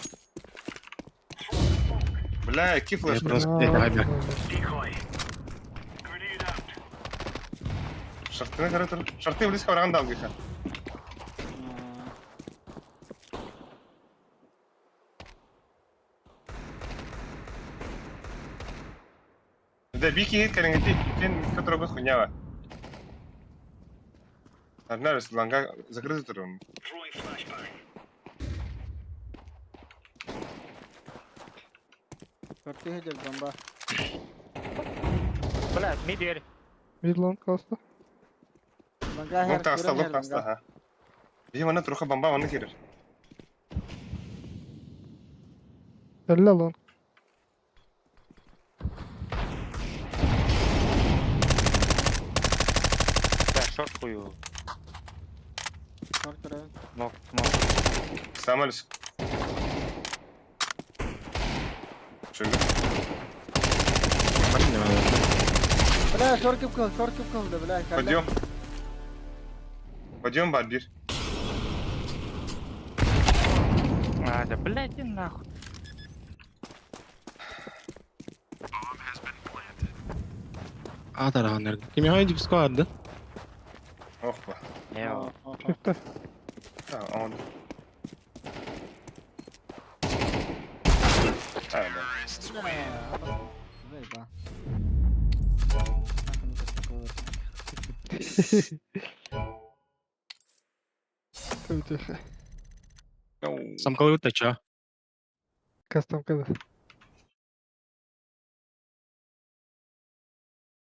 B: Бля, ки флеш.
C: Я просто hadi.
F: Decoy. Grenade out.
B: Шартына каратыр. Шарты близко барган да алгыха. Да бики хит калингати. Кен который бы хуйнява. Одна раз ланга закрыта туром.
F: Throwing flashbang.
G: करती है Jagdamba.
A: Bля, mid yer.
H: ميدلاند كاستا
G: बंगा है.
B: Лукта аста, лукта аста, ха. Би мана труха бомба мана кирер.
H: الا لون
A: Bля, short koyu.
G: और करे.
A: Nok.
B: Самалис. Şöyle.
G: بلا شور كيف كم ده بلا.
B: Подъем. Подъем, Бадбир.
A: А, да блядь, иди нахуй.
C: Adar hanlar. Kimi hangi squad'dı?
B: Ох ба.
A: Yo.
H: شفته
B: Ha, on. Aynen.
H: تبي
C: Sam kalıyor taça.
H: كاستم كذا